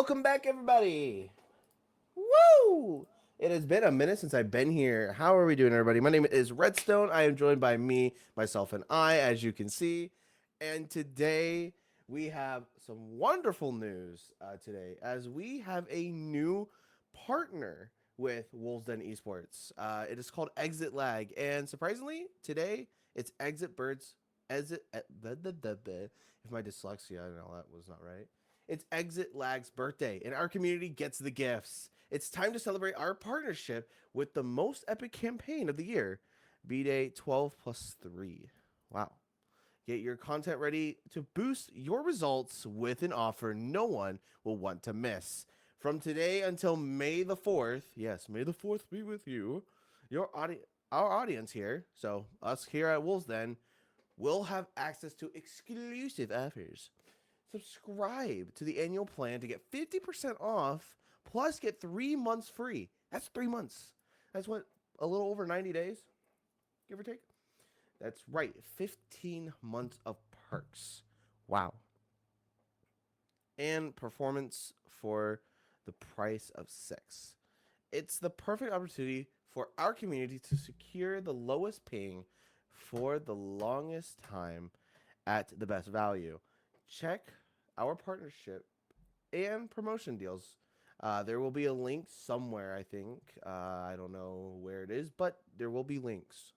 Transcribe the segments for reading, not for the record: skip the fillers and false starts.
Welcome back, everybody. Woo! It has been a minute since I've been here. How are we doing, everybody? My name is Redstone. I am joined by me, myself, and I, as you can see. And today we have some wonderful news today, as we have a new partner with Wolvesden Esports. It is called ExitLag, and surprisingly, today it's Exit Birds. Exit. If my dyslexia and all that was not right. It's Exit Lag's birthday, and our community gets the gifts. It's time to celebrate our partnership with the most epic campaign of the year, B-Day 12 plus 3. Wow. Get your content ready to boost your results with an offer no one will want to miss. From today until May the 4th, yes, May the 4th be with you, our audience here, so us here at Wolvesden, will have access to exclusive offers. Subscribe to the annual plan to get 50% off, plus get 3 months free. That's 3 months. That's what, a little over 90 days, give or take? That's right, 15 months of perks. Wow. And performance for the price of 6. It's the perfect opportunity for our community to secure the lowest paying for the longest time at the best value. Check our partnership and promotion deals. There will be a link somewhere, I think. I don't know where it is, but there will be links.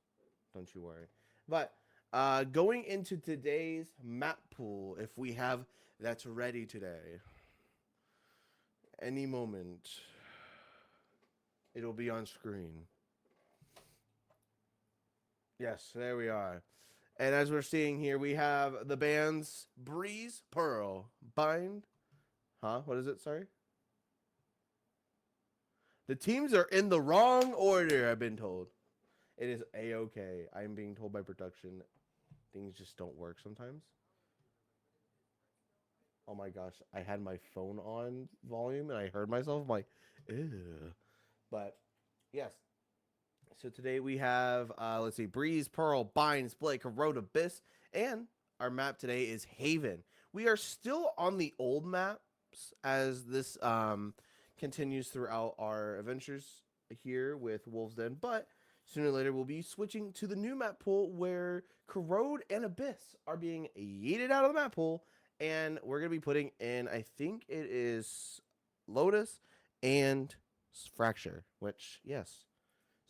Don't you worry. But going into today's map pool, if we have that's ready today, any moment, it'll be on screen. Yes, there we are. And as we're seeing here, we have the bands Breeze, Pearl, Bind. Huh? What is it? Sorry? The teams are in the wrong order, I've been told. It is A-okay. I'm being told by production things just don't work sometimes. Oh my gosh, I had my phone on volume and I heard myself. I'm like, ew. But yes. So today we have, let's see, Breeze, Pearl, Bind, Splay, Corrode, Abyss, and our map today is Haven. We are still on the old maps as this continues throughout our adventures here with Wolvesden, but sooner or later we'll be switching to the new map pool where Corrode and Abyss are being yeeted out of the map pool, and we're going to be putting in, I think it is Lotus and Fracture, which, yes.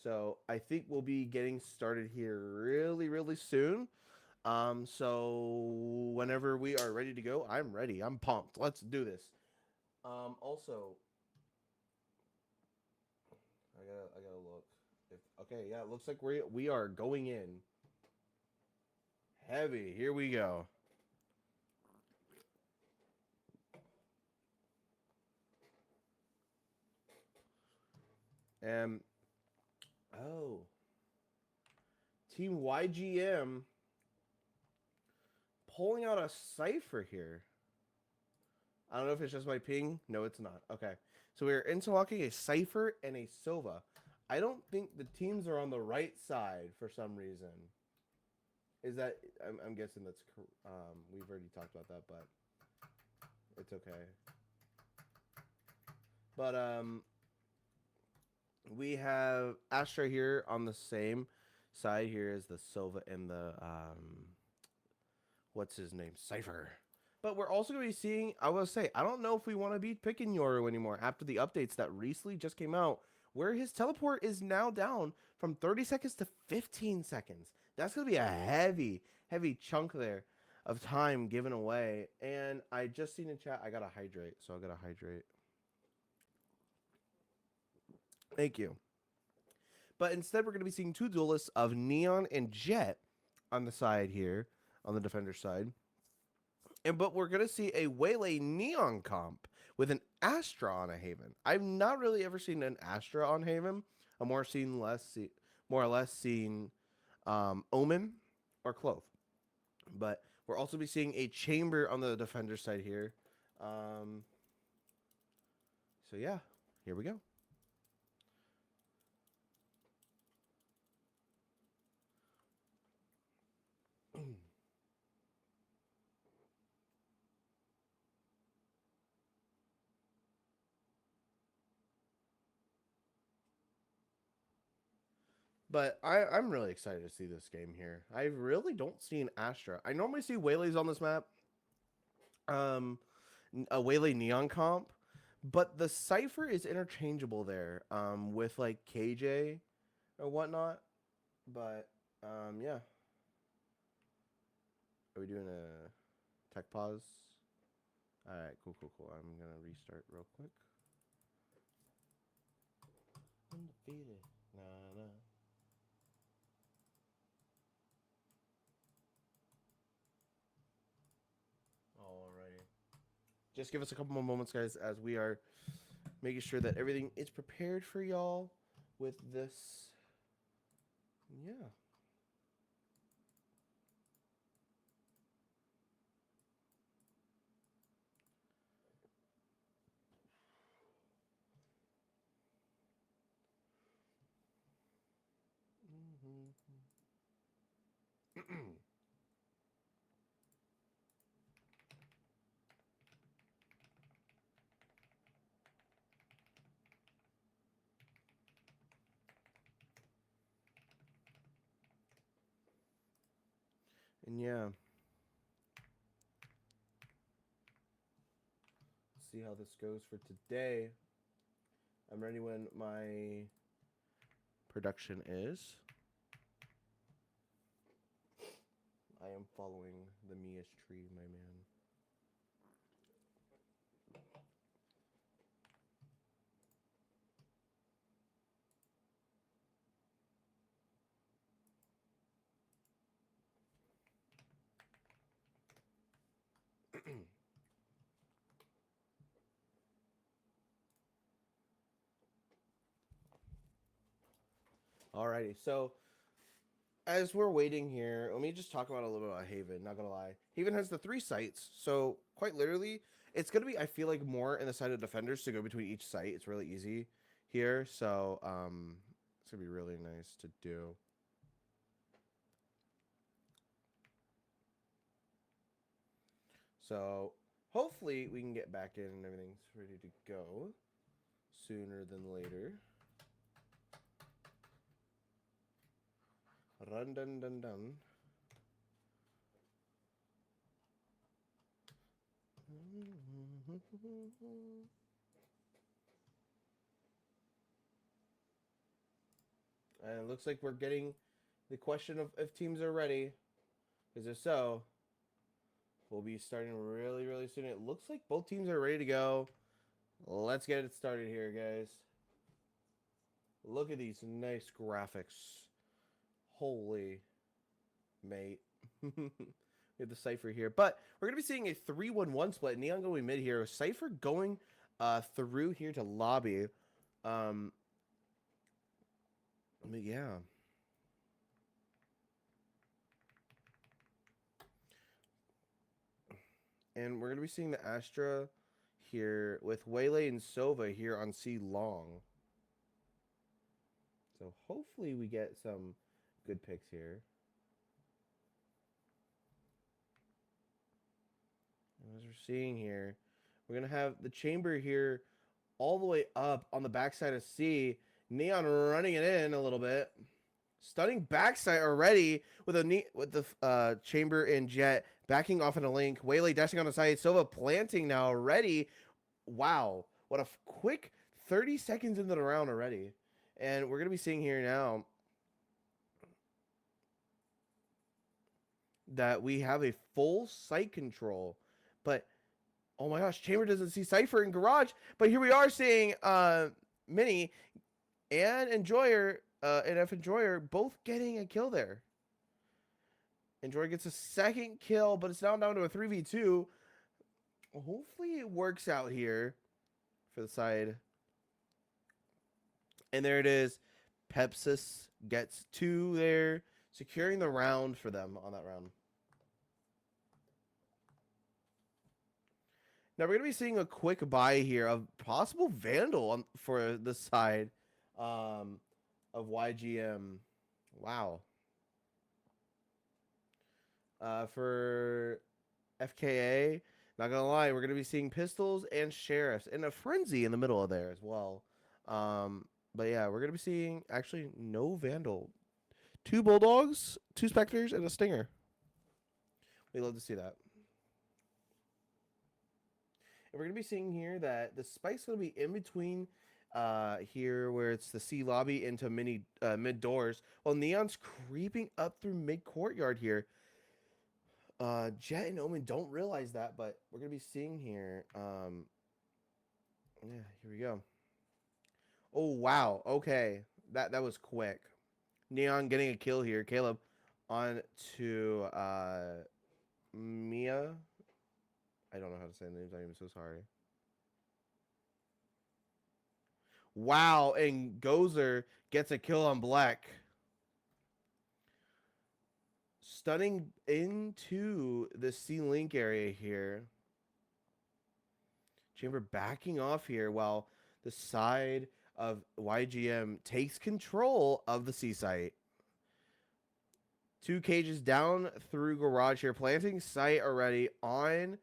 So I think we'll be getting started here really, really soon. So whenever we are ready to go, I'm ready. I'm pumped. Let's do this. Also, I gotta look. Okay, yeah, it looks like we are going in heavy. Here we go. And oh, Team YGM pulling out a cipher here. I don't know if it's just my ping. No, it's not. Okay. So we're interlocking a Cypher and a Sova. I don't think the teams are on the right side for some reason. Is that... I'm guessing that's... we've already talked about that, but... It's okay. But, we have Astra here on the same side here as the Sova and the, what's his name? Cypher. But we're also going to be seeing, I will say, I don't know if we want to be picking Yoru anymore after the updates that recently just came out, where his teleport is now down from 30 seconds to 15 seconds. That's going to be a heavy, heavy chunk there of time given away. And I just seen in chat, I got to hydrate, so I got to hydrate. Thank you. But instead, we're going to be seeing two duelists of Neon and Jet on the side here, on the defender side. But we're gonna see a Waylay Neon comp with an Astra on a Haven. I've not really ever seen an Astra on Haven. I'm more or less seen Omen or Clove. But we're also be seeing a Chamber on the defender side here. So yeah, here we go. But I'm really excited to see this game here. I really don't see an Astra. I normally see Waylays on this map. Um, a Waylay Neon comp, but the Cypher is interchangeable there. With like KJ or whatnot. But yeah. Are we doing a tech pause? All right, cool, cool, cool. I'm gonna restart real quick. Undefeated. Nah, nah. Alrighty. Just give us a couple more moments, guys, as we are making sure that everything is prepared for y'all with this. Yeah. And yeah, see how this goes for today. I'm ready when my production is. I am following the Mia's tree, my man. Alrighty, so as we're waiting here, let me just talk about a little bit about Haven. Not gonna lie, Haven has the 3 sites, so quite literally, it's gonna be, I feel like, more in the side of defenders to go between each site. It's really easy here, so it's gonna be really nice to do. So hopefully we can get back in and everything's ready to go sooner than later. Run dun dun dun. And it looks like we're getting the question of if teams are ready. Because if so, we'll be starting really, really soon. It looks like both teams are ready to go. Let's get it started here, guys. Look at these nice graphics. Holy mate. We have the Cypher here. But we're going to be seeing a 3-1-1 split. Neon going mid here. Cypher going through here to lobby. But yeah. And we're going to be seeing the Astra here with Waylay and Sova here on C long. So hopefully we get some good picks here. As we're seeing here, we're going to have the chamber here all the way up on the backside of C. Neon running it in a little bit. Stunning backside already with the chamber and Jet backing off in a link. Waylay dashing on the side. Sova planting now already. Wow. What a quick 30 seconds into the round already. And we're going to be seeing here now that we have a full site control. But, oh my gosh, Chamber doesn't see Cypher in Garage. But here we are seeing Mini and Enjoyer, and F Enjoyer both getting a kill there. Enjoyer gets a second kill, but it's now down to a 3v2. Hopefully it works out here for the side. And there it is. Pepsis gets 2 there, securing the round for them on that round. Now we're going to be seeing a quick buy here of possible Vandal for the side of YGM. Wow. For FKA, not going to lie, we're going to be seeing Pistols and Sheriffs and a Frenzy in the middle of there as well. But yeah, we're going to be seeing actually no Vandal 2 Bulldogs, 2 Spectres, and a Stinger. We love to see that. And we're going to be seeing here that the spike's going to be in between here where it's the C lobby into mid doors. While Neon's creeping up through mid courtyard here. Jet and Omen don't realize that, but we're going to be seeing here. Yeah, here we go. Oh, wow. Okay. That was quick. Neon getting a kill here. Caleb on to Mia. I don't know how to say the names. I'm so sorry. Wow, and Gozer gets a kill on Black. Stunning into the C-Link area here. Chamber backing off here while the side of YGM takes control of the C site. 2 cages down through garage here. Planting site already on.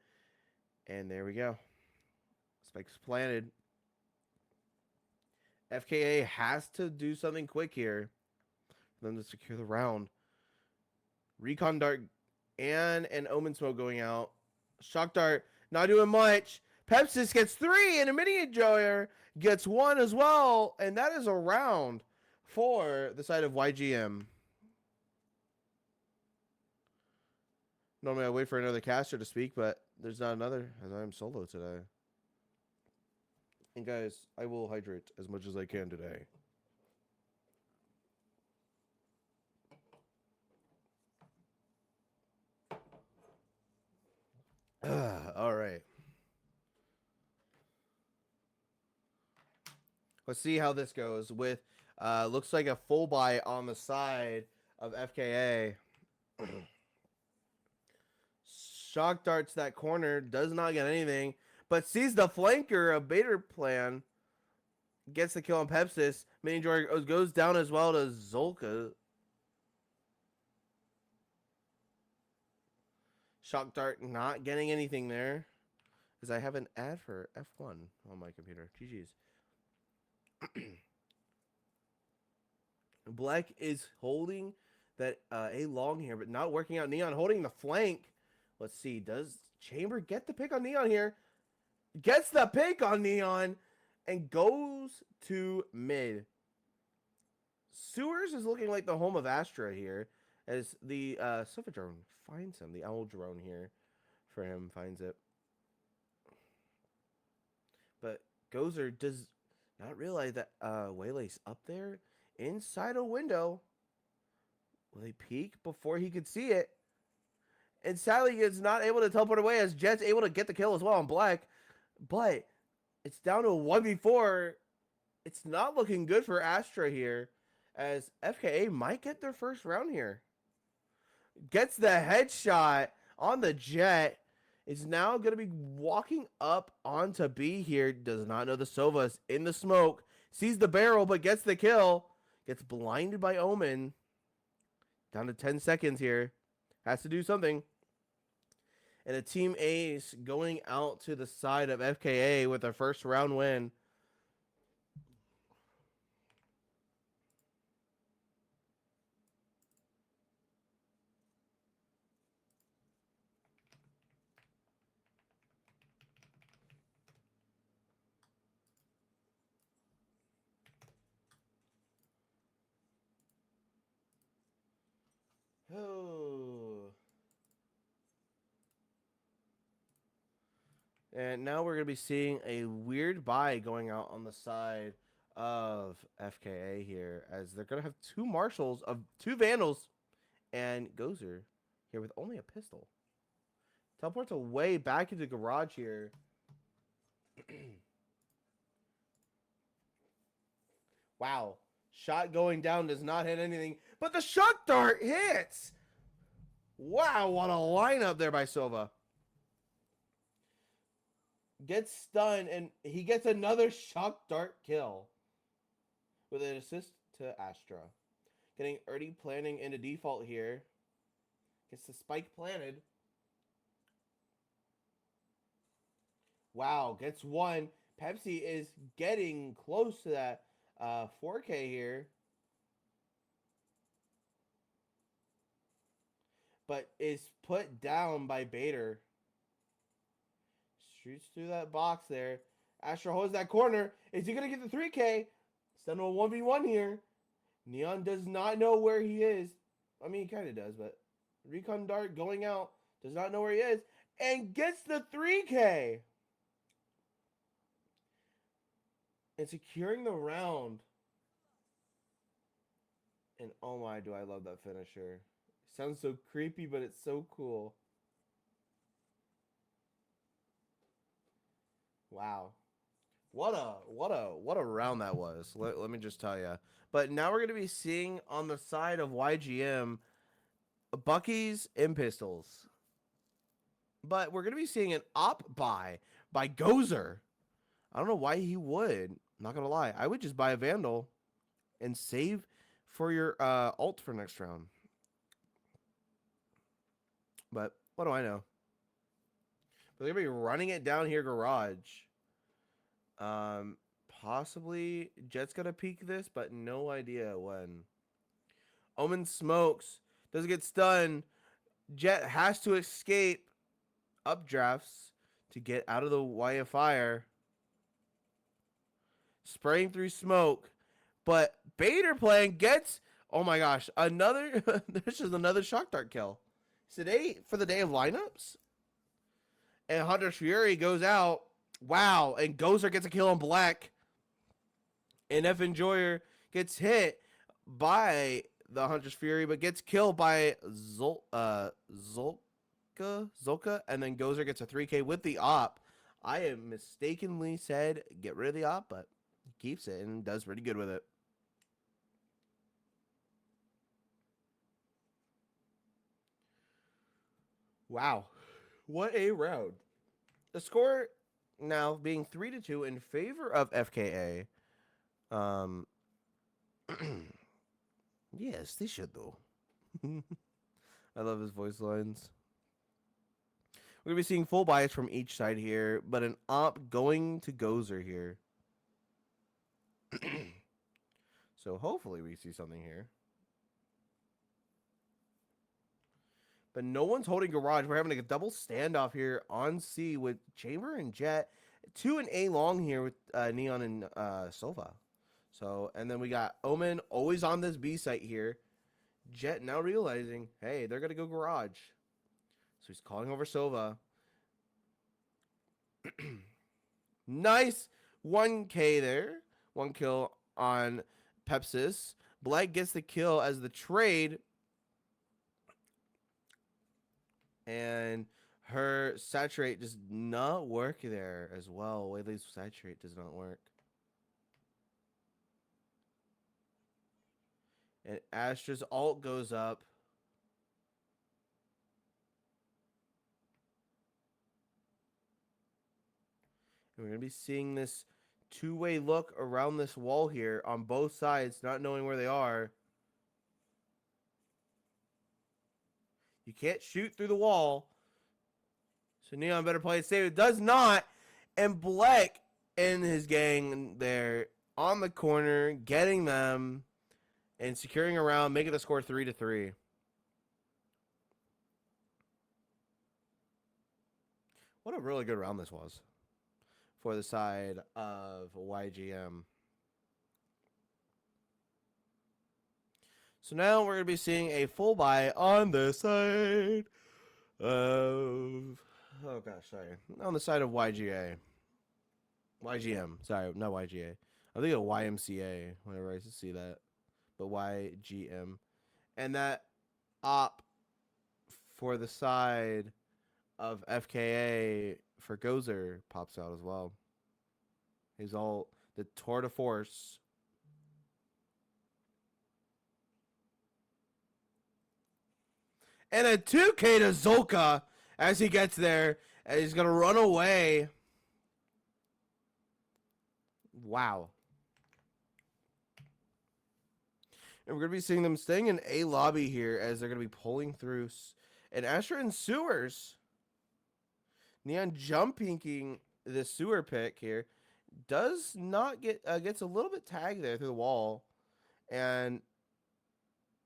And there we go. Spike's planted. FKA has to do something quick here for them to secure the round. Recon Dart and an Omen Smoke going out. Shock Dart not doing much. Pepsis gets 3 and a Mini Enjoyer gets 1 as well. And that is a round for the side of YGM. Normally I wait for another caster to speak, but there's not another as I'm solo today. And guys, I will hydrate as much as I can today. All right. Let's see how this goes with looks like a full buy on the side of FKA. Shock darts that corner, does not get anything, but sees the flanker of Bader plan. Gets the kill on Pepsis. Mini George goes down as well to Zolka. Shock dart not getting anything there. Because I have an ad for F1 on my computer. GG's. Black is holding that A long here, but not working out. Neon holding the flank. Let's see. Does Chamber get the pick on Neon here? Gets the pick on Neon and goes to mid. Sewers is looking like the home of Astra here as the Sofa drone finds him. The owl drone here for him finds it. But Gozer does not realize that Waylay's up there inside a window. Will he peek before he could see it? And sadly, he is not able to teleport away as Jet's able to get the kill as well on Black. But it's down to a 1v4. It's not looking good for Astra here as FKA might get their first round here. Gets the headshot on the Jet. Is now going to be walking up onto B here. Does not know the Sova's in the smoke. Sees the barrel, but gets the kill. Gets blinded by Omen. Down to 10 seconds here. Has to do something. And a team ace going out to the side of FKA with their first round win. Oh. And now we're going to be seeing a weird buy going out on the side of FKA here as they're going to have 2 marshals of 2 vandals and Gozer here with only a pistol. Teleports away back into the garage here. Wow. Shot going down does not hit anything, but the shock dart hits. Wow, what a lineup there by Sova. Gets stunned, and he gets another shock dart kill with an assist to Astra. Getting early planning into default here. Gets the spike planted. Wow, gets 1. Pepsi is getting close to that 4K here. but is put down by Bader. Shoots through that box there. Astro holds that corner. Is he going to get the 3K? Still no 1v1 here. Neon does not know where he is. I mean, he kind of does, but Recon Dart going out. Does not know where he is. And gets the 3K. And securing the round. And oh my, do I love that finisher. Sounds so creepy, but it's so cool. Wow. What a round that was. Let me just tell you. But now we're going to be seeing on the side of YGM Bucky's and Pistols. But we're going to be seeing an op buy by Gozer. I don't know why he would. Not going to lie. I would just buy a Vandal and save for your ult for next round. But what do I know? But they're going to be running it down here garage. Possibly Jet's going to peek this, but no idea when. Omen smokes. Doesn't get stunned. Jet has to escape updrafts to get out of the way of fire. Spraying through smoke. But Bader playing gets, oh my gosh, another, this is another shock dart kill. Today, for the day of lineups. And Hunter's Fury goes out. Wow. And Gozer gets a kill on Black. And F Enjoyer gets hit by the Hunter's Fury, but gets killed by Zolka. And then Gozer gets a 3K with the op. I am mistakenly said get rid of the op, but he keeps it and does pretty good with it. Wow. What a round. The score now being 3-2 in favor of FKA. Yes, they should though. I love his voice lines. We're going to be seeing full bias from each side here, but an op going to Gozer here. So hopefully we see something here. But no one's holding garage. We're having a double standoff here on C with Chamber and Jet. 2 and A long here with Neon and Sova. So, and then we got Omen always on this B site here. Jet now realizing, hey, they're going to go garage. So he's calling over Sova. Nice 1K there. 1 kill on Pepsis. Black gets the kill as the trade. And her saturate does not work there as well. Whaley's saturate does not work. And Astra's ult goes up. And we're going to be seeing this two-way look around this wall here on both sides, not knowing where they are. You can't shoot through the wall. So Neon better play it safe. It does not. And Black and his gang there on the corner, getting them and securing around, making the score 3-3. What a really good round this was for the side of YGM. So now we're going to be seeing a full buy on the side of, oh gosh, sorry, on the side of YGM, sorry, not YGA. I think of YMCA whenever I see that, but YGM. And that op for the side of FKA for Gozer pops out as well. He's all the tour de force. And a 2K to Zolka as he gets there. And he's going to run away. Wow. And we're going to be seeing them staying in A lobby here as they're going to be pulling through. And Astra in sewers. Neon jumping the sewer pick here. Does not get, gets a little bit tagged there through the wall. And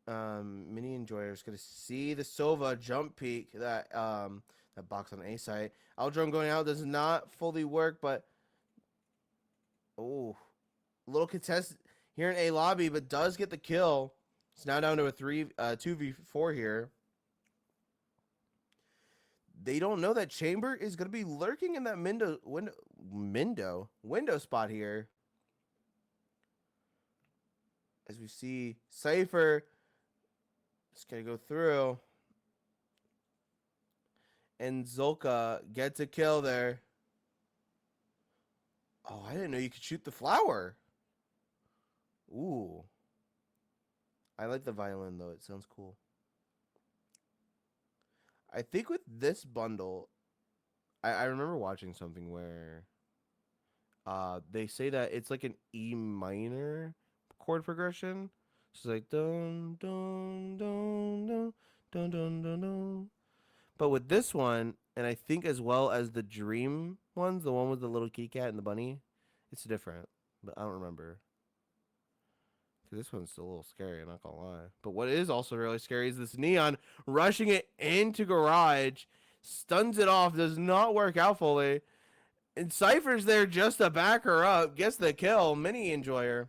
Mini Enjoyer is gonna see the Sova jump peek that that box on A site. Aldrum going out does not fully work, but oh, little contest here in A lobby, but does get the kill. It's now down to a 2v4 here. They don't know that Chamber is gonna be lurking in that window spot here. As we see Cypher is gonna go through. And Zolka gets a kill there. Oh, I didn't know you could shoot the flower. Ooh. I like the violin, though. It sounds cool. I think with this bundle, I remember watching something where they say that it's like an E minor chord progression. So it's like dun dun dun dun dun dun dun dun. But with this one, and I think as well as the Dream ones, the one with the little kitty cat and the bunny, it's different. But I don't remember. This one's still a little scary, I'm not gonna lie. But what is also really scary is this Neon rushing it into garage, stuns it off, does not work out fully. And Cypher's there just to back her up, gets the kill. Mini Enjoyer.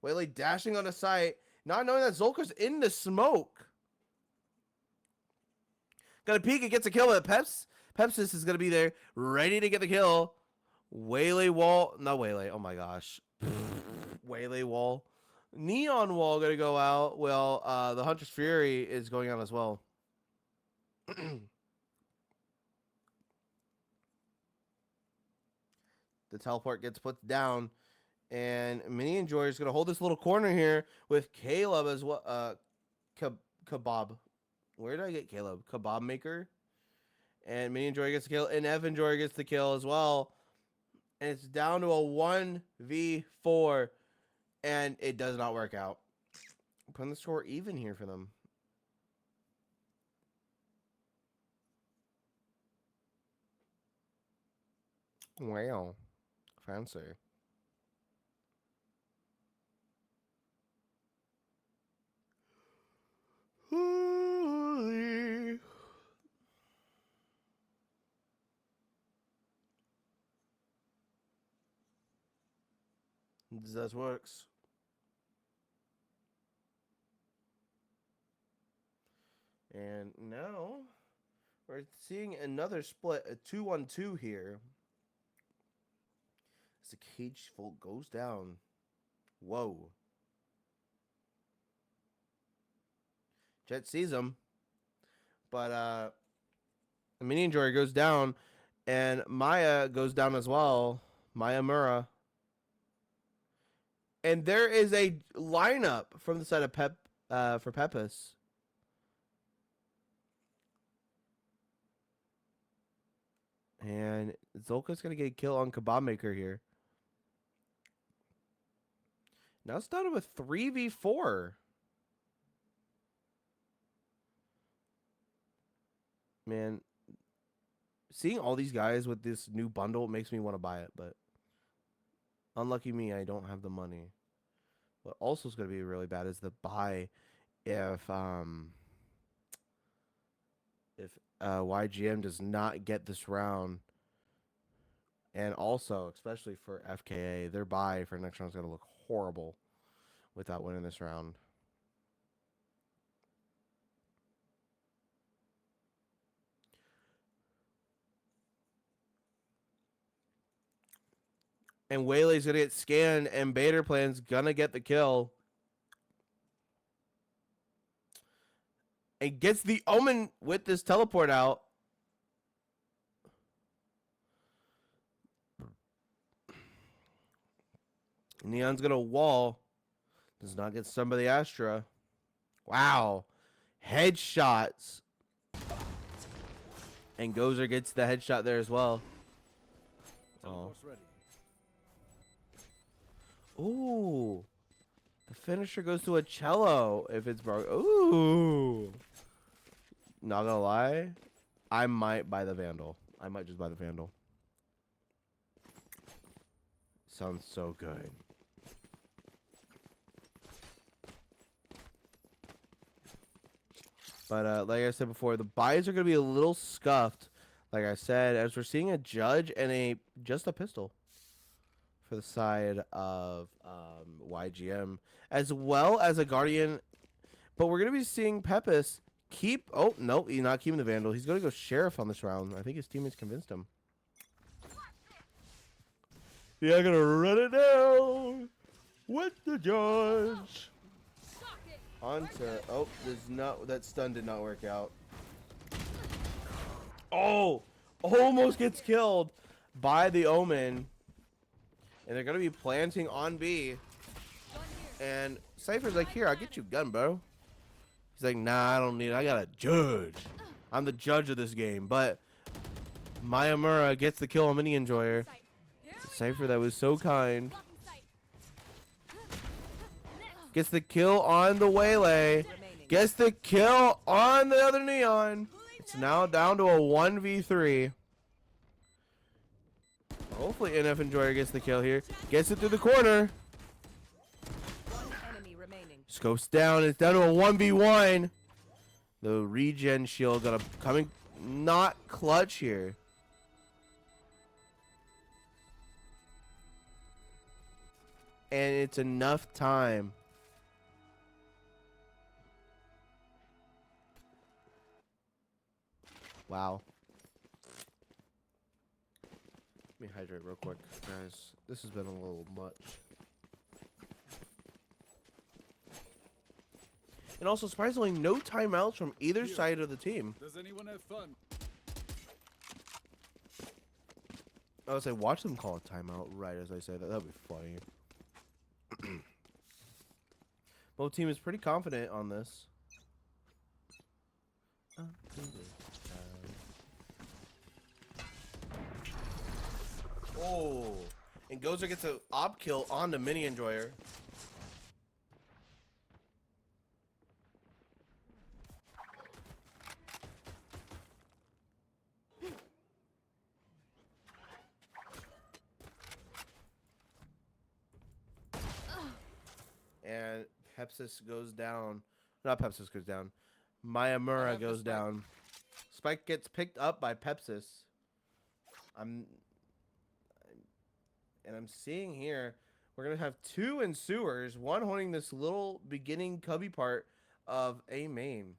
Whaley dashing on the site, not knowing that Zolka's in the smoke. Gonna peek and gets a kill, but Pepsis is gonna be there, ready to get the kill. Whaley wall, no Whaley, oh my gosh. Whaley wall. Neon wall gonna go out. Well, the Hunter's Fury is going out as well. The teleport gets put down, and Mini Enjoyer is gonna hold this little corner here with Caleb as well. Kebab. Where did I get Caleb? Kebab maker. And Mini Enjoyer gets the kill, and F Enjoyer gets the kill as well. And it's down to a 1v4, and it does not work out. Putting the score even here for them. Wow. Fancy. Holy. This works. And now we're seeing another split, a 2-1-2 here. As the cage full goes down. Whoa. Jet sees him. But the Mini Enjoyer goes down. And Maya goes down as well. Maya Mura. And there is a lineup from the side of for Pepis. And Zolka's going to get a kill on Kebab Maker here. Now it's down to a 3v4. Man, seeing all these guys with this new bundle makes me want to buy it, but unlucky me, I don't have the money. What also is going to be really bad is the buy if YGM does not get this round. And also, especially for FKA, their buy for next round is going to look horrible without winning this round. And Whaley's going to get scanned, and Bader Plan's going to get the kill. And gets the Omen with this teleport out. Neon's going to wall. Does not get some of the Astra. Wow. Headshots. And Gozer gets the headshot there as well. Oh. Ooh. The finisher goes to a cello if it's broken. Ooh. Not gonna lie. I might buy the Vandal. I might just buy the Vandal. Sounds so good. But like I said before, the buys are going to be a little scuffed, like I said, as we're seeing a judge and just a pistol for the side of YGM, as well as a Guardian. But we're going to be seeing Pepis keep... Oh, no, he's not keeping the Vandal. He's going to go Sheriff on this round. I think his teammates convinced him. Yeah, going to run it down with the judge. Onto... Oh, that stun did not work out. Oh, almost gets killed by the Omen. And they're going to be planting on B. And Cypher's like, here, I'll get you a gun, bro. He's like, nah, I don't need it. I got a judge. I'm the judge of this game. But Mayamura gets the kill on Mini Enjoyer. Cypher, that was so kind. Gets the kill on the Waylay. Gets the kill on the other Neon. It's now down to a 1v3. Hopefully NF Enjoyer gets the kill here. Gets it through the corner. Scopes down. It's down to a 1v1. The regen shield coming not clutch here. And it's enough time. Wow. Let me hydrate real quick, guys. This has been a little much. And also, surprisingly, no timeouts from either side of the team. Does anyone have fun? I would say, watch them call a timeout right as I say that. That'd be funny. Both team is pretty confident on this. Oh, and Gozer gets an op kill on the Mini Enjoyer. And Pepsis goes down. Not Pepsis goes down. Mayamura goes down. Spike gets picked up by Pepsis. I'm seeing here we're gonna have two ensuers, one holding this little beginning cubby part of A main,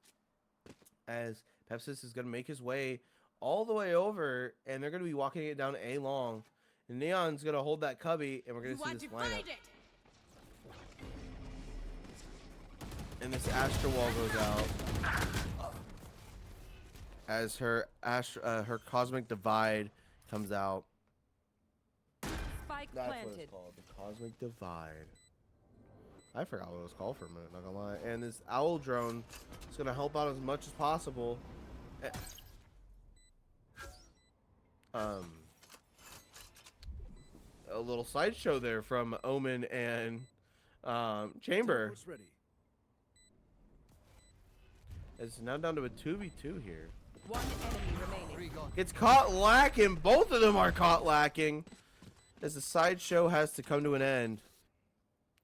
as Pepsis is gonna make his way all the way over, and they're gonna be walking it down A long. And Neon's gonna hold that cubby, and we're gonna see this lineup. And this Astra Wall goes out as her Cosmic Divide comes out. Spike That's planted. what it's called, the Cosmic Divide. I forgot what it was called for a minute, not gonna lie. And this Owl Drone is gonna help out as much as possible. A little sideshow there from Omen and Chamber. It's now down to a 2v2 here. One enemy remaining. It's caught lacking. Both of them are caught lacking. As the sideshow has to come to an end.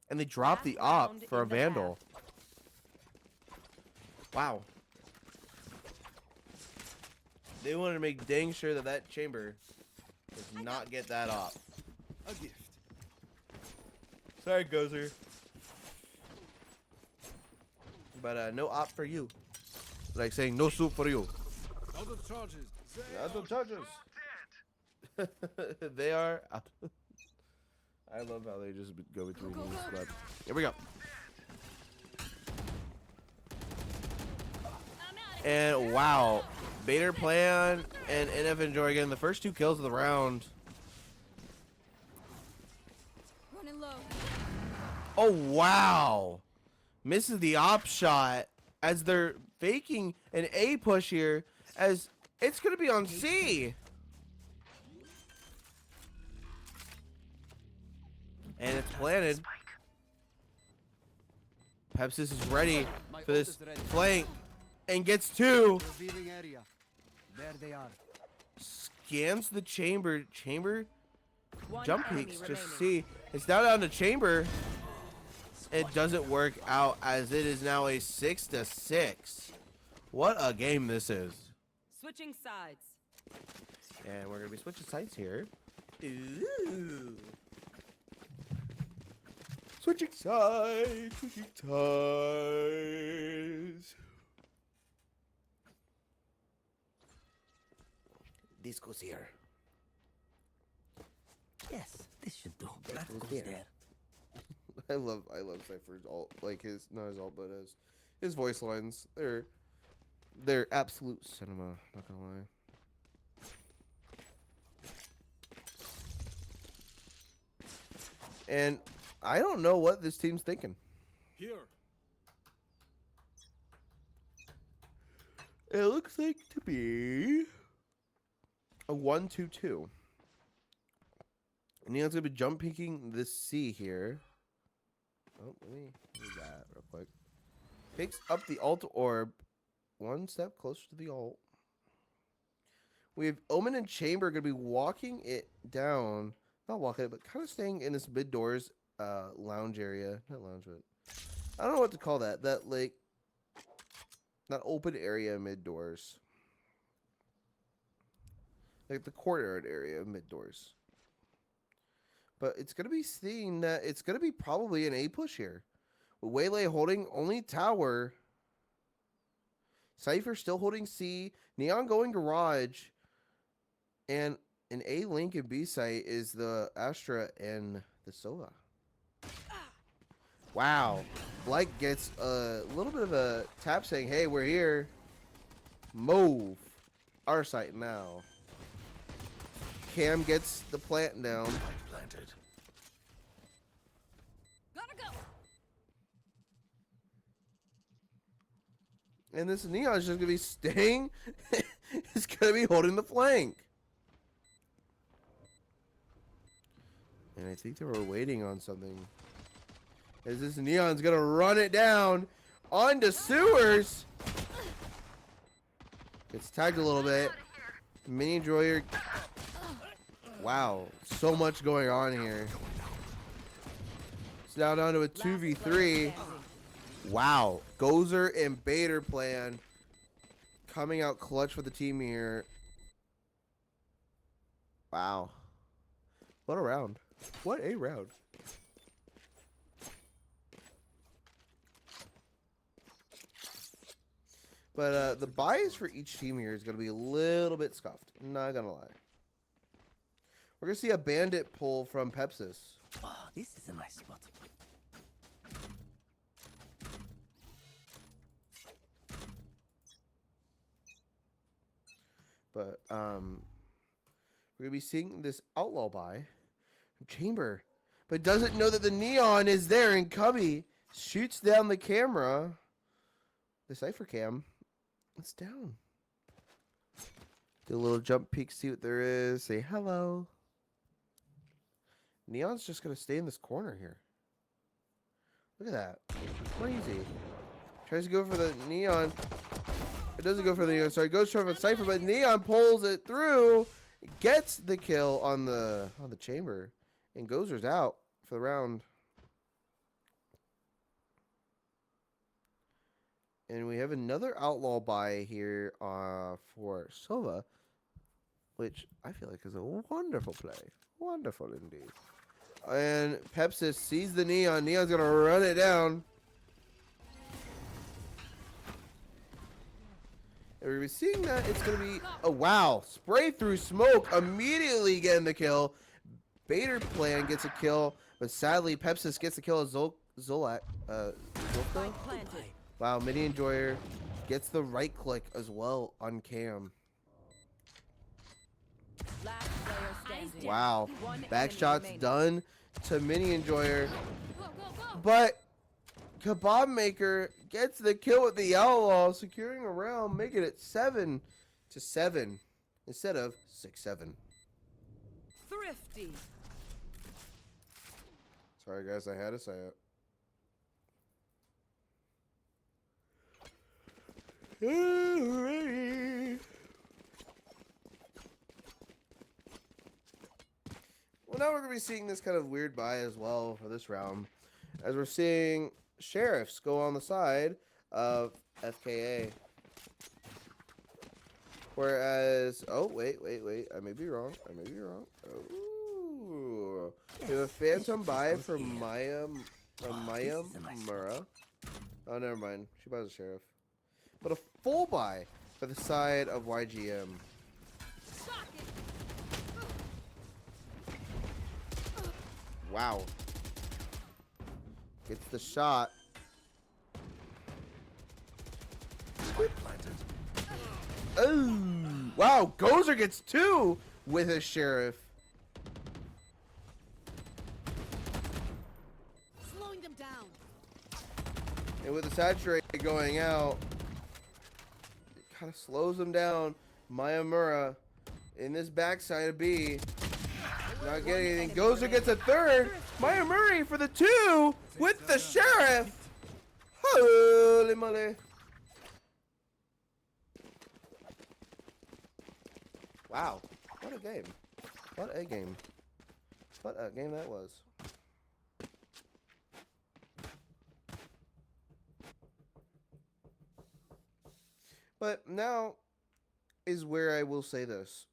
And they drop the op for a Vandal. Wow. They wanted to make dang sure that that Chamber does not get that op. A gift. Sorry, Gozer. But no op for you. Like saying no soup for you. Out of charges. Out of charges. They are out. I love how they just go between these, but here we go. And wow, Bader Plan and NF Enjoy getting the first two kills of the round. Running low. Oh wow, misses the op shot as they're faking an A push here, as it's gonna be on C. And it's planted. Pepsis is ready for this flank and gets two. There they are. Scans the chamber. Chamber One jump enemy peeks. remaining. Just see. It's now down to Chamber. It doesn't work out as it is now a 6-6. What a game this is. Switching sides. And we're going to be switching sides here. Ooh. Switching sides, switching sides. Disco's here. Yes, this should do. That goes goes there. there. I love Cypher's alt, like not his alt, but his voice lines. They're absolute cinema, not gonna lie. And I don't know what this team's thinking. Here. It looks like to be a 1-2-2. Neon's gonna be jump peeking this C here. Oh, let me do that real quick. Picks up the alt orb, one step closer to the alt. We have Omen and Chamber gonna be walking it down, not walking it, but kind of staying in this mid doors lounge area. Not lounge, but I don't know what to call that. That like that open area mid doors, like the courtyard area mid doors. But it's going to be seeing that it's going to be probably an A push here. With Waylay holding only tower. Cypher still holding C. Neon going garage. And an A link and B site is the Astra and the Sova. Wow. Blight gets a little bit of a tap saying, hey, we're here. Move. Our site now. Cam gets the plant down. Planted. Gotta go. And this Neon is just going to be staying. He's going to be holding the flank. And I think they were waiting on something. As this Neon's going to run it down onto Sewers. Gets tagged a little bit. Mini Enjoyer. Wow, so much going on here. It's now down to a 2v3. Wow, Gozer and Bader plan coming out clutch for the team here. Wow. What a round. What a round. But the bias for each team here is going to be a little bit scuffed. Not going to lie. We're going to see a bandit pull from Pepsis. Oh, this is a nice spot. But we're going to be seeing this outlaw buy from Chamber. But doesn't know that the Neon is there, and Cubby shoots down the camera. The Cypher cam. It's down. Do a little jump peek, see what there is. Say hello. Neon's just going to stay in this corner here. Look at that. Crazy. Tries to go for the Neon. It doesn't go for the Neon. Sorry, it goes for the Cypher, but Neon pulls it through. Gets the kill on the Chamber. And Gozer's out for the round. And we have another outlaw buy here for Sova, which I feel like is a wonderful play. Wonderful indeed. And Pepsis sees the Neon. Neon's going to run it down. And we're seeing that it's going to be a wow. Spray through smoke. Immediately getting the kill. Bader plan gets a kill. But sadly, Pepsis gets the kill as Zolak. Zolka? Wow, Mini Enjoyer gets the right click as well on Cam. Last player standing. Wow. One Back enemy shots remaining. done to Mini Enjoyer. Go, go, go. But Kebab Maker gets the kill with the Outlaw, securing a round, making it 7-7 instead of 6-7. Thrifty. Sorry, guys, I had to say it. Alrighty. Well, now we're going to be seeing this kind of weird buy as well for this round. As we're seeing Sheriffs go on the side of FKA. Whereas, oh wait, I may be wrong. Ooh, we have a phantom buy from Maya Mura. Oh, never mind. She buys a sheriff, but a full buy for the side of YGM. Wow. Gets the shot. Oh, wow. Gozer gets 2 with his sheriff. Slowing them down. And with the saturate going out, it kind of slows them down. Mayamura in this backside of B. Not getting anything. Gozer gets a 3rd. Mayamura for the 2 with the sheriff. Holy moly. Wow. What a game. What a game. What a game that was. But now is where I will say this.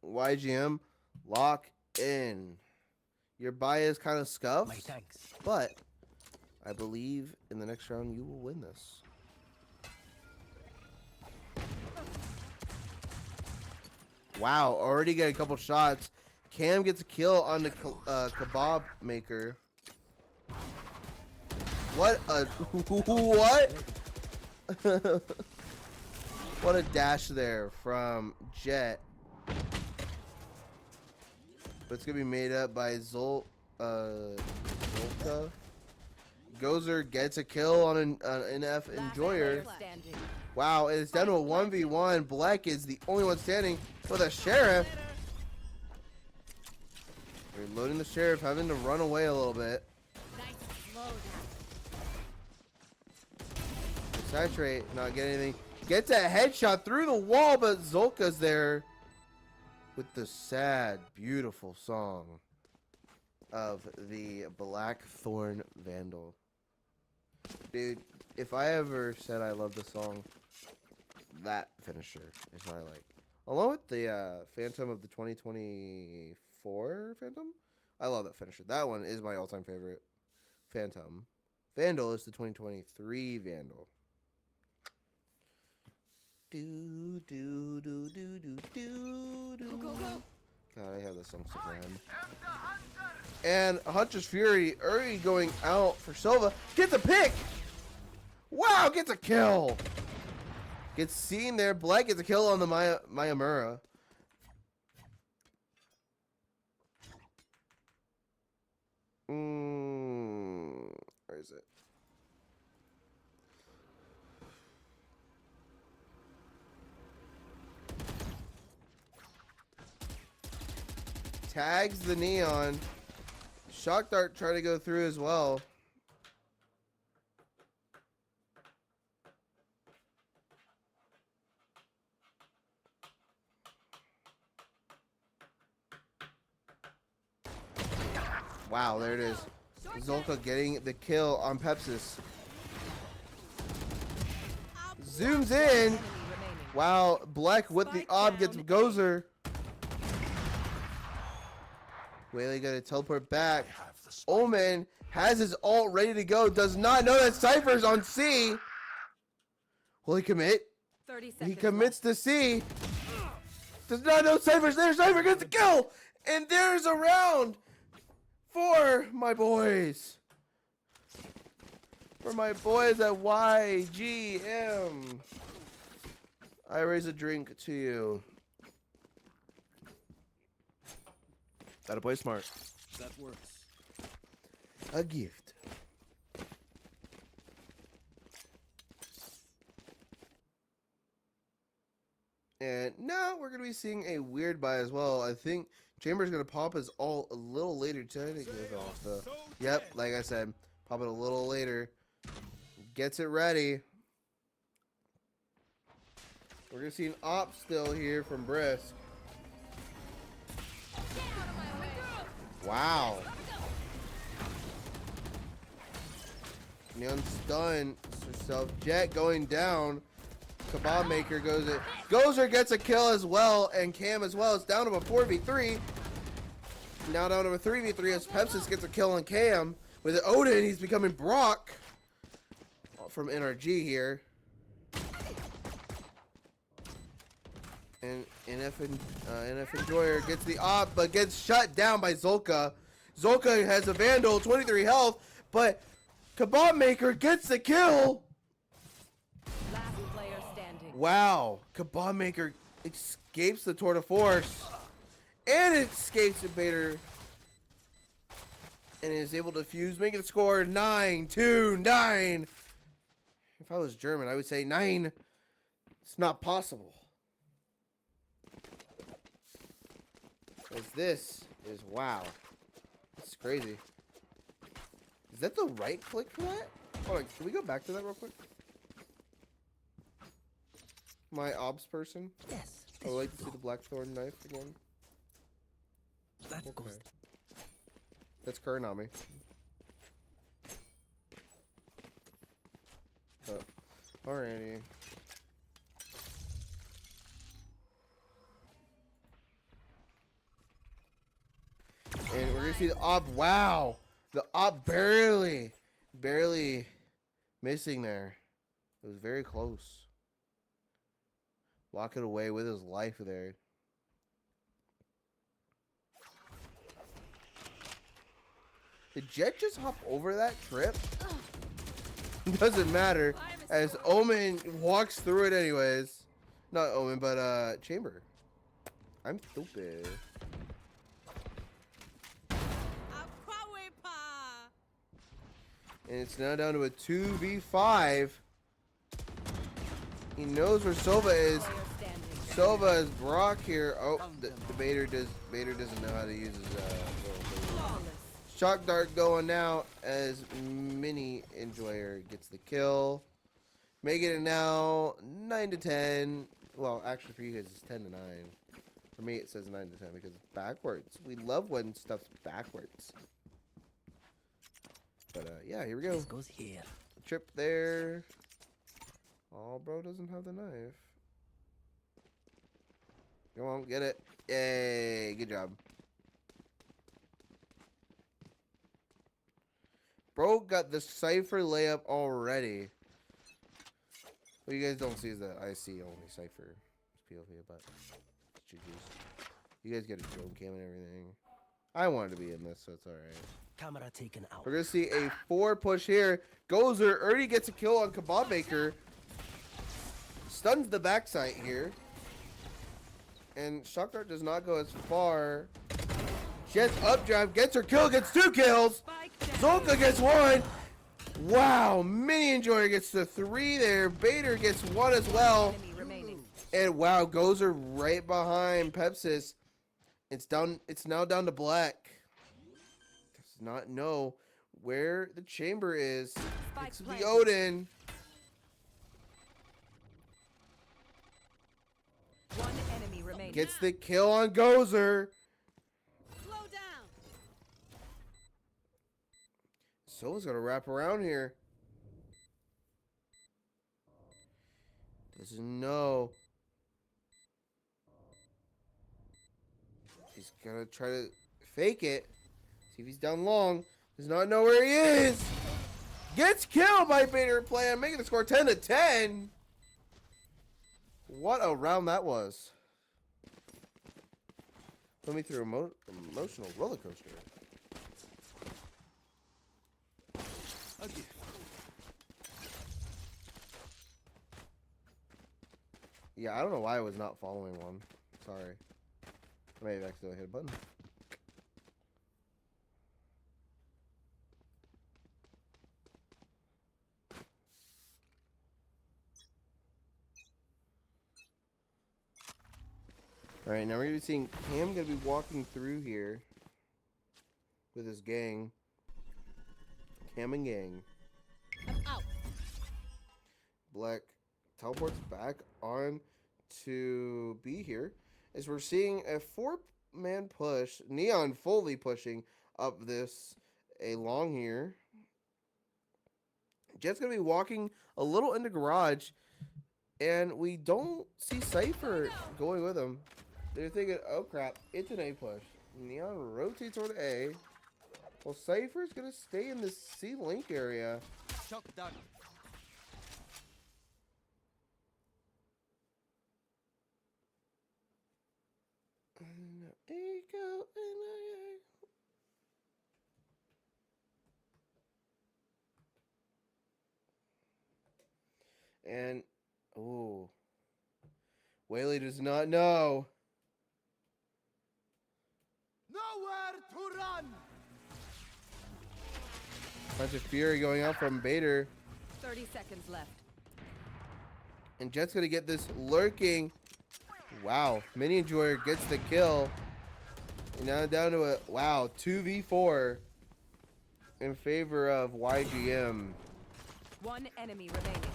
YGM, lock in. Your buy is kind of scuffed, My thanks. but I believe in the next round you will win this. Wow, already get a couple shots. Cam gets a kill on the kebab maker. What a what? What a dash there from Jet. But it's gonna be made up by Zolka. Gozer gets a kill on an NF Enjoyer. Wow, it's down to a 1v1. Black is the only one standing with a sheriff. Reloading the sheriff, having to run away a little bit. Saturate, not getting anything. Gets a headshot through the wall, but Zolka's there with the sad, beautiful song of the Blackthorn Vandal. Dude, if I ever said I love the song, that finisher is what I like. Along with the Phantom of the 2024 Phantom, I love that finisher. That one is my all-time favorite. Phantom. Vandal is the 2023 Vandal. Do do do do do do do. Go, go, go. God, I have this song stuck in my head. And Hunter's Fury already going out for Silva. Gets a pick. Wow, gets a kill. Gets seen there. Black gets a kill on the Mayamura. Where is it? Tags the neon. Shock dart try to go through as well. Wow, there it is. Zolka getting the kill on Pepsis. Zooms in. Wow, Black with the ob gets Gozer. Whaley got to teleport back. Omen has his ult ready to go. Does not know that Cypher's on C. Will he commit? 30 seconds He commits to C. Does not know Cypher's there. Cypher gets the kill. And there's a round for my boys. For my boys at YGM. I raise a drink to you. Gotta play smart. That works. A gift. And now we're going to be seeing a weird buy as well. I think Chamber's going to pop his ult a little later. Trying to get off the... Yep, like I said, pop it a little later. Gets it ready. We're going to see an op still here from Brisk. Wow. Neon stun herself. Jet going down. Kebab Maker goes in. Gozer gets a kill as well, and Cam as well. It's down to a 4v3. Now down to a 3v3 as Pepsis gets a kill on Cam. With Odin, he's becoming Brock from NRG here. And NF Enjoyer gets the op, but gets shut down by Zolka. Zolka has a Vandal, 23 health, but Kebab Maker gets the kill. Last player standing. Wow, Kebab Maker escapes the tour de force and escapes Invader and is able to fuse, making the score 9-2-9. If I was German, I would say 9. It's not possible. As this is wow. It's crazy. Is that the right click for that? Hold on, can we go back to that real quick? My obs person. Yes. I would like to see the Blackthorn knife again. That Okay. goes. That's Kuranami. But, alrighty. And we're gonna see the op. Wow, the op barely missing there. It was very close. Walking away with his life there. Did Jet just hop over that trip? Doesn't matter, as Omen walks through it anyways. Not Omen, but Chamber. I'm stupid. And it's now down to a 2v5. He knows where Sova is. Player standing. Sova is Brock here. Oh, the Bader doesn't know how to use his little Flawless. shock dart going now as Mini Enjoyer gets the kill. Making it now 9-10. Well, actually for you guys it's 10-9. For me it says 9-10 because it's backwards. We love when stuff's backwards. But yeah, here we go. This goes here. Trip there. Oh, bro doesn't have the knife. Come on, get it. Yay, good job. Bro got the Cypher layup already. What you guys don't see is that I see only Cypher. It's POV, but it's GG's. You guys get a drone cam and everything. I wanted to be in this, so it's alright. Camera taken out. We're gonna see a 4 push here. Gozer already gets a kill on Kebab Maker. Stuns the backside here. And Shock Dart does not go as far. Jet's updraft gets her kill, gets 2 kills. Spike down. Zolka gets 1. Wow, Mini Enjoyer gets the 3 there. Bader gets 1 as well. Enemy remaining. And wow, Gozer right behind Pepsis. It's down. It's now down to Black. Does not know where the chamber is. Spike It's the planted. Odin. One enemy remaining. Gets the kill on Gozer. Slow down. Sova's gonna wrap around here. Doesn't know. He's gonna try to fake it. See if he's down long. Does not know where he is. Gets killed by Bader Plan, making the score 10-10. What a round that was. Put me through emotional roller coaster. Again. Yeah, I don't know why I was not following one. Sorry. I may have accidentally hit a button. Alright, now we're going to be seeing Cam going to be walking through here with his gang. Cam and gang. I'm out. Black teleports back on to be here as we're seeing a 4-man push. Neon fully pushing up this along here. Jet's gonna be walking a little in the garage, and we don't see Cypher going with him. They're thinking, oh crap, it's an A push. Neon rotates over to A. Well, Cypher's gonna stay in the C link area. Shock dart. And, oh, Whaley does not know. Nowhere to run. Bunch of fury going out from Bader. 30 seconds left. And Jet's gonna get this lurking. Wow, Mini Enjoyer gets the kill. And now down to a, wow, 2v4 in favor of YGM. One enemy remaining.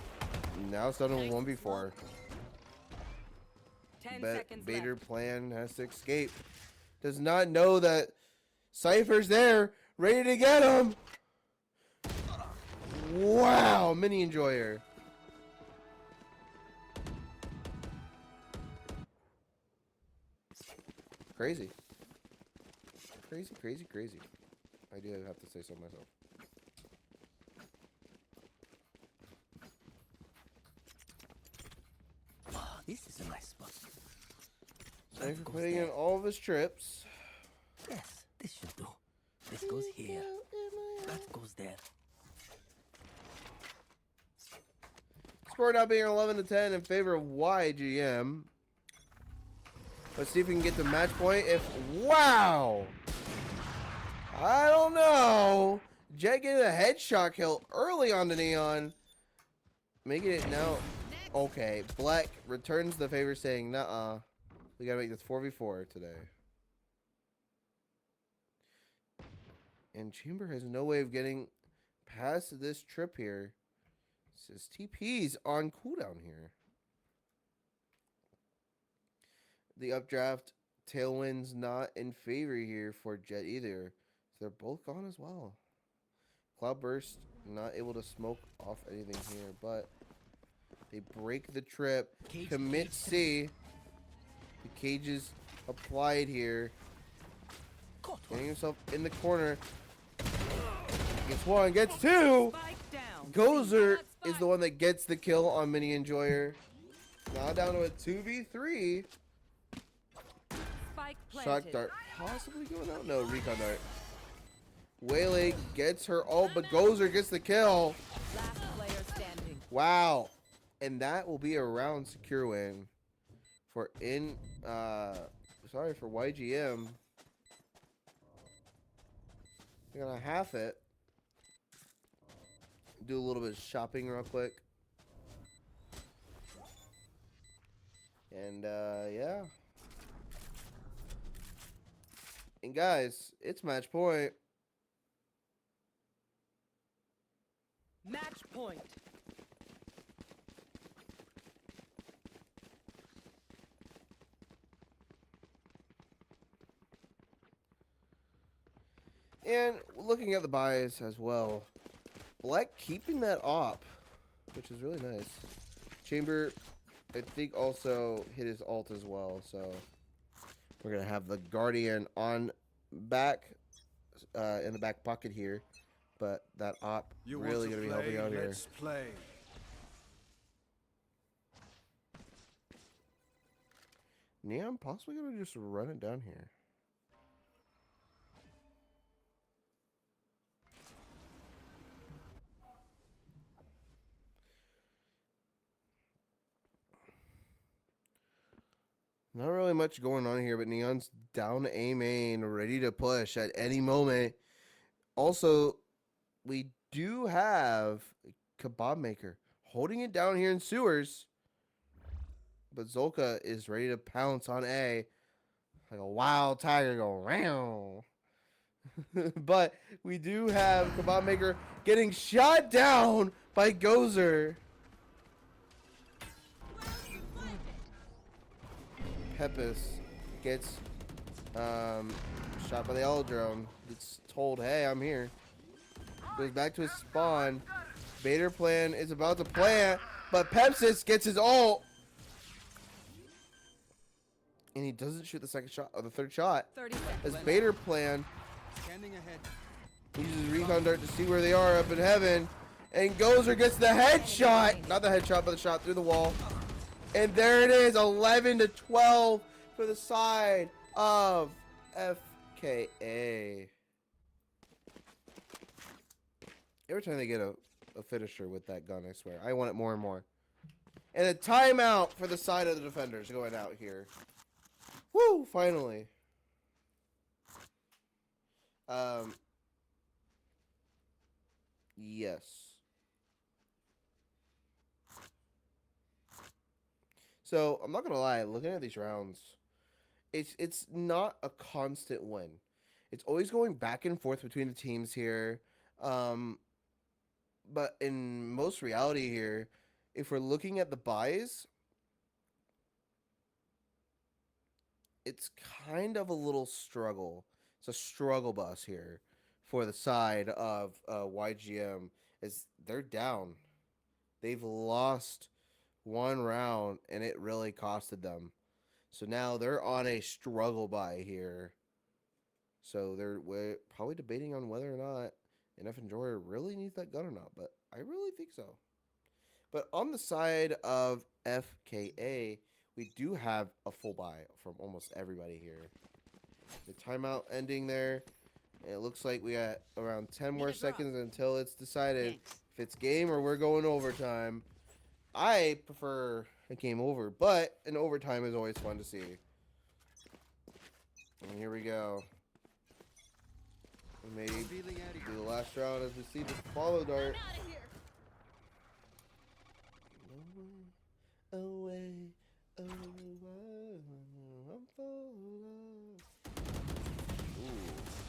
Now it's down to a 1v4. 10 Bet seconds Bader left. plan has to escape. Does not know that Cypher's there, ready to get him. Wow, Mini Enjoyer. Crazy. Crazy, crazy, crazy. I do have to say so myself. Ah, this is a nice spot. Cypher goes putting in there. all of his trips. Yes, this should do. This goes here. That goes there. Score now being 11 to 10 in favor of YGM. Let's see if we can get the match point. If wow, I don't know. Jet getting a headshot kill early on the Neon, making it now. Okay, Black returns the favor, saying, "Nuh-uh, we gotta make this 4v4 today." And Chamber has no way of getting past this trip here. Says TP's on cooldown here. The updraft tailwind's not in favor here for Jet either. So they're both gone as well. Cloudburst not able to smoke off anything here, but they break the trip. Cage, Commit cage. C. The cages applied here. Caught one. Getting himself in the corner. Gets one, gets two. Spike down. Gozer is the one that gets the kill on Mini Enjoyer. Now down to a 2v3. Spike Shock planted. dart possibly going out. No, recon dart. Waylay gets her ult, but Gozer gets the kill. Last player standing. Wow. And that will be a round secure win for for YGM. They're gonna half it. Do a little bit of shopping real quick. And yeah. And guys, it's match point. Match point. And looking at the buys as well. Black keeping that op, which is really nice. Chamber, I think, also hit his ult as well. So we're going to have the Guardian on back, in the back pocket here. But that op really going to be helping out here. Let's play. Neon possibly going to just run it down here. Not really much going on here, but Neon's down A main, ready to push at any moment. Also, we do have Kebab Maker holding it down here in sewers. But Zolka is ready to pounce on A. Like a wild tiger go round. But we do have Kebab Maker getting shot down by Gozer. Pepis gets shot by the Yellow Drone. It's told, hey, I'm here. Goes back to his spawn. Bader plan is about to plant, but Pepsis gets his ult. And he doesn't shoot the second shot or the third shot. 30 seconds. As Bader plan Scanning ahead. uses recon dart to see where they are up in heaven. And Gozer gets the headshot. Not the headshot, but the shot through the wall. And there it is, 11 to 12 for the side of FKA. Every time they get a finisher with that gun, I swear, I want it more and more. And a timeout for the side of the defenders going out here. Woo, finally. Yes. So, I'm not gonna lie, looking at these rounds, it's not a constant win. It's always going back and forth between the teams here. But in most reality here, if we're looking at the buys, it's kind of a little struggle. It's a struggle bus here for the side of YGM, as they're down. They've lost one round, and it really costed them. So now they're on a struggle buy here. So we're probably debating on whether or not NF Enjoyer really needs that gun or not, but I really think so. But on the side of FKA, we do have a full buy from almost everybody here. The timeout ending there. And it looks like we got around 10 more seconds until it's decided if it's game or we're going overtime. I prefer a game over, but an overtime is always fun to see. And here we go. Maybe the last round as we see the follow dart. Away,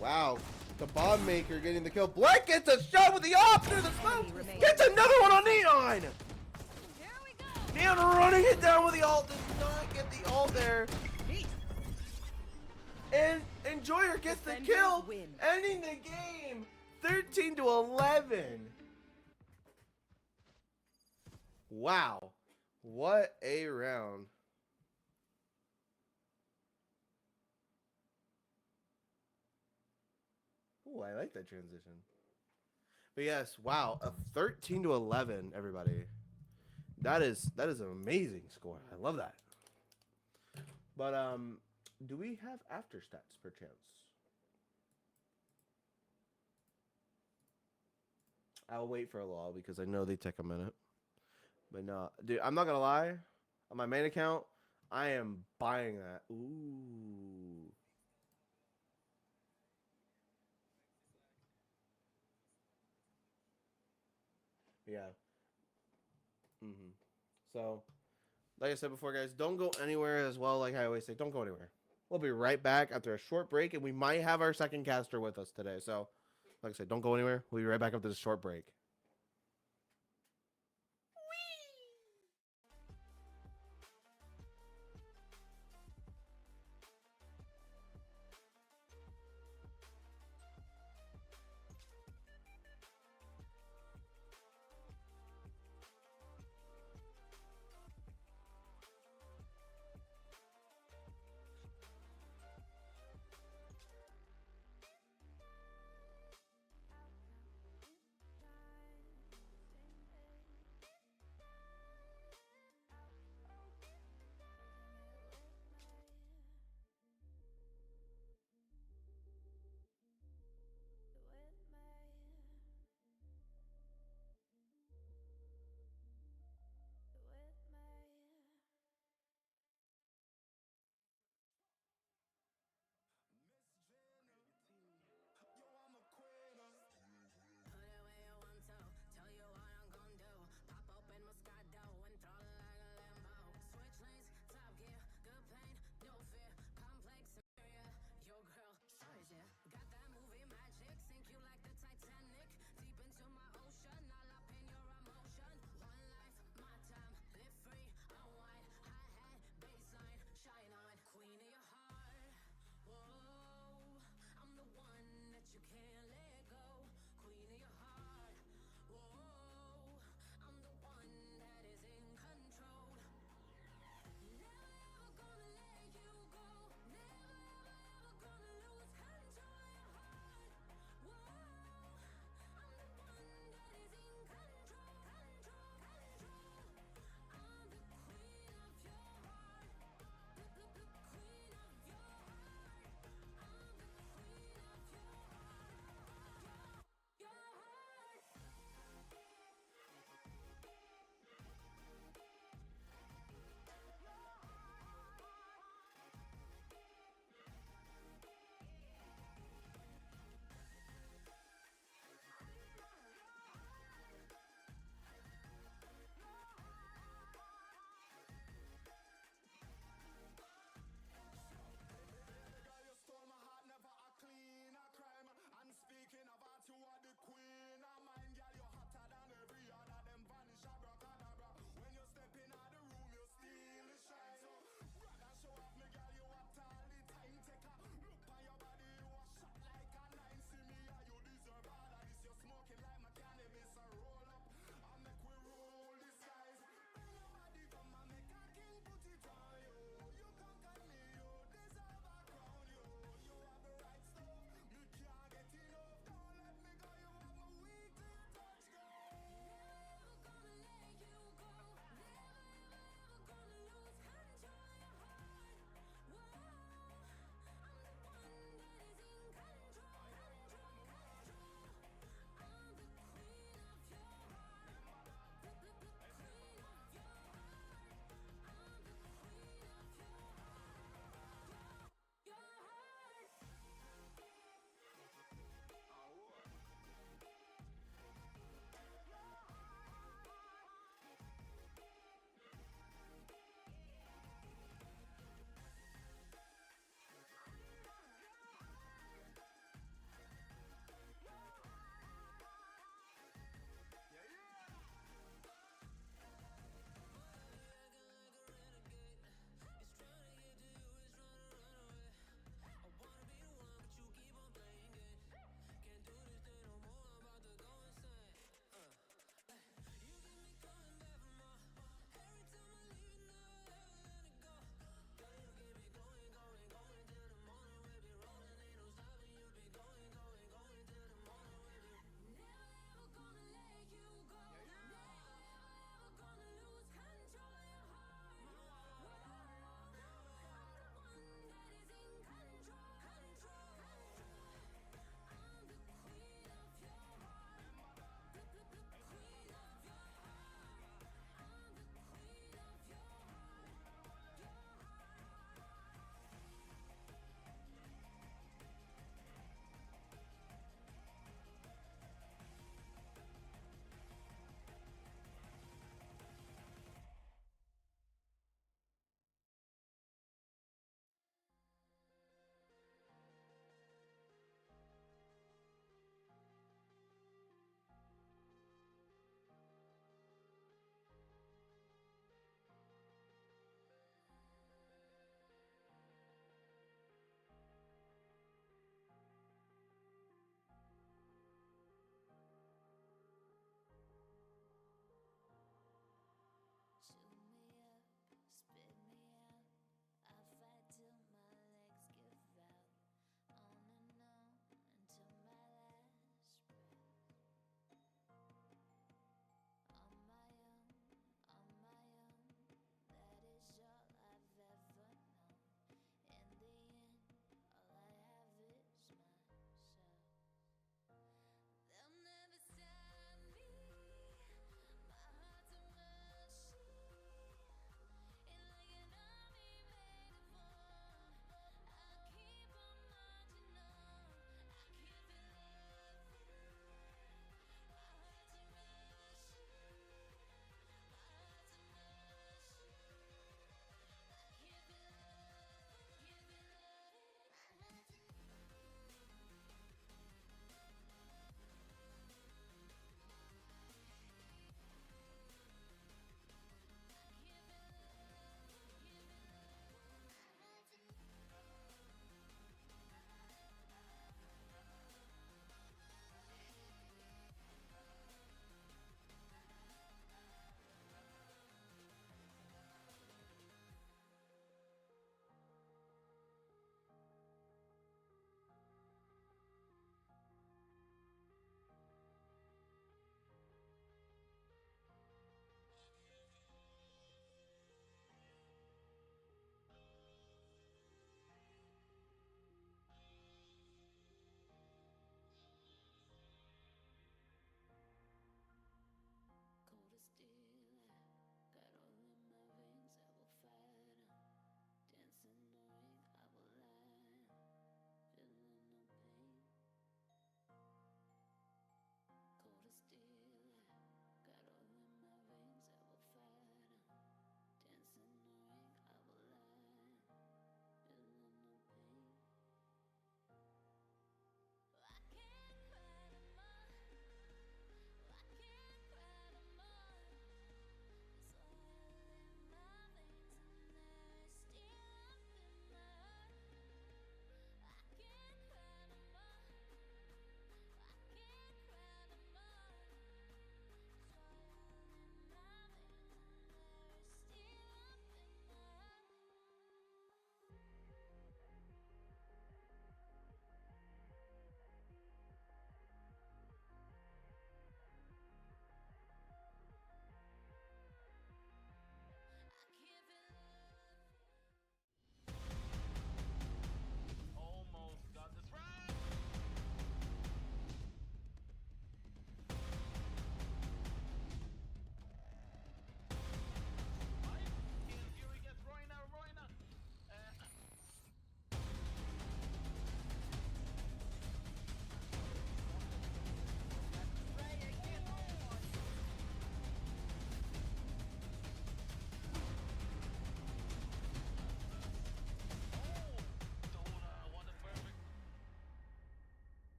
wow, the bomb maker getting the kill. Black gets a shot with the off through the smoke. Gets another one on Neon. Neon running it down with the ult. Does not get the ult there. And Enjoyer gets the kill, ending the game 13 to 11. Wow, what a round. Oh, I like that transition. But yes, wow, a 13 to 11, everybody. That is an amazing score. I love that. But do we have after stats per chance? I'll wait for a while because I know they take a minute. But no, dude, I'm not gonna lie. On my main account, I am buying that. Ooh. Yeah. So, like I said before, guys, don't go anywhere as well. Like I always say, don't go anywhere. We'll be right back after a short break, and we might have our second caster with us today. So, like I said, don't go anywhere. We'll be right back after this short break.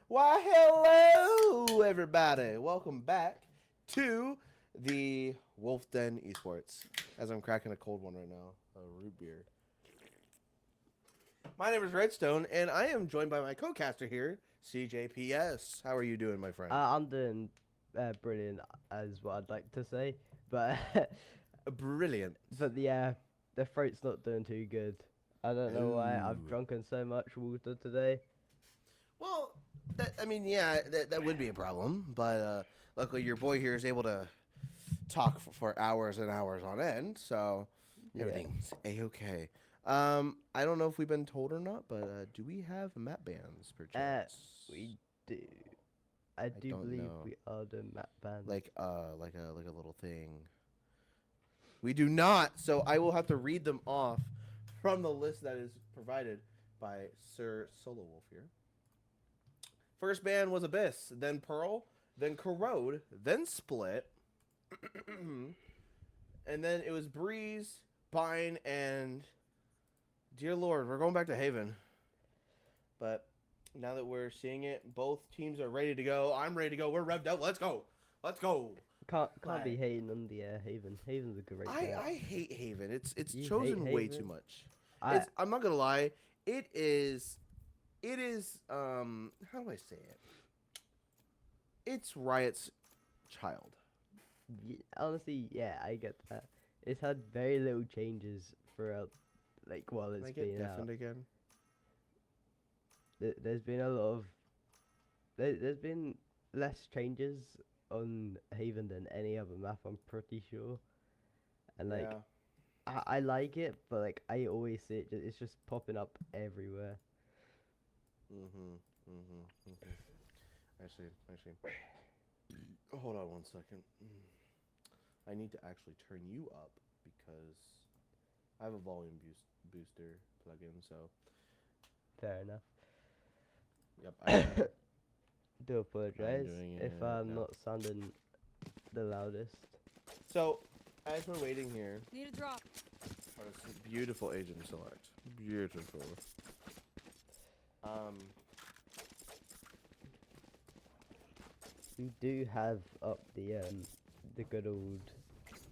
Why, hello, everybody. Welcome back to the Wolvesden Esports. As I'm cracking a cold one right now, a root beer. My name is Redstone, and I am joined by my co-caster here, CJPS. How are you doing, my friend? I'm doing brilliant, as what I'd like to say, but Brilliant. yeah, the throat's not doing too good. I don't know why. I've Ooh. drunken so much water today. Well, that would be a problem, but luckily your boy here is able to talk for hours and hours on end, so Yeah. everything's a-okay. I don't know if we've been told or not, but do we have map bans per chance? We do. I do don't believe know. we are doing map ban. Like a little thing. We do not, so I will have to read them off from the list that is provided by Sir Solo Wolf here. First ban was Abyss, then Pearl, then Corrode, then Split, and then it was Breeze, Pine, and dear Lord, we're going back to Haven. But now that we're seeing it, both teams are ready to go. I'm ready to go. We're revved up. Let's go. Let's go. Can't Like- be hating on the Haven. Haven's a great map. I hate Haven. It's You chosen hate way Haven? too much. I I'm not gonna lie. It is how do I say it? It's Riot's child. honestly, yeah, I get that. It's had very little changes throughout, like, while Can I it's get been out. deafened again? There's been a lot of there's been less changes on Haven than any other map, I'm pretty sure. And like Yeah. I like it, but like I always see it, it's just popping up everywhere. I see. Hold on one second. I need to actually turn you up because I have a volume booster plug-in, so Fair enough. yep. I Do apologize doing if it I'm now. not sounding the loudest. So, as we're waiting here, Need a drop. for this beautiful agent select. Beautiful. We do have up the good old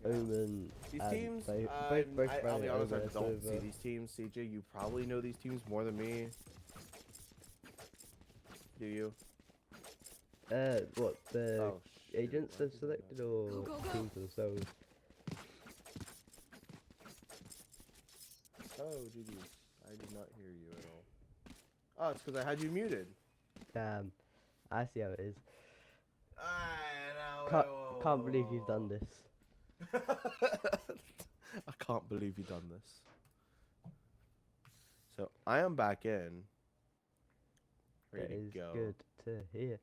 Omen. These and teams, both I'll be running honest, I over don't see Silver. these teams. CJ, you probably know these teams more than me. Do you? What the Oh, shit. agents have selected or Go, go, go. teams themselves? Oh, GG. I did not hear you at all. Oh, it's because I had you muted. Damn, I see how it is. I Can't believe you've done this. I can't believe you've done this. So, I am back in. That Ready is to go. good to hear.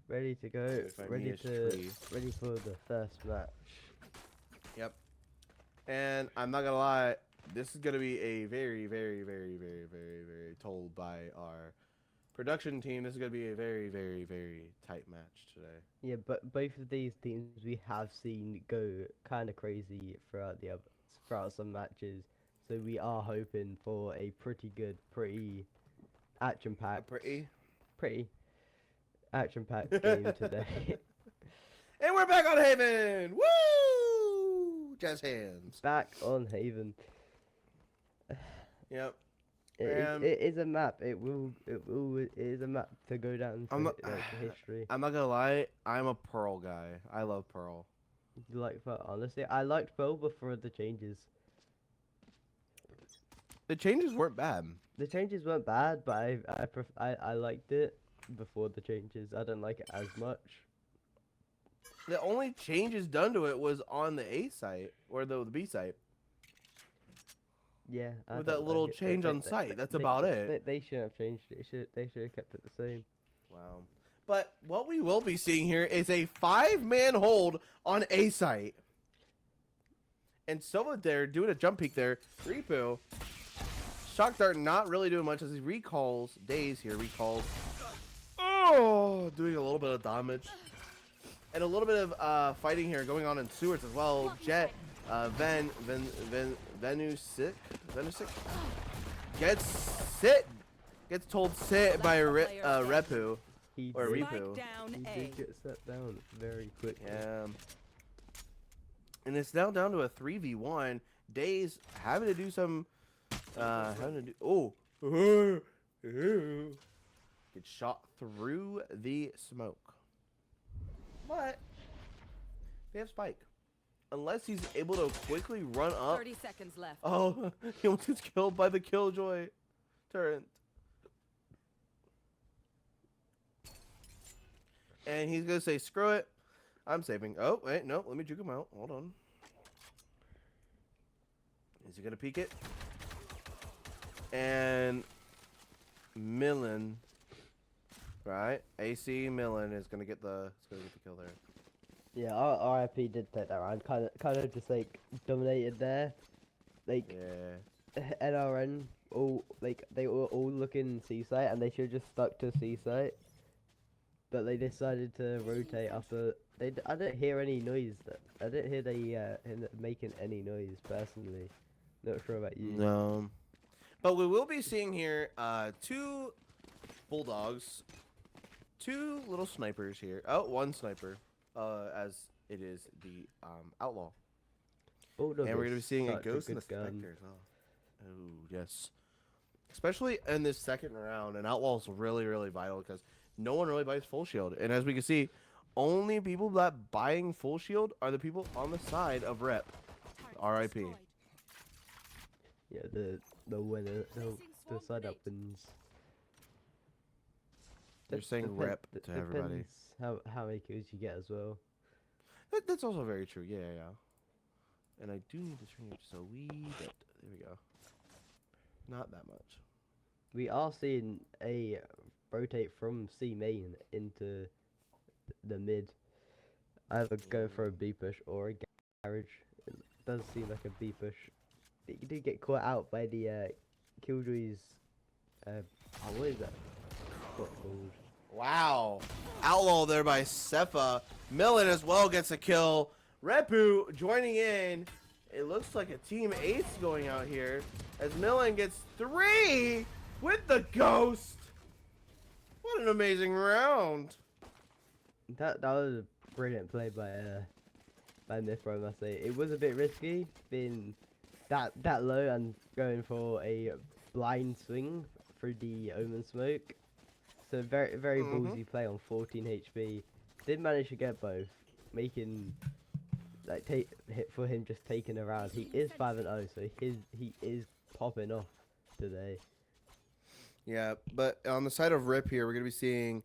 Ready to go. If I Ready mean it's to tree. ready for the first match. Yep. And I'm not gonna lie, this is gonna be a very told by our production team. This is gonna be a very tight match today. Yeah, but both of these teams we have seen go kind of crazy throughout some matches. So we are hoping for a pretty action-packed, pretty action-packed game today. And we're back on Haven! Woo! Jazz hands. Back on Haven. Yep. It is a map. It is a map to go down to I'm not- like, history. I'm not gonna lie, I'm a Pearl guy. I love Pearl. You like that? Honestly, I liked Pearl before the changes. The changes weren't bad. The changes weren't bad, but I liked it before the changes. I don't like it as much. The only changes done to it was on the A site or the B site. Yeah. I With don't that little like it. change on site, that's about it. They shouldn't have changed it. They should have kept it the same. Wow. But what we will be seeing here is a 5-man hold on A site. And Silva there doing a jump peek there. Repu. Shock Dart not really doing much as he recalls Days here. Recalls. Oh, doing a little bit of damage. And a little bit of fighting here going on in sewers as well. Jet, Venusic gets sit Gets told sit by Repu. He Or did, Repu. Down he A. did get set down very quickly. Yeah. And it's now down to a 3v1. Days having to do some Gets shot through the smoke. But they have Spike. Unless he's able to quickly run up. 30 seconds left. Oh, he almost gets killed by the Killjoy turret. And he's gonna say, screw it. I'm saving. Oh, wait, no, let me juke him out. Hold on. Is he gonna peek it? And Millen, right? AC Millen is gonna get the kill there. Yeah, our RIP did take that round. Kind of just like dominated there. Like Yeah. NRN, all like they were all looking C site, and they should have just stuck to C site. But they decided to rotate after. I didn't hear any noise. I didn't hear him making any noise personally. Not sure about you. No. But we will be seeing here 2 bulldogs, 2 little snipers here. Oh, 1 sniper, as it is the outlaw. Bulldog And we're gonna be is seeing a such ghost and a good gun. specter as well. Oh yes. Especially in this second round, an outlaw is really, really vital because no one really buys full shield. And as we can see, only people that buying full shield are the people on the side of Rep. RIP. Yeah, the winner, the side up wins. They're saying rep to everybody. Depends how many kills you get as well. That's also very true. Yeah, yeah, yeah. And I do need to turn it just a wee bit. There we go. Not that much. We are seeing a rotate from C main into the mid. Either go for a B push or a garage. It does seem like a B push. You do get caught out by the Killjoy's. What is that? What's it called? Wow. Outlaw there by Sefa. Millen as well gets a kill. Repu joining in. It looks like a team ace going out here as Millen gets 3 with the ghost. What an amazing round. That was a brilliant play by Mithra, I must say. It was a bit risky being that low and going for a blind swing through the Omen smoke. So very ballsy play on 14 HP. Did manage to get both, making like for him just taking a round. He is 5-0, so he is popping off today. Yeah, but on the side of Rip here, we're going to be seeing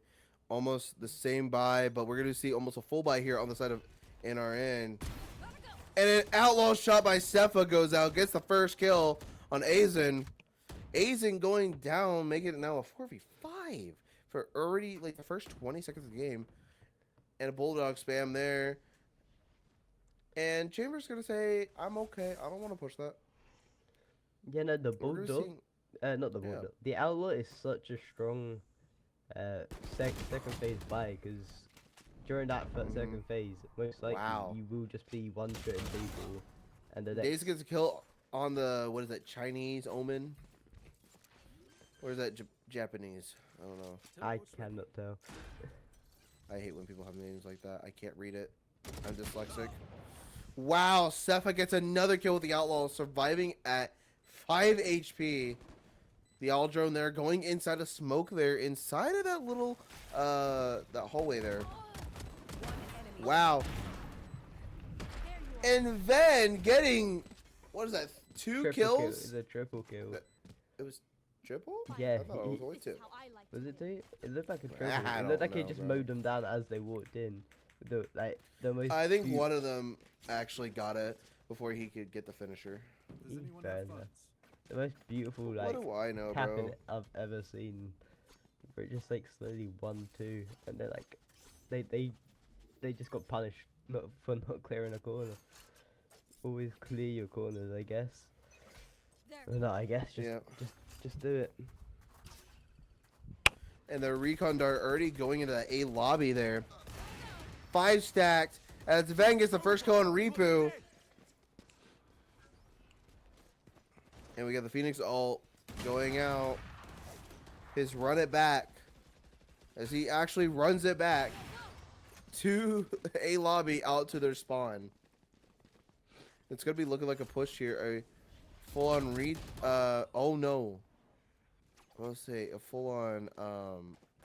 almost the same buy, but we're going to see almost a full buy here on the side of NRN. And an outlaw shot by Sefa goes out, gets the first kill on Azen. Azen going down, making it now a 4v5 for already like the first 20 seconds of the game. And a bulldog spam there. And Chambers going to say, I'm okay. I don't want to push that. Yeah, no, the We're bulldog. seeing- Not the yeah. bulldog. The outlaw is such a strong second phase buy because during that second phase, most likely Wow. you will just be one-shotting people, and the Days next. gets a kill on the, what is that, Chinese Omen? Or is that Japanese? I don't know. I cannot tell. I hate when people have names like that. I can't read it. I'm dyslexic. Wow, Sefa gets another kill with the Outlaw, surviving at 5 HP. The all drone there going inside a smoke there, inside of that little, that hallway there. Wow. And then getting, what is that, 2 Triple kills? Kill. It's a triple kill. It was triple? Yeah, I thought it was only 2. Was it two? It looked like a triple. I It don't looked like he know, just bro. mowed them down as they walked in. The most. I think one of them actually got it before he could get the finisher. Does anyone fair have enough. funds? The most beautiful like What do I know, capping bro? I've ever seen. Where it just like slowly 1-2, and they're like, they just got punished for not clearing a corner. Always clear your corners, I guess. Well, no, I guess Yeah. just do it. And the recon dart already going into that A lobby there. 5 stacked as Ven gets the first kill on Repu. And we got the Phoenix ult going out. his run it back. As he actually runs it back to a lobby out to their spawn. It's going to be looking like a push here. A full-on read. Oh, no. I'll say a full-on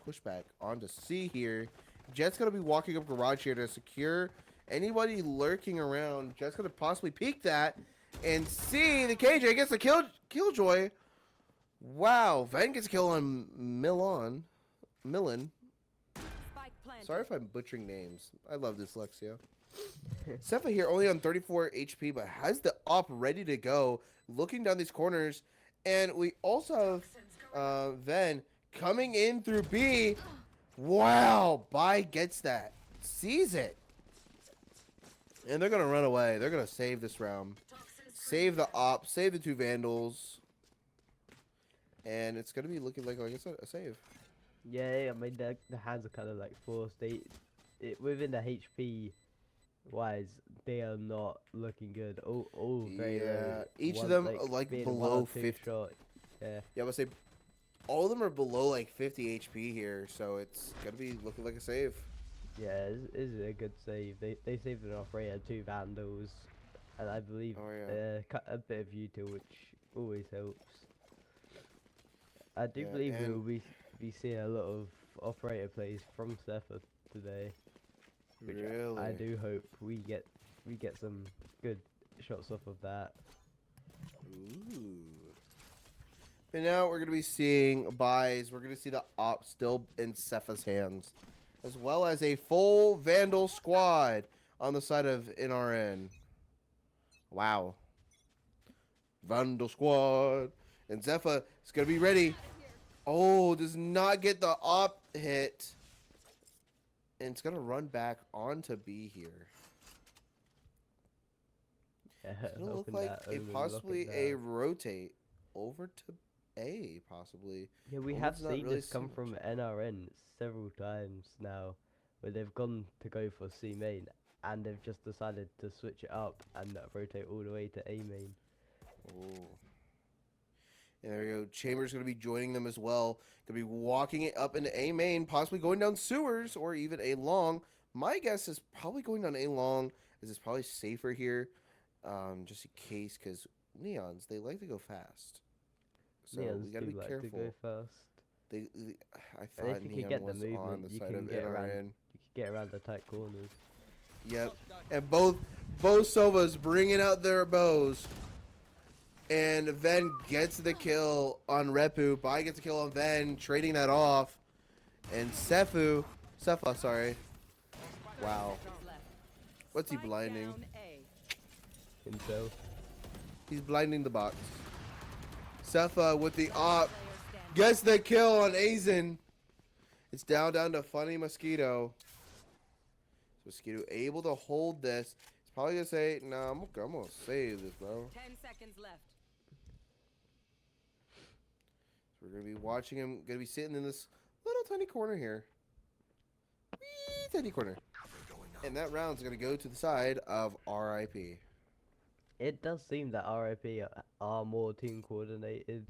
pushback onto C here. Jet's going to be walking up garage here to secure anybody lurking around. Jet's going to possibly peek that. And C, the KJ gets the killjoy. Wow. Ven gets a kill on Millen. Spike planted. Sorry if I'm butchering names. I love dyslexia. Sefa here only on 34 HP, but has the op ready to go. Looking down these corners. And we also have Ven coming in through B. Wow. Bai gets that. Sees it. And they're going to run away. They're going to save this round. Save the op. Save the two Vandals. And it's going to be looking like I said, a save. Yeah, I mean, the hands are kind of like forced. Within the HP wise, they are not looking good. All very low. Each of One, them like being below one or two 50. shot. Yeah. Yeah, I would say all of them are below like 50 HP here, so it's gonna be looking like a save. Yeah, it's a good save. They saved an operator, 2 Vandals, and I believe a bit of util, which always helps. I do believe we will be seeing a lot of operator plays from Cepha today. Which Really? I do hope we get some good shots off of that. Ooh. And now we're gonna be seeing buys. We're gonna see the op still in Cepha's hands, as well as a full Vandal squad on the side of NRN. Wow. Vandal squad. And Zepha is going to be ready. Oh, does not get the op hit. And it's going to run back onto B here. Yeah, It's going to look hoping like that a Omen possibly locking a down. rotate over to A, possibly. Yeah, we Omen's have not seen really this come seen from NRN several times now, where they've gone to go for C main, and they've just decided to switch it up and rotate all the way to A main. Oh. And there we go. Chambers going to be joining them as well. Going to be walking it up into A main, possibly going down sewers or even A long. My guess is probably going down A long, as it's probably safer here, just in case, because Neons, they like to go fast. So Neons we got to do be like careful. to go fast. I And if thought you Neon can get the was on movement, the you side can of get around. NRN. You can get around the tight corners. Yep. And both Sovas bringing out their bows. And Ven gets the kill on Repu. Bai gets a kill on Ven, trading that off. And Cepha, sorry. Wow. What's he Spike blinding? down A. Himself. He's blinding the box. Cepha with the op. Player standing. Gets the kill on Azen. It's down to Funny Mosquito. Mosquito able to hold this. He's probably going to say, nah, I'm going to save this, bro. 10 seconds left. So we're going to be watching him. Going to be sitting in this little tiny corner here. Wee tiny corner. And that round's going to go to the side of RIP. It does seem that RIP are more team coordinated.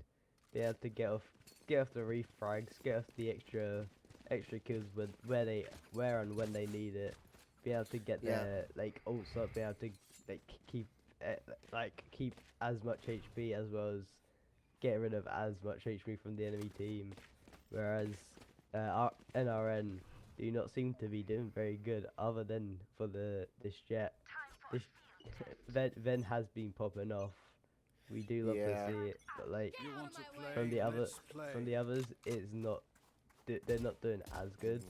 They have to get off the refrags, get off the extra kills where and when they need it. Be able to get their like ults up, be able to keep as much HP as well as get rid of as much HP from the enemy team. Whereas NRN do not seem to be doing very good, other than for this Jet. This Ven has been popping off. We do love to see it, but like You want to play? from the Let's play. others, it's not. They're not doing as good.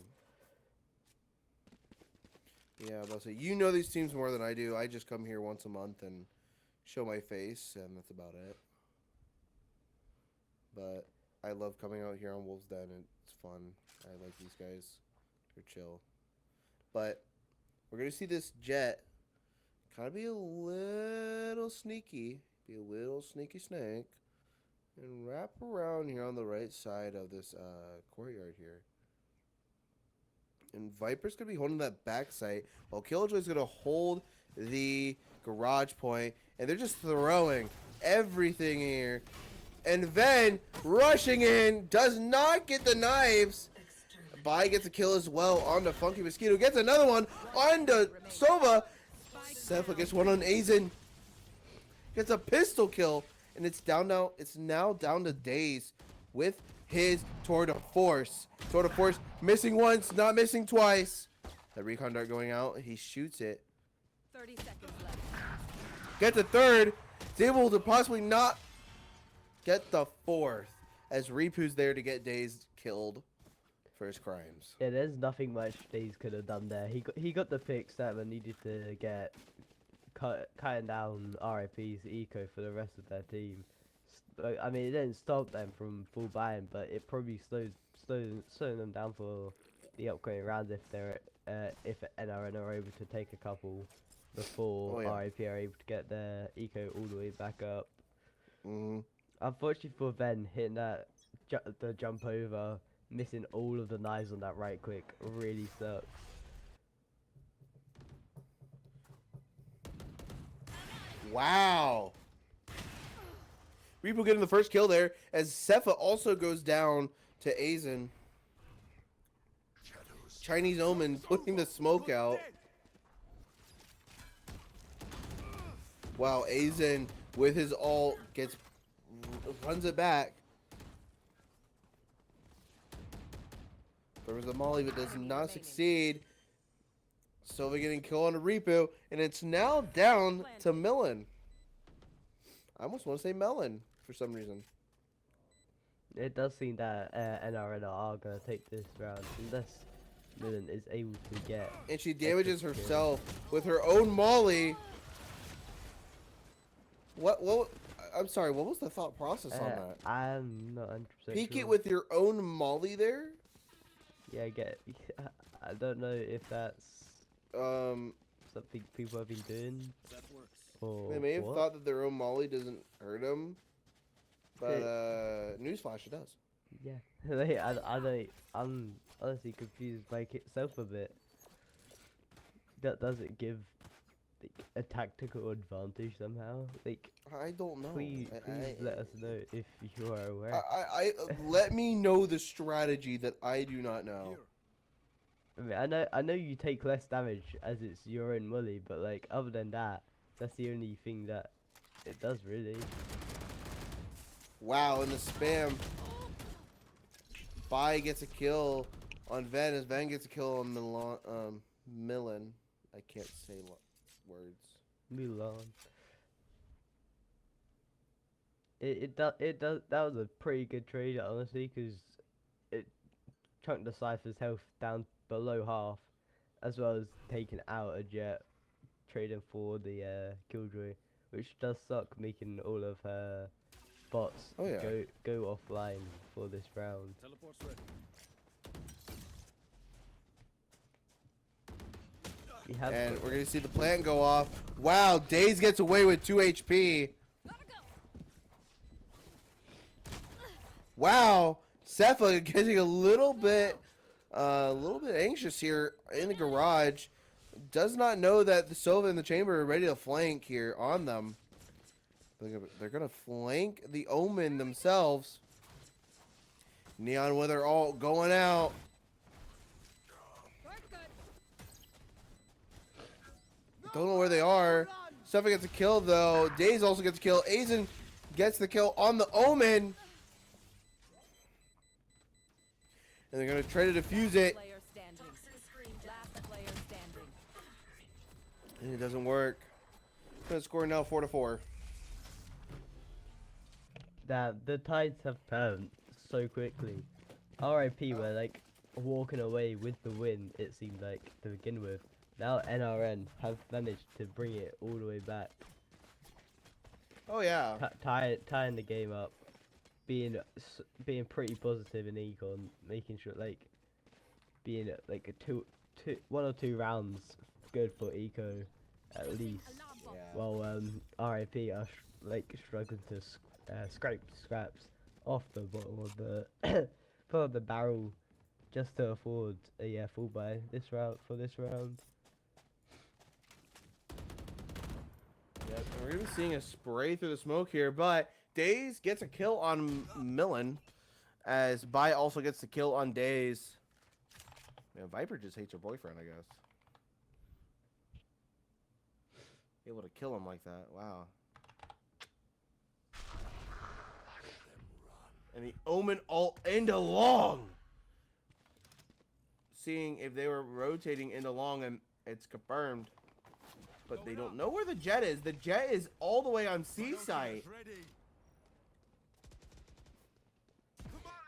Yeah, but say you know these teams more than I do. I just come here once a month and show my face, and that's about it. But I love coming out here on Wolvesden. It's fun. I like these guys. They're chill. But we're gonna see this Jet kind of be a little sneaky, snake, and wrap around here on the right side of this courtyard here. And Viper's going to be holding that back site, while Killjoy's going to hold the garage point. And they're just throwing everything here. And Ven rushing in, does not get the knives. Bai gets a kill as well on the Funky Mosquito. Gets another one on the Sova. Cepha gets one on Aizen. Gets a pistol kill. And it's down now. It's now down to Daze with his Tour de Force. Tour de Force missing once, not missing twice. The recon dart going out. He shoots it. 30 seconds left. Gets a third. Is able to possibly not get the fourth. As Repu's there to get Daze killed for his crimes. Yeah, there's nothing much Daze could have done there. He got the fix that we needed to get, cutting down RIP's eco for the rest of their team. I mean, it didn't stop them from full buying, but it probably slowed them down for the upcoming rounds if NRN are able to take a couple before RIP are able to get their eco all the way back up. Unfortunately for Ven, hitting that the jump over, missing all of the knives on that right click really sucks. Wow. Repu getting the first kill there as Cepha also goes down to Aizen. Chinese Omen putting the smoke out. Wow, Aizen with his ult runs it back. There was a molly but does not succeed. Silva getting killed on a Repu, and it's now down to Millen. I almost want to say Melon for some reason. It does seem that NRN are going to take this round unless Millen is able to get. And she damages herself with her own molly. What? I'm sorry. What was the thought process on that? I'm not 100% Peek sure. it with your own molly there. Yeah, I don't know if that's something people have been doing. That works. Or They may have what. thought that their own molly doesn't hurt them, but newsflash, it does. Yeah, I'm honestly confused by itself a bit. That doesn't give like a tactical advantage somehow. Like, I don't know. please let us know if you are aware. I let me know the strategy that I do not know. Here. I mean, I know you take less damage as it's your own molly, but like other than that, that's the only thing that it does really. Wow, and the spam. Bai gets a kill on Ven as Ven gets a kill on Millen. I can't say words. Mulan. It does. That was a pretty good trade, honestly, because it chunked the Cypher's health down below half, as well as taking out a Jet, trading for the Killjoy, which does suck, making all of her bots go offline for this round. Teleport's ready. And we're gonna see the plant go off. Wow, Daze gets away with 2 HP. Wow, Cepha getting a little bit anxious here in the garage. Does not know that the Sova and the Chamber are ready to flank here on them. They're gonna flank the Omen themselves. Neon with her ult going out. Don't know where they are. Cepha gets a kill though. Daze also gets a kill. Aizen gets the kill on the Omen. And they're gonna try to defuse it. Player standing. Last player standing. And it doesn't work. Gonna score now 4-4. The tides have turned so quickly. RIP were like walking away with the win, it seemed like, to begin with. Now NRN have managed to bring it all the way back. Oh yeah. Tying the game up, being pretty positive in econ, making sure like being like one or two rounds good for eco at least. Yeah. While RIP are struggling to scrape scraps off the bottom of the part of the barrel just to afford a full buy this round for this round. Yep, and we're gonna be seeing a spray through the smoke here, but Days gets a kill on Millen, as Bai also gets the kill on Days. Man, Viper just hates her boyfriend, I guess. Able to kill him like that. Wow. And the Omen all into long. Seeing if they were rotating into long, and it's confirmed. But they don't know where the jet is. The jet is all the way on C site. Ready.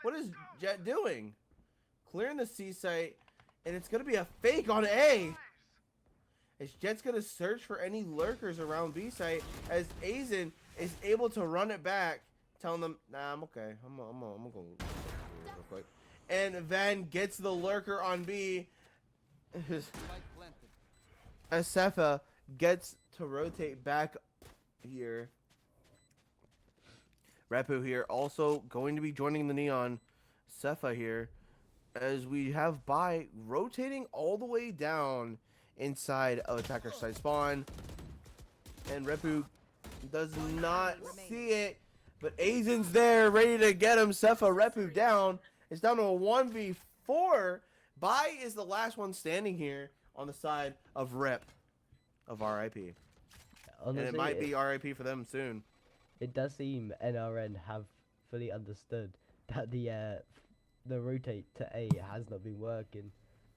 What is Jet doing? Clearing the C site, and it's gonna be a fake on A. As Jet's gonna search for any lurkers around B site, as Azen is able to run it back, telling them, "Nah, I'm okay. I'm gonna go real quick." And Van gets the lurker on B. Spike planted. As Sefa gets to rotate back here. Repu here also going to be joining the Neon. Sefa here, as we have Bai rotating all the way down inside of attacker side spawn. And Repu does not see it, but Azen's there ready to get him. Sefa Repu down. It's down to a 1v4. Bai is the last one standing here on the side of Rip of RIP. Honestly, And it might be RIP for them soon. It does seem NRN have fully understood that the rotate to A has not been working,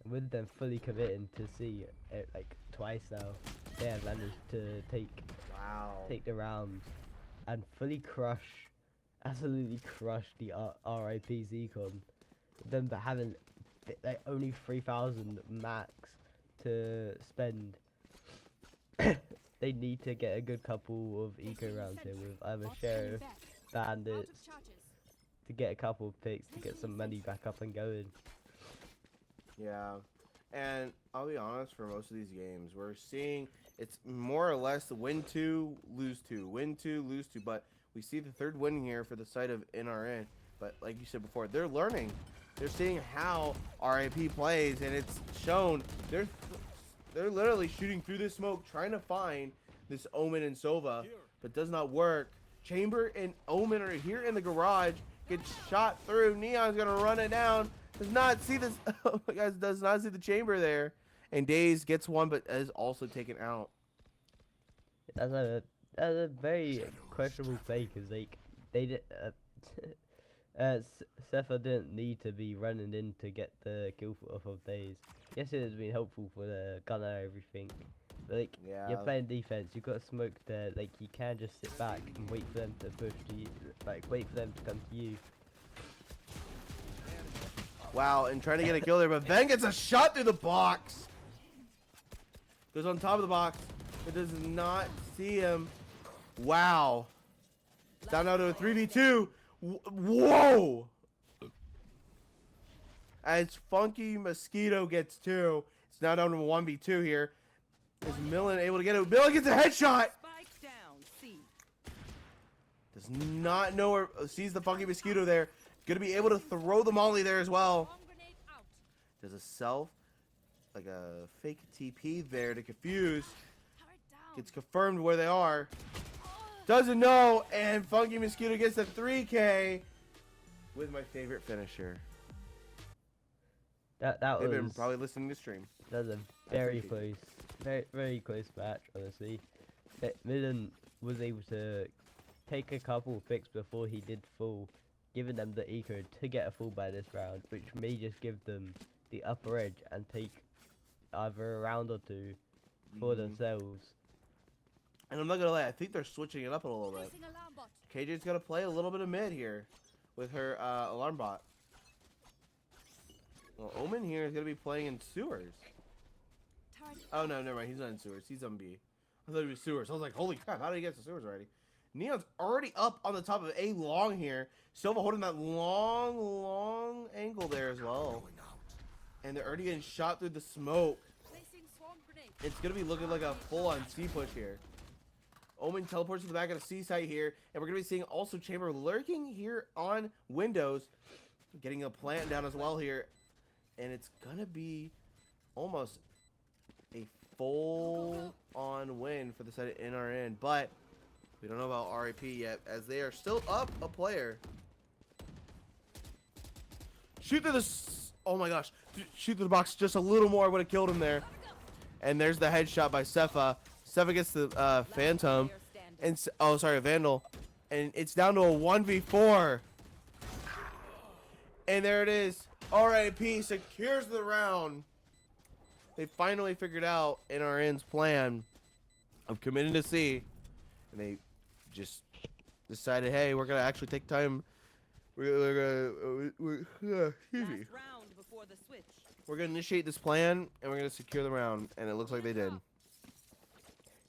and with them fully committing to C like twice now, they have managed to take the round and fully absolutely crush the RIP Zcon. Them having like only 3,000 max to spend. They need to get a good couple of eco rounds here with either Sheriff, Bandits, to get a couple of picks to get some money back up and going. Yeah, and I'll be honest, for most of these games, we're seeing it's more or less win 2, lose 2, win 2, lose 2, but we see the third win here for the side of NRN. But like you said before, they're learning. They're seeing how RIP plays, and it's shown. They're literally shooting through this smoke, trying to find this Omen and Sova, but does not work. Chamber and Omen are here in the garage. Gets shot through. Neon's gonna run it down. Does not see this. Oh my God, does not see the chamber there. And Daze gets one, but is also taken out. That's a very questionable play, because like they did. Sefa didn't need to be running in to get the kill off of Daze. Yes, it has been helpful for the gunner and everything. But like, Yeah. you're playing defense, you've got smoke there. Like, you can't just sit back and wait for them to push to you. Like, wait for them to come to you. Wow, and trying to get a kill there, but Ven gets a shot through the box. Goes on top of the box. It does not see him. Wow. Down now to a 3v2. Whoa! As Funky Mosquito gets 2, it's now down to a 1v2 here. Is Millen able to get it? Millen gets a headshot! Spike down, C. Does not know where, sees the Funky Mosquito there. Gonna be able to throw the molly there as well. Bomb grenade out. Does a self, like a fake TP there to confuse. Turret down. Gets confirmed where they are. Doesn't know, and Funky Mosquito gets a 3K with my favorite finisher. That They've been was probably listening to stream. that was a very close, very close match. Honestly, Millen was able to take a couple of picks before he did full, giving them the eco to get a full by this round, which may just give them the upper edge and take either a round or two for themselves. And I'm not gonna lie, I think they're switching it up a little bit. Placing alarm bot. KJ's gonna play a little bit of mid here with her alarm bot. Well, Omen here is gonna be playing in sewers. Turret. Oh no, never mind. He's not in sewers. He's on B. I thought he was sewers. I was like, holy crap! How did he get to sewers already? Neon's already up on the top of A long here. Silva holding that long angle there as well. And they're already getting shot through the smoke. Placing swarm grenade. It's gonna be looking like a full-on C push here. Omen teleports to the back of the C site here, and we're gonna be seeing also Chamber lurking here on windows, getting a plant down as well here, and it's gonna be almost a full-on win for the side of NRN. But We don't know about RIP yet, as they are still up a player. Shoot through the... Oh my gosh. Shoot through the box just a little more. I would have killed him there. And there's the headshot by Sefa. Sefa gets the Phantom. And oh, sorry, Vandal. And it's down to a 1v4. And there it is. RIP secures the round. They finally figured out NRN's plan of committing to C. And they just decided, hey, we're going to actually take time. Excuse me. Last round before the switch. We're going to initiate this plan, and we're going to secure the round. And it looks like they did.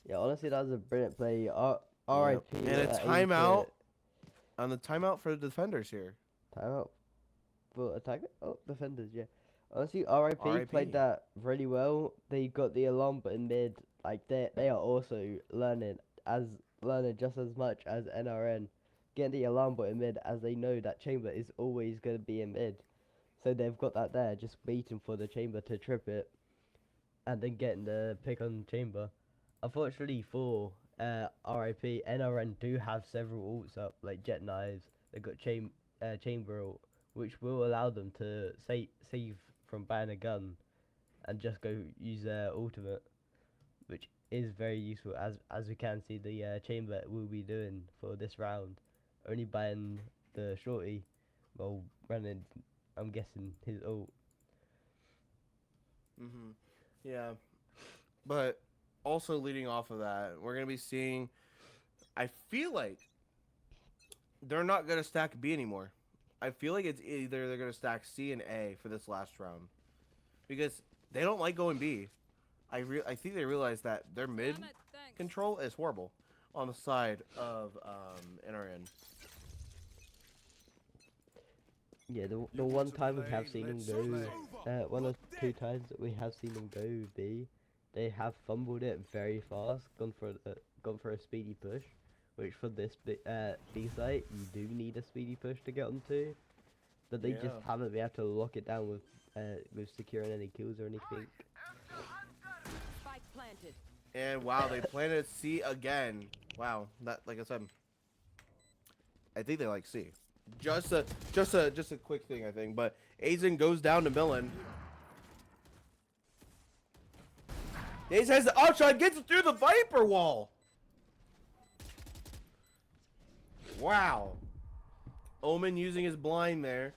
Yeah, honestly, that was a brilliant play. RIP. And a timeout. On the timeout for the defenders here. Timeout for attacker? Oh, defenders, yeah. Honestly, RIP RIP. played that really well. They got the alarm button mid. Like they are also learning just as much as NRN. Getting the alarm button mid, as they know that chamber is always going to be in mid. So they've got that there, just waiting for the chamber to trip it, and then getting the pick on chamber. Unfortunately for RIP, NRN do have several ults up, like jet knives. They've got chamber ult, which will allow them to save from buying a gun, and just go use their ultimate, which is very useful, as we can see the chamber will be doing for this round. Only buying the shorty, while running, I'm guessing, his ult. Yeah. But also leading off of that, we're going to be seeing, I feel like they're not going to stack B anymore. I feel like it's either they're going to stack C and A for this last round. Because they don't like going B. I think they realize that their mid Damn it, thanks. control is horrible on the side of NRN. Yeah, the one time we have seen him go, one or two times that we have seen him go B, they have fumbled it very fast, gone for a speedy push, which for this B site you do need a speedy push to get onto, but they just haven't been able to lock it down with securing any kills or anything. Spike planted. And wow, they planted C again. Wow, that, like I said, I think they like C. Just a quick thing, I think. But Aizen goes down to Millen. Aizen has the outshot, gets through the Viper wall. Wow. Omen using his blind there.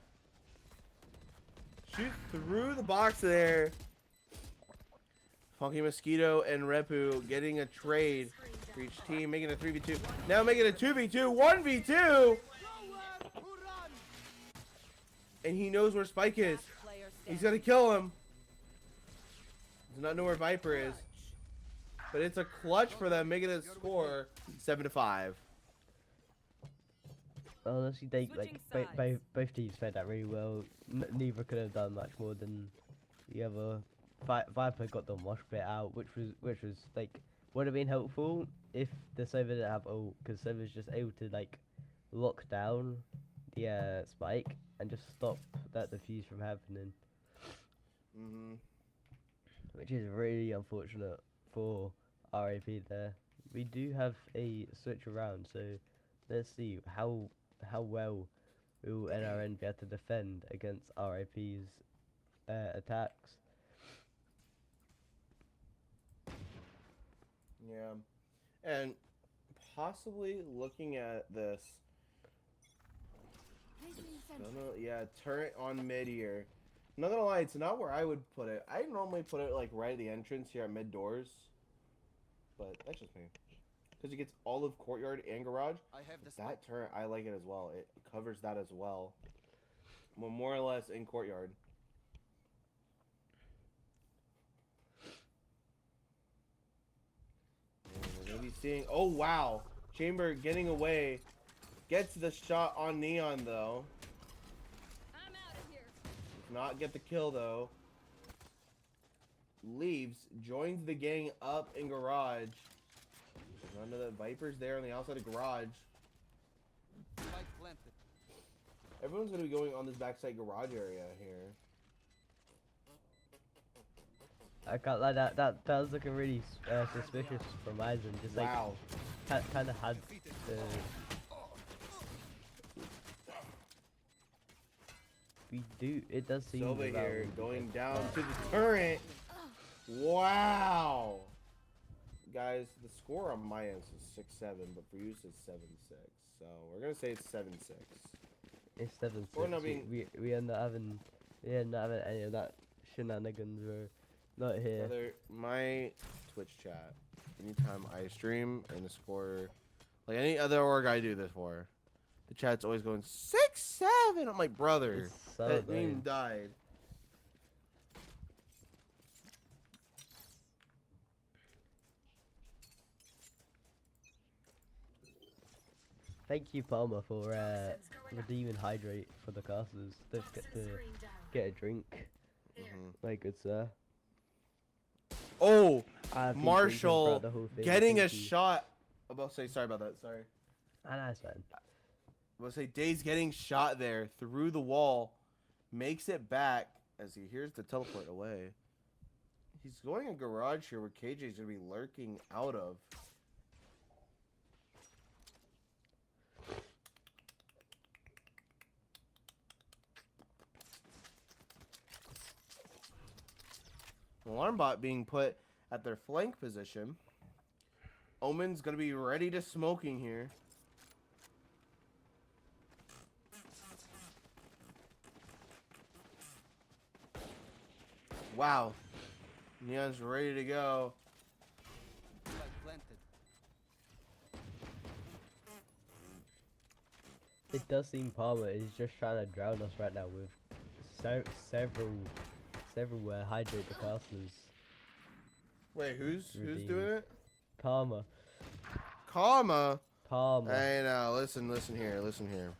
Shoot through the box there. Funky Mosquito and Repu getting a trade for each team, making a 3v2. Now making a 2v2, 1v2. And he knows where Spike is. He's gonna kill him. Does not know where Viper is. But it's a clutch for them, making a score 7-5. Honestly, they both teams played that really well. Neither could have done much more than the other. Viper got the mosh pit out, which was like would have been helpful if the server didn't have ult, because server's just able to like lock down the spike and just stop that defuse from happening. Which is really unfortunate for RIP there. We do have a switch around, so let's see how well will NRN be able to defend against RIP's attacks. Yeah. And possibly looking at this. Yeah, turret on mid here. I'm not gonna lie, it's not where I would put it. I normally put it like right at the entrance here at mid doors. But that's just me. Because it gets all of courtyard and garage. I have the That turret, I like it as well. It covers that as well. Well, more or less in courtyard. And we're going to be seeing... Oh, wow. Chamber getting away. Gets the shot on Neon, though. I'm out of here. Does not get the kill, though. Leaves. Joins the gang up in garage. None of the Vipers there on the outside of garage. spike planted. Everyone's going to be going on this backside garage area here. I can't lie, that was looking really suspicious from Aizen. Just like Wow. kind of had the. We do. It does seem Silva the here Valorant going defense down are- to the turret. Wow. Guys, the score on my end is 6-7, but for you it's 7-6. So we're gonna say it's 7-6. It's 7-6. Or not being- We end up having any of that shenanigans. We're not here. Brother, my Twitch chat, anytime I stream and the score, like any other org I do this for, the chat's always going 6-7. I'm like, brother, It's so that meme annoying. died. Thank you, Palmer, for redeeming hydrate for the casters. Don't forget to get a drink. Mhm. My good sir. Oh, I've been drinking Marshall throughout the whole thing, getting a thank you. shot. I'm about to say sorry about that. Sorry. Ah, that's fine. I'm gonna say Dave's getting shot there through the wall, makes it back as he hears the teleport away. He's going in garage here where KJ's gonna be lurking out of. Alarm bot being put at their flank position. Omen's gonna be ready to smoking here. Wow. Neon's ready to go. Spike planted. It does seem Palmer is just trying to drown us right now with several hydrate the casters. Wait, who's Redeemed. doing it? Palmer. Karma. Palmer. Hey now, listen here.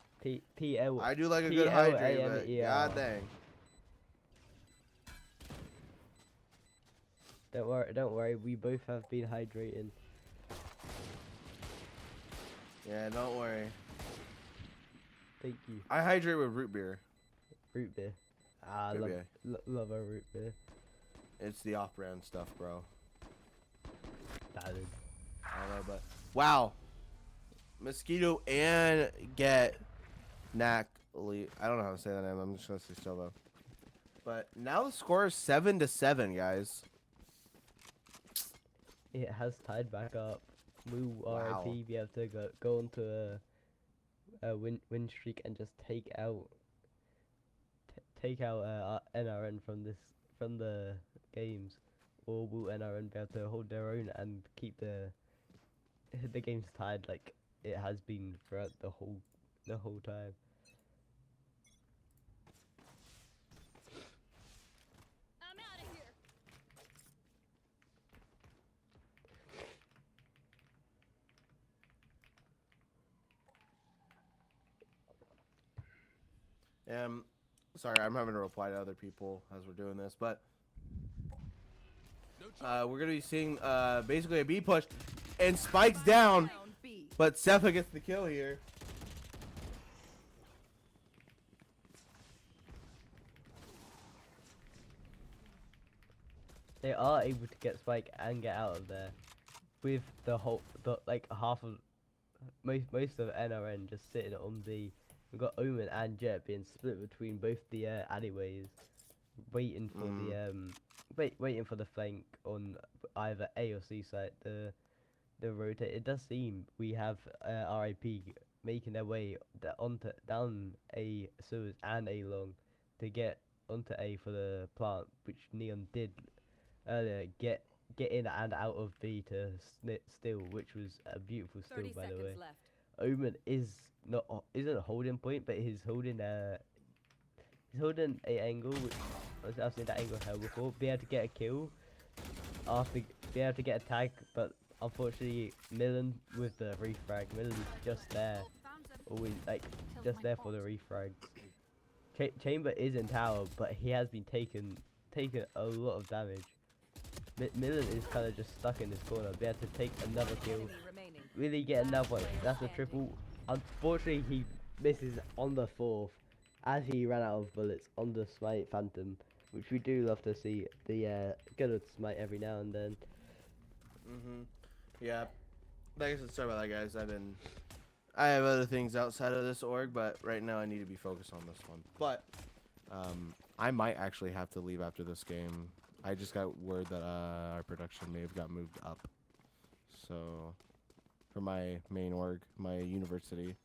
PL. I do like a good hydrate, but PLAMER. god dang. Don't worry. We both have been hydrating. Yeah, don't worry. Thank you. I hydrate with root beer. Root beer. Ah, Root love, beer. love a root beer. It's the off-brand stuff, bro. Valid. I don't know, but wow. Mosquito and Get Knack. I don't know how to say that name. I'm just gonna say Silva. But now the score is 7-7, guys. It has tied back up. Woo Wow. RIP be able to go into a win streak and just take out NRN from the games, or will NRN be able to hold their own and keep the games tied like it has been throughout the whole time? I'm out of here. Sorry, I'm having to reply to other people as we're doing this, but we're gonna be seeing basically a B push, and Spike's down, Down B. but Sepha gets the kill here. They are able to get Spike and get out of there with like half of most of NRN just sitting on B. We've got Omen and Jet being split between both the alleyways, waiting for waiting for the flank on either A or C side. The rotate. It does seem we have RIP making their way down A sewers and A long to get onto A for the plant, which Neon did earlier. Get in and out of B to steal, which was a beautiful steal 30 by the seconds way. left. Omen isn't a holding point, but he's holding a angle, which I've seen that angle held before. Be able to get a kill after be able to get a tag, but unfortunately Millen with the refrag. Millen's just there, always like just there for the refrag. Chamber is in tower, but he has been taking a lot of damage. Millen is kind of just stuck in this corner. Be able to take another kill. Enemy remaining. Really get another one. That's a triple. Unfortunately, he misses on the fourth as he ran out of bullets on the Smite Phantom, which we do love to see. The good old Smite every now and then. Yeah. Like I said, sorry about that, guys. I have other things outside of this org, but right now I need to be focused on this one. But I might actually have to leave after this game. I just got word that our production may have got moved up. So, for my main org, my university.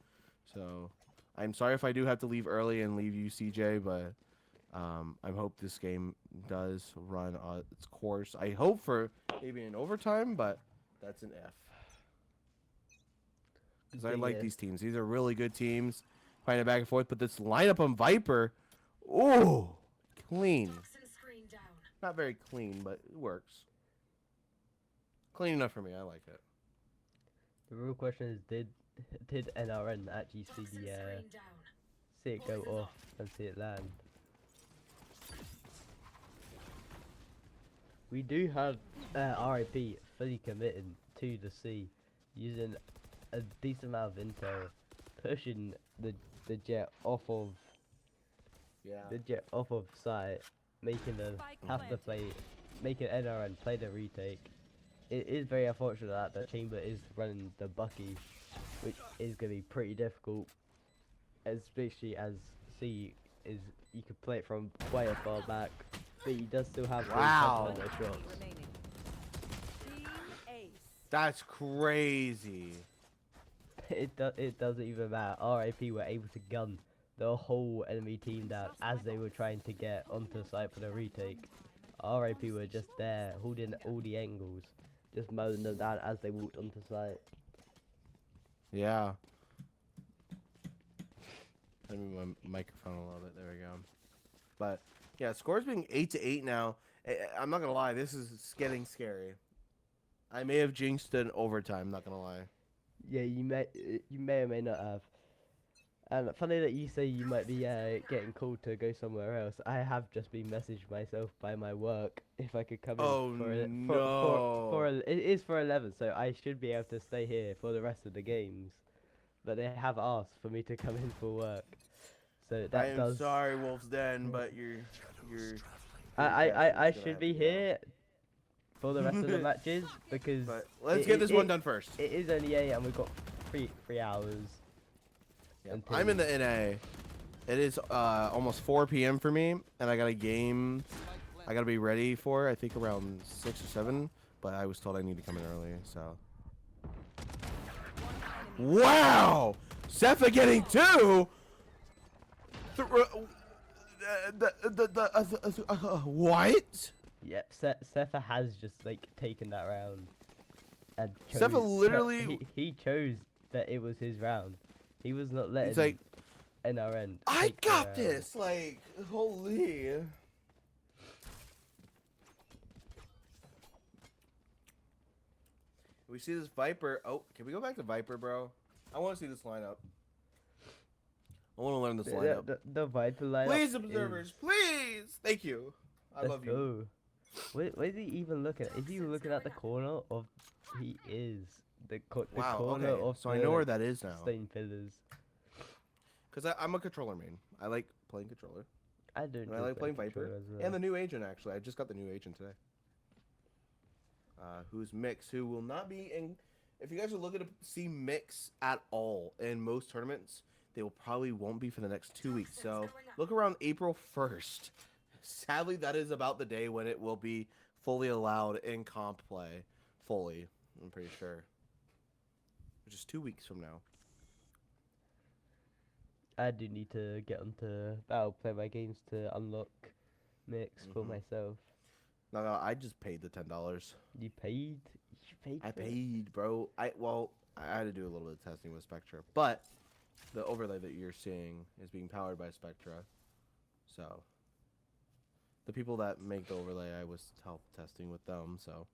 So, I'm sorry if I do have to leave early and leave you, CJ, but I hope this game does run its course. I hope for maybe an overtime, but that's an F. Because I like these teams. These are really good teams. Fighting back and forth, but this lineup on Viper, ooh, clean. Not very clean, but it works. Clean enough for me. I like it. The real question is, did NRN actually see it go off and see it land? We do have RIP fully committed to the C, using a decent amount of intel, pushing the jet off of site, making them have to play, making NRN play the retake. It is very unfortunate that the chamber is running the Bucky, which is going to be pretty difficult, especially as C is, you can play it from way far back, but he does still have Wow. those shots. Remaining. Team ace. That's crazy. It doesn't even matter. RIP were able to gun the whole enemy team down as they were trying to get onto site for the retake. RIP were just there, holding all the angles, just mowing them down as they walked onto site. Yeah. Let me move my microphone a little bit. There we go. But yeah, scores being 8-8 now. I'm not gonna lie, this is getting scary. I may have jinxed an overtime. Not gonna lie. Yeah, you may or may not have. And funny that you say you might be getting called to go somewhere else. I have just been messaged myself by my work if I could come Oh, in no. it is for 11, so I should be able to stay here for the rest of the games. But they have asked for me to come in for work, so that I am does. sorry, Wolvesden, but you're. I should be here for the rest of the matches because. But let's get this one done first. It is only 8 and we've got three hours. Yeah, I'm in the NA. It is almost 4 p.m. for me, and I got a game I gotta be ready for. I think around 6 or 7, but I was told I need to come in early. So. Wow! Sepha getting 2. What? Yep, Sepha has just like taken that round. And Sepha literally. he chose that it was his round. He was not letting He's like, NRN. I take the got round. this. Like, holy. We see this Viper. Oh, can we go back to Viper, bro? I want to see this lineup. I want to learn this lineup. The Viper lineup. Please, observers, please. Thank you. I Let's love you. go. Where is he even looking at? Is he looking at the corner of? He is the Wow. corner Okay. of. So I know where that is now. Stone pillars. Cause I'm a controller main. I like playing controller. I don't. And I like playing Viper. And the new agent actually. I just got the new agent today. Who's Mix? Who will not be in? If you guys are looking to see Mix at all in most tournaments, they will probably won't be for the next 2 weeks. So look around April 1st. Sadly, that is about the day when it will be fully allowed in comp play. Fully, I'm pretty sure. Which is 2 weeks from now. I do need to get onto Battle Play My Games to unlock Mix for myself. No, I just paid the $10. You paid? You paid? I for it? paid, bro. I had to do a little bit of testing with Spectra, but the overlay that you're seeing is being powered by Spectra. So the people that make the overlay, I was help testing with them. So,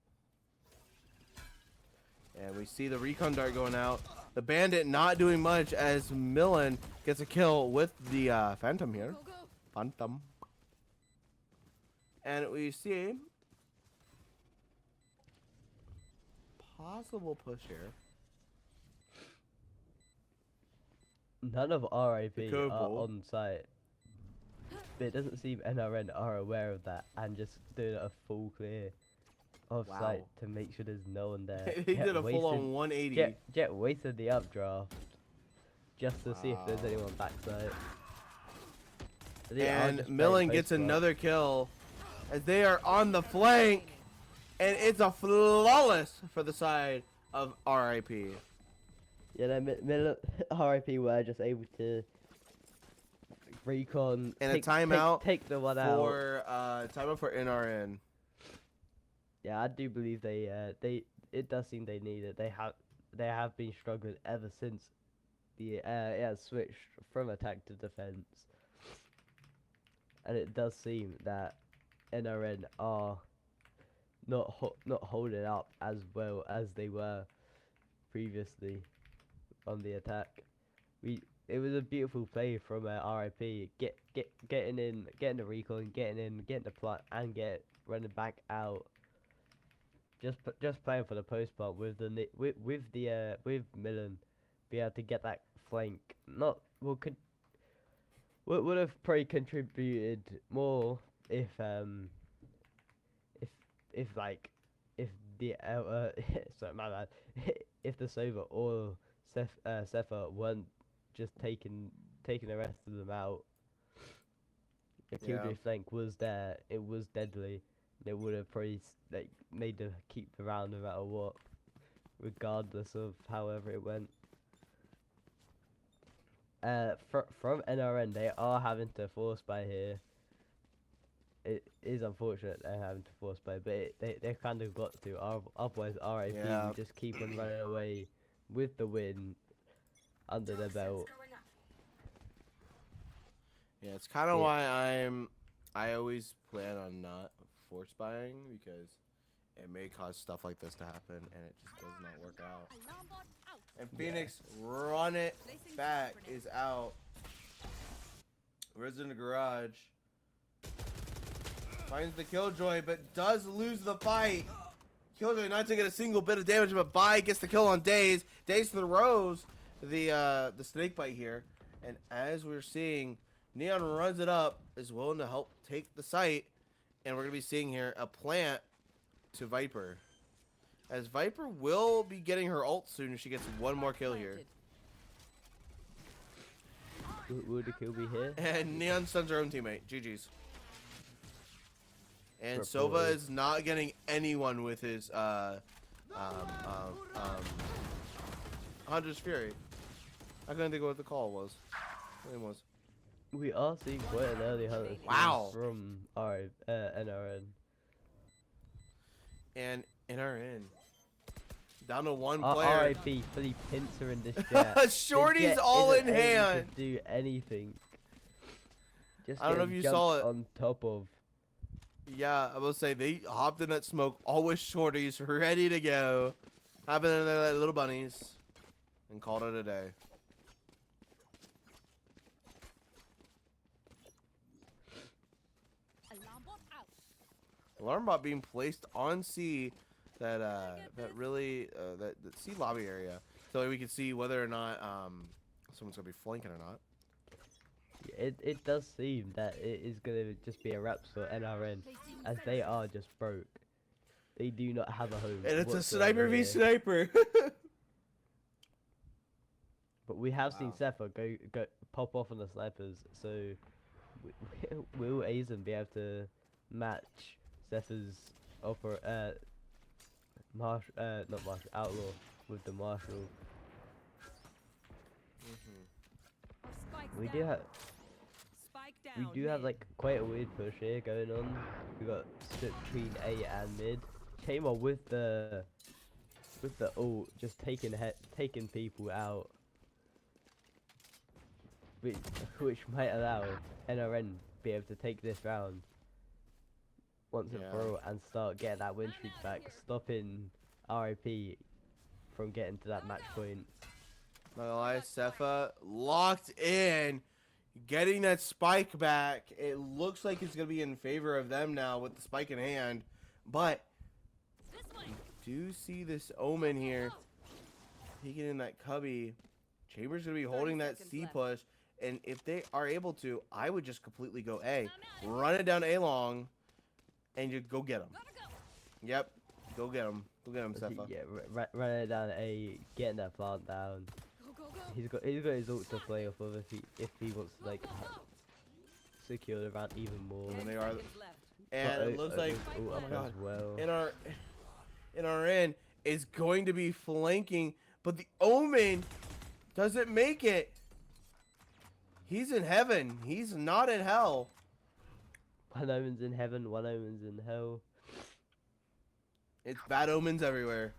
and we see the recon dart going out. The bandit not doing much as Millen gets a kill with the Phantom here. Go, go. Phantom. And we see possible push here. None of RIP are Couple. on site. But it doesn't seem NRN are aware of that and just doing a full clear. off Wow. site to make sure there's no one there. He did a full-on 180. Jet wasted the updraft just to see if there's Wow. anyone backside. So they are And just playing Millen gets post-block. another kill as they are on the flank, and it's a flawless for the side of RIP. Yeah, no, RIP were just able to recon And a take, timeout take the one out. For timeout for NRN. Yeah, I do believe it does seem they need it. They have been struggling ever since it has switched from attack to defense, and it does seem that NRN are not holding up as well as they were previously on the attack. It was a beautiful play from RIP, getting in, getting the recon, getting the plot, and running back out. Just playing for the post part with Millen, be able to get that flank. Would have probably contributed more if the sorry, my bad. If the Sova or Cepha weren't just taking the rest of them out. The killjoy flank was there. It was deadly. They would have probably made them keep the round no matter what, regardless of however it went. From NRN, they are having to force buy here. It is unfortunate they're having to force buy, but they kind of got to. Otherwise, RIP would just keep on running away with the win under their belt. Yeah, it's kind of why I always plan on not force buying, because it may cause stuff like this to happen, and it just does not work out. Alarm bot out. And Phoenix, run it back, is out. Red's in the garage. Finds the Killjoy, but does lose the fight. Killjoy not taking a single bit of damage, but Bai gets the kill on Daze. Daze throws the snake bite here, and as we're seeing, Neon runs it up, is willing to help take the site, and we're gonna be seeing here a plant to Viper, as Viper will be getting her ult soon if she gets one more kill here. Would the kill be here? And Neon stuns her own teammate. GG's. And Report. Sova is not getting anyone with his Hunter's Fury. I couldn't think of what the call was. What it was. We are seeing quite an early hunter from our NRN. And NRN down to one player. RIP fully pincer in this jet. Shorty's Jet all isn't in able hand. to do anything. Just I don't know if getting you saw jumped it. on top of. Yeah, I will say they hopped in that smoke, all with shorties ready to go. Hopping in there like little bunnies, and called it a day. Alarm bot out. Alarm bot being placed on C, that C lobby area, so we can see whether or not someone's gonna be flanking or not. It does seem that it is gonna just be a wrap for NRN, as they are just broke. They do not have a home. And it's a whatsoever sniper v here. sniper. But we have seen Cepha go pop off on the snipers, so will Aizen be able to match Cepha's not Marshall, Outlaw with the Marshall? Spike We down. do have Spike down. like quite a weird push here going on. We got split between A and mid. Chamber with the ult, just taking people out, which might allow NRN be able to take this round once and for all and start getting that win streak back, stopping RIP from getting to that match point. Not gonna lie, Cepha locked in, getting that spike back. It looks like it's gonna be in favor of them now with the spike in hand, but This way. do see this Omen here peeking in that cubby. Chamber's gonna be 30 holding that seconds C left. push, and if they are able to, I would just completely go A, run it down A long, and you go get them. Gotta go. Yep, Go get him. Go get him, Let's see, Sefa. yeah, running it down A, getting that plant down. Go, go, go. He's got his ult to play off of if he wants to like secure the round even more. And 10 they are- seconds left. And But it looks like ult oh up my as god, well. in our end is going to be flanking, but the Omen doesn't make it. He's in heaven. He's not in hell. One omen's in heaven, one omen's in hell. It's bad omens everywhere.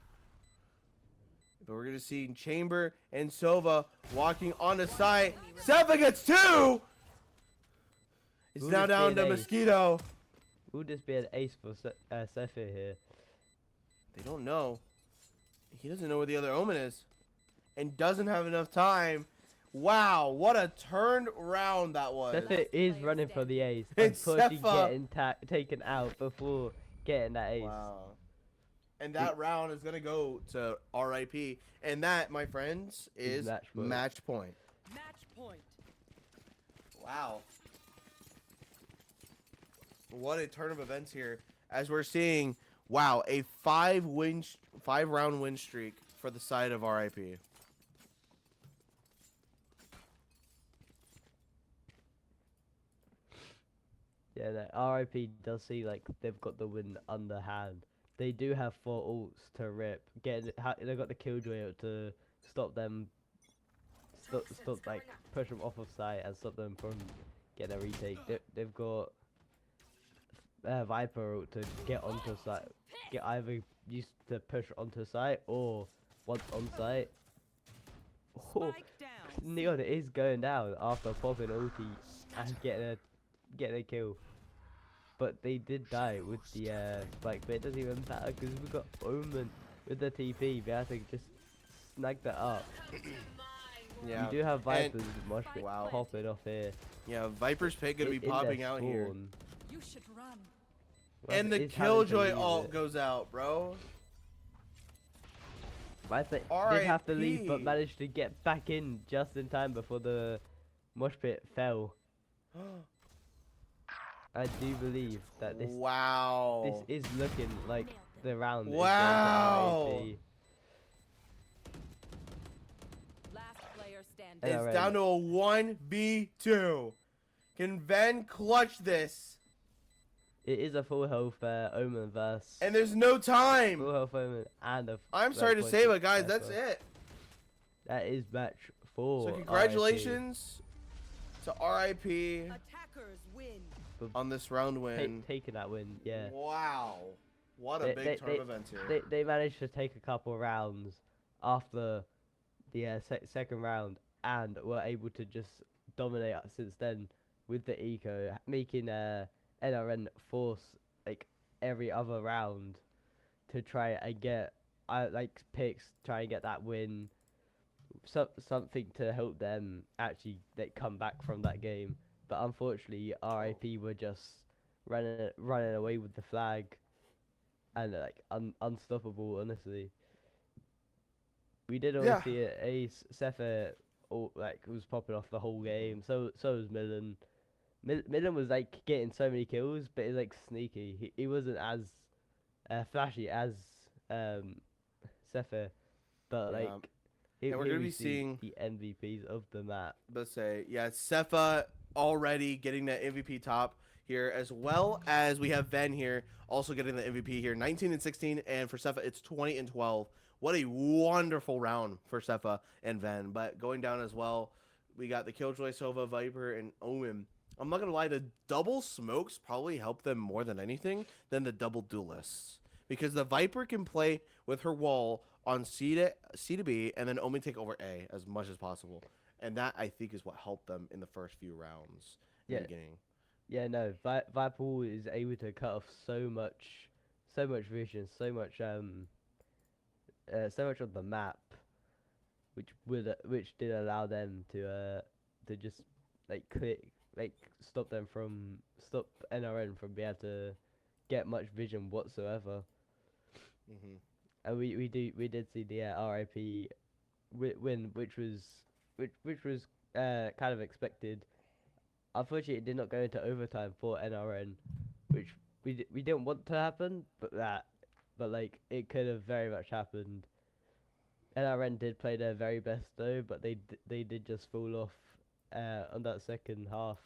But we're gonna see Chamber and Sova walking on the site. Sefa gets 2. It's Who now just down beat to an ace? Mosquito. Will this be an ace for Sephir here? They don't know. He doesn't know where the other Omen is, and doesn't have enough time. Wow, what a turned round that was. Sephir is running for the ace. It's Unfortunately Sefa. getting taken out before getting that ace. Wow. And that round is gonna go to RIP, and that, my friends, is match point. match point. Match point. Wow. What a turn of events here, as we're seeing, wow, a 5-round win streak for the side of RIP. Yeah, no, RIP does see like they've got the win underhand. They do have 4 ults to rip. They got the killjoy out to stop them. Stop like push them off of site and stop them from getting a retake. They've got Viper ult to get onto site. Get either used to push onto site or once on site. Oh, Spike down. Neon is going down after popping ulti and getting a kill. But they did die with the spike, but it doesn't even matter because we've got Omen with the TP. We have to just snag that up. Yeah. We do have Vipers much Wow. popping off here. Yeah, Viper's Pig gonna be in their popping out here. spawn. You should run. And the Viper is having to Killjoy leave ult it. goes out, bro. Viper did have to leave, but RIP. managed to get back in just in time before the mosh pit fell. I do believe that this Wow. is looking like the round. is going to Wow. RIP. Last player standing. Yeah, It's right. down to a 1v2. Can Ven clutch this? It is a full health Omen verse. And there's no time. Full health Omen and a. I'm like, sorry to point say, six but guys, that's Viper. it. That is match 4. So congratulations to RIP Attackers win. on this round win. Taking that win, yeah. Wow. What a big turn of events here. They managed to take a couple rounds after the second round and were able to just dominate since then with the eco, making NRN force like every other round to try and get like picks, try and get that win. Something to help them actually like come back from that game. But unfortunately, RIP were just running away with the flag, and like unstoppable. Honestly, we did always Yeah. see it. Ace Sefer like was popping off the whole game. So was Millen. Millen was like getting so many kills, but it's like sneaky. He wasn't as flashy as Sefer, but Yeah. like. And we're here gonna we be see seeing- the MVPs of the map. Let's say, yeah, Sefa already getting that MVP top here, as well as we have Ven here also getting the MVP here, 19 and 16, and for Sefa it's 20 and 12. What a wonderful round for Sefa and Ven. But going down as well, we got the Killjoy, Sova, Viper, and Omen. I'm not gonna lie, the double smokes probably help them more than anything than the double duelists, because the Viper can play with her wall on C to B, and then Omen take over A as much as possible. And that, I think, is what helped them in the first few rounds in Yeah. the beginning. Yeah, no, Viper is able to cut off so much vision, so much of the map, which did allow them to just like stop NRN from being able to get much vision whatsoever. Hmm. And we did see the RIP win, which was kind of expected. Unfortunately, it did not go into overtime for NRN, which we didn't want to happen, but that but like it could have very much happened. NRN did play their very best though, but they did just fall off on that second half.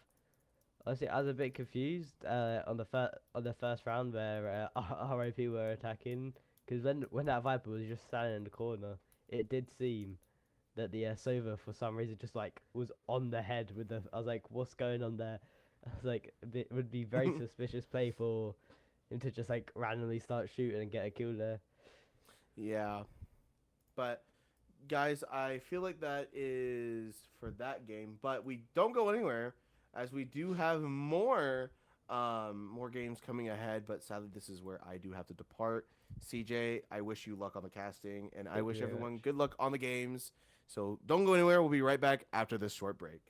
Honestly, I was a bit confused on the first round where RIP were attacking, because when that Viper was just standing in the corner, it did seem that the Sova for some reason just like was on the head with the. I was like, what's going on there? I was like, it would be very suspicious play for him to just like randomly start shooting and get a kill there. Yeah, but guys, I feel like that is for that game. But we don't go anywhere, as we do have more games coming ahead. But sadly, this is where I do have to depart. CJ, I wish you luck on the casting, and I Thank you wish very everyone much. good luck on the games. So don't go anywhere. We'll be right back after this short break.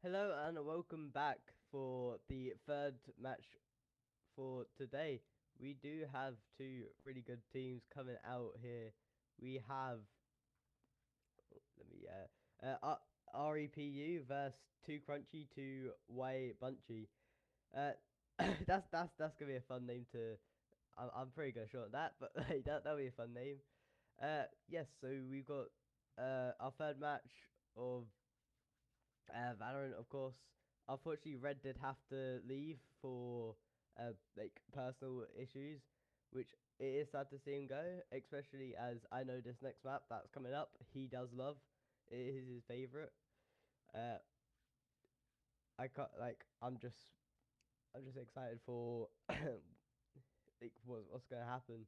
Hello and welcome back for the third match for today. We do have two really good teams coming out here. We have, let me REPU versus Too Crunchy to Y Bunchy. Uh, that's gonna be a fun name to. I'm pretty gonna shorten that, but like, that'll be a fun name. Yes. So we've got our third match of Valorant, of course. Unfortunately, Red did have to leave for like personal issues, which it is sad to see him go. Especially as I know this next map that's coming up, he does love. It is his favorite. Uh, I can't like. I'm just excited for like what's gonna happen.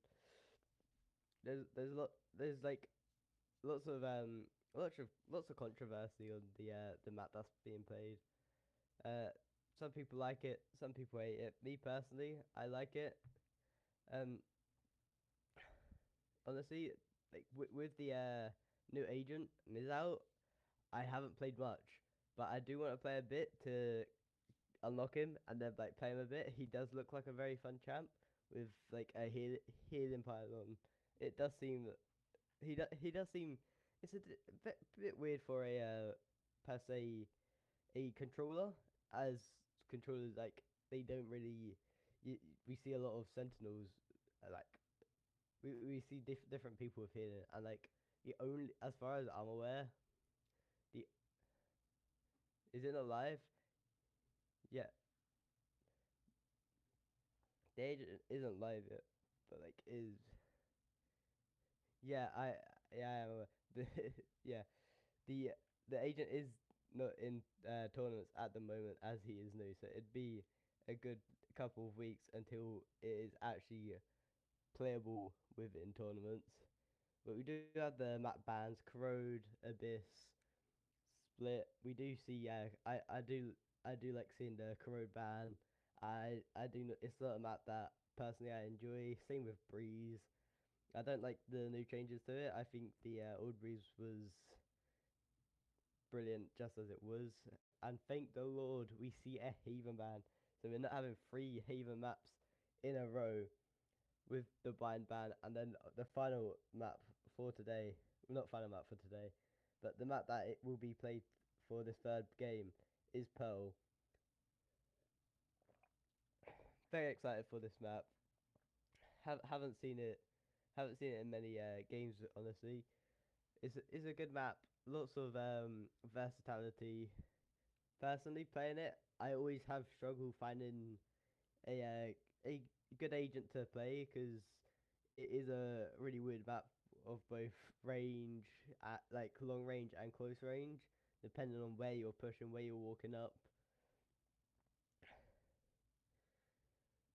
There's a lot. There's like lots of controversy on the map that's being played. Uh, some people like it, some people hate it. Me personally, I like it. Um, honestly, like with the new agent is out, I haven't played much, but I do want to play a bit to unlock him and then like play him a bit. He does look like a very fun champ with like a healing pylon. It does seem that he does seem it's bit weird for a per se a controller, as controllers like they don't really we see a lot of sentinels like we see different people with healing, and like the only, as far as I'm aware, the is it not live? Yeah, the agent isn't live yet, but like is yeah I am aware. The yeah the the agent is not in tournaments at the moment as he is new, so it'd be a good couple of weeks until it is actually playable within tournaments. But we do have the map bans, Corrode, Abyss, Split. We do see, yeah, I do like seeing the Corrode ban. I do it's not a map that personally I enjoy. Same with Breeze. I don't like the new changes to it. I think the old Breeze was brilliant just as it was. And thank the Lord we see a Haven ban. So we're not having three Haven maps in a row with the blind ban, and then the final map for today, well, not final map for today, but the map that it will be played for this third game is Pearl. Very excited for this map. Haven't seen it, haven't seen it in many games honestly. It's a good map. Lots of versatility. Personally, playing it, I always have struggled finding a good agent to play because it is a really weird map of both range, at like long range and close range, depending on where you're pushing, where you're walking up.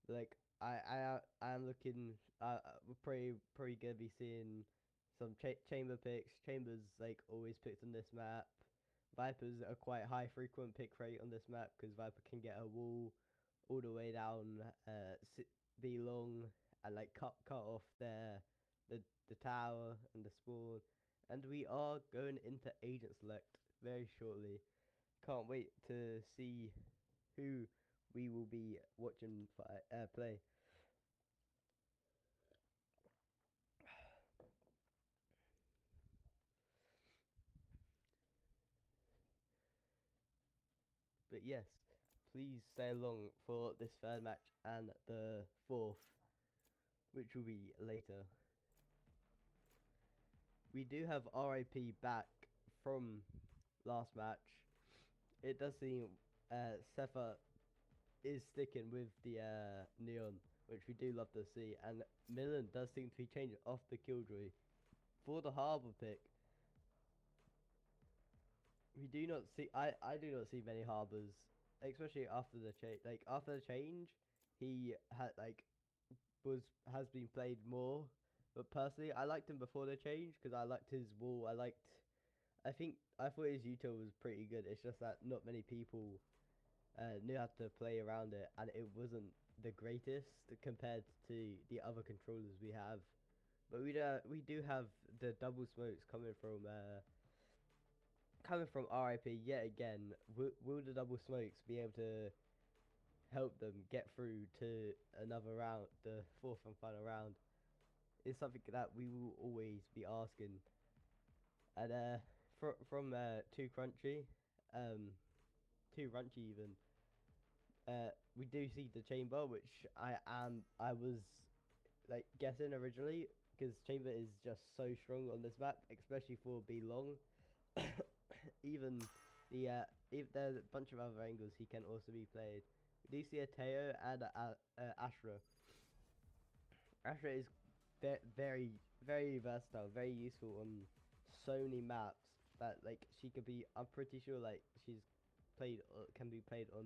Like I am looking. We're probably gonna be seeing some chamber picks. Chambers like always picked on this map. Viper's a quite high frequent pick rate on this map because Viper can get a wall all the way down, be long and like cut off the tower and the spawn. And we are going into agent select very shortly. Can't wait to see who we will be watching play. But yes, please stay along for this third match and the fourth, which will be later. We do have RIP back from last match. It does seem Sepha is sticking with the Neon, which we do love to see, and Millen does seem to be changing off the Killjoy for the Harbour pick. We do not see. I do not see many Harbours, especially after the change. Like after the change, he had like has been played more. But personally, I liked him before the change because I liked his wall. I thought his util was pretty good. It's just that not many people knew how to play around it, and it wasn't the greatest compared to the other controllers we have. But we do have the double smokes coming coming from RIP yet again, will the double smokes be able to help them get through to another round, the fourth and final round? Is something that we will always be asking. And from Too Crunchy, Too Runchy even, we do see the chamber, which I was like guessing originally, because chamber is just so strong on this map, especially for B long. Even if there's a bunch of other angles he can also be played. We do see a Teo and a Ashra. Ashra is very versatile, very useful on so many maps that like she could be. I'm pretty sure like she's played can be played on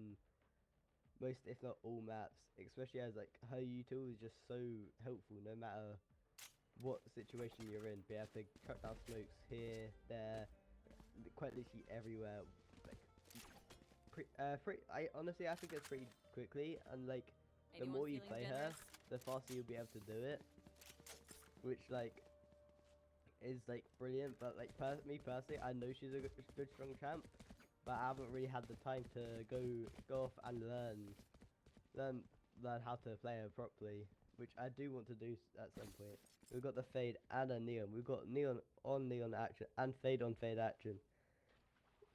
most if not all maps, especially as like her util is just so helpful no matter what situation you're in. Be able to cut down smokes here, there, quite literally everywhere. Like, I honestly I think it's pretty quickly, and like the Anyone more you feeling play her, generous? the faster you'll be able to do it, which like is like brilliant. But like me personally, I know she's a good strong champ, but I haven't really had the time to go off and learn how to play her properly, which I do want to do at some point. We've got the fade and a neon. We've got neon on neon action and fade on fade action.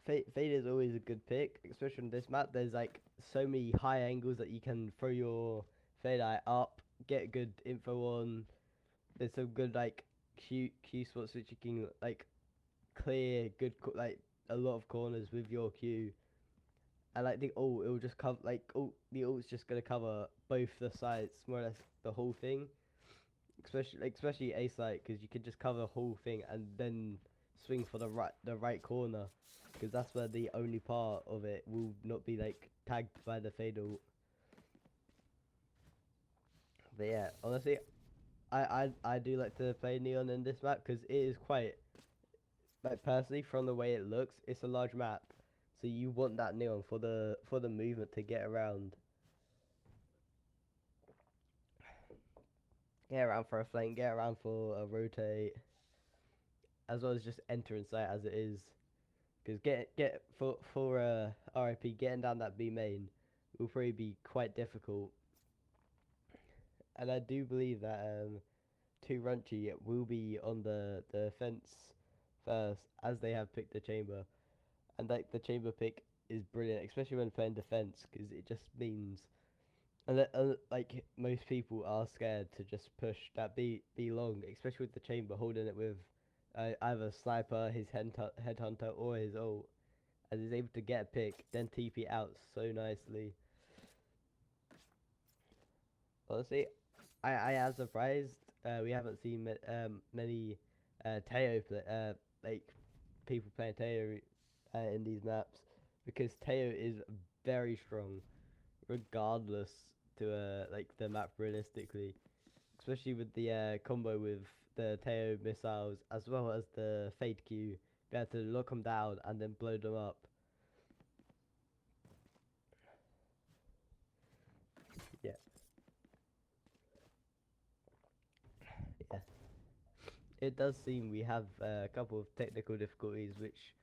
Fade is always a good pick, especially on this map. There's like so many high angles that you can throw your fade eye up, get good info on. There's some good like Q spots which you can like clear good like a lot of corners with your Q. And like the ult, it will just cover like the ult's just gonna cover both the sides, more or less the whole thing. Especially A site, because you can just cover the whole thing and then swing for the right corner, because that's where the only part of it will not be like tagged by the fade ult. But yeah, honestly, I do like to play neon in this map because it is quite like personally from the way it looks, it's a large map, so you want that neon for the movement to get around. Get around for a flank, get around for a rotate, as well as just enter inside as it is. Because get for RIP getting down that B main will probably be quite difficult. And I do believe that Too Runchy will be on the fence first, as they have picked the chamber, and like the chamber pick is brilliant, especially when playing defense, because it just means and like most people are scared to just push that B long, especially with the chamber holding it with either sniper, his headhunter, or his ult, as he's able to get a pick, then TP out so nicely. Honestly, I am surprised we haven't seen many Teo like people playing Teo in these maps, because Teo is very strong regardless to like the map realistically, especially with the combo with the Teo missiles as well as the fade Q, be able to lock them down and then blow them up. Yeah, yeah. It does seem we have a couple of technical difficulties which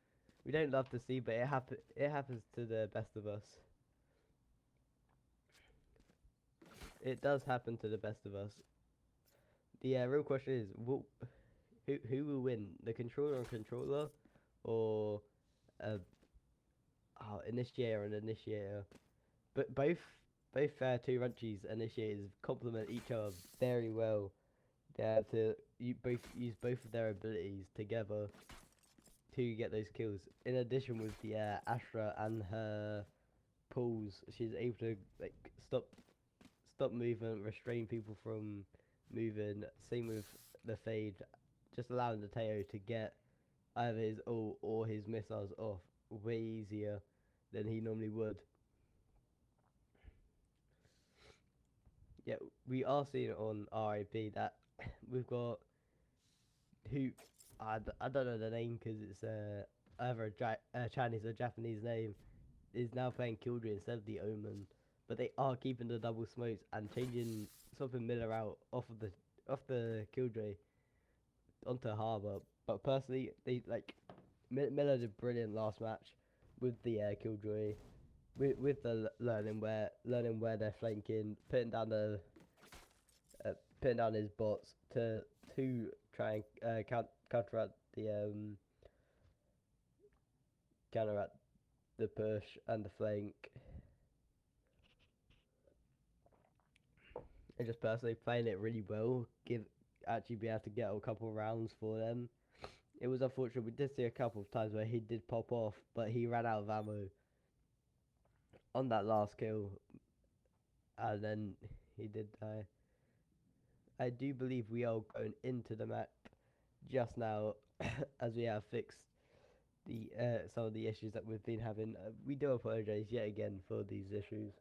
we don't love to see, but it happens to the best of us. It does happen to the best of us. The real question is, who will win, the controller and controller, or uh, initiator and initiator? But both Two Runchies initiators complement each other very well. They have to both use both of their abilities together to get those kills. In addition, with the Astra and her pulls, she's able to like stop movement, restrain people from moving. Same with the fade, just allowing the Teo to get either his ult or his missiles off way easier than he normally would. Yeah, we are seeing it on RIP that we've got who I don't know the name because it's either a Chinese or Japanese name, is now playing Killjoy instead of the Omen, but they are keeping the double smokes and changing something Miller out off the Killjoy onto Harbor. But personally, they like Miller did brilliant last match with the killjoy, with the learning where they're flanking, putting down his bots to try and counteract the push and the flank. And just personally playing it really well, actually be able to get a couple of rounds for them. It was unfortunate, we did see a couple of times where he did pop off, but he ran out of ammo on that last kill, and then he did die. I do believe we are going into the map just now, as we have fixed the some of the issues that we've been having. We do apologize yet again for these issues.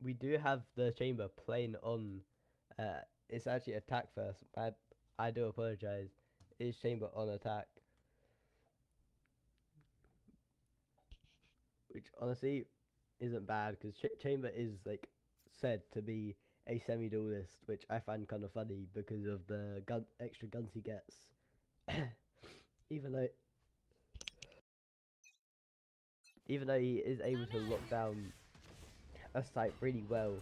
We do have the chamber playing on. It's actually attack first. I do apologize. It's chamber on attack, which honestly isn't bad because chamber is like said to be a semi-duelist, which I find kind of funny because of the extra guns he gets. even though he is able to lock down a site really well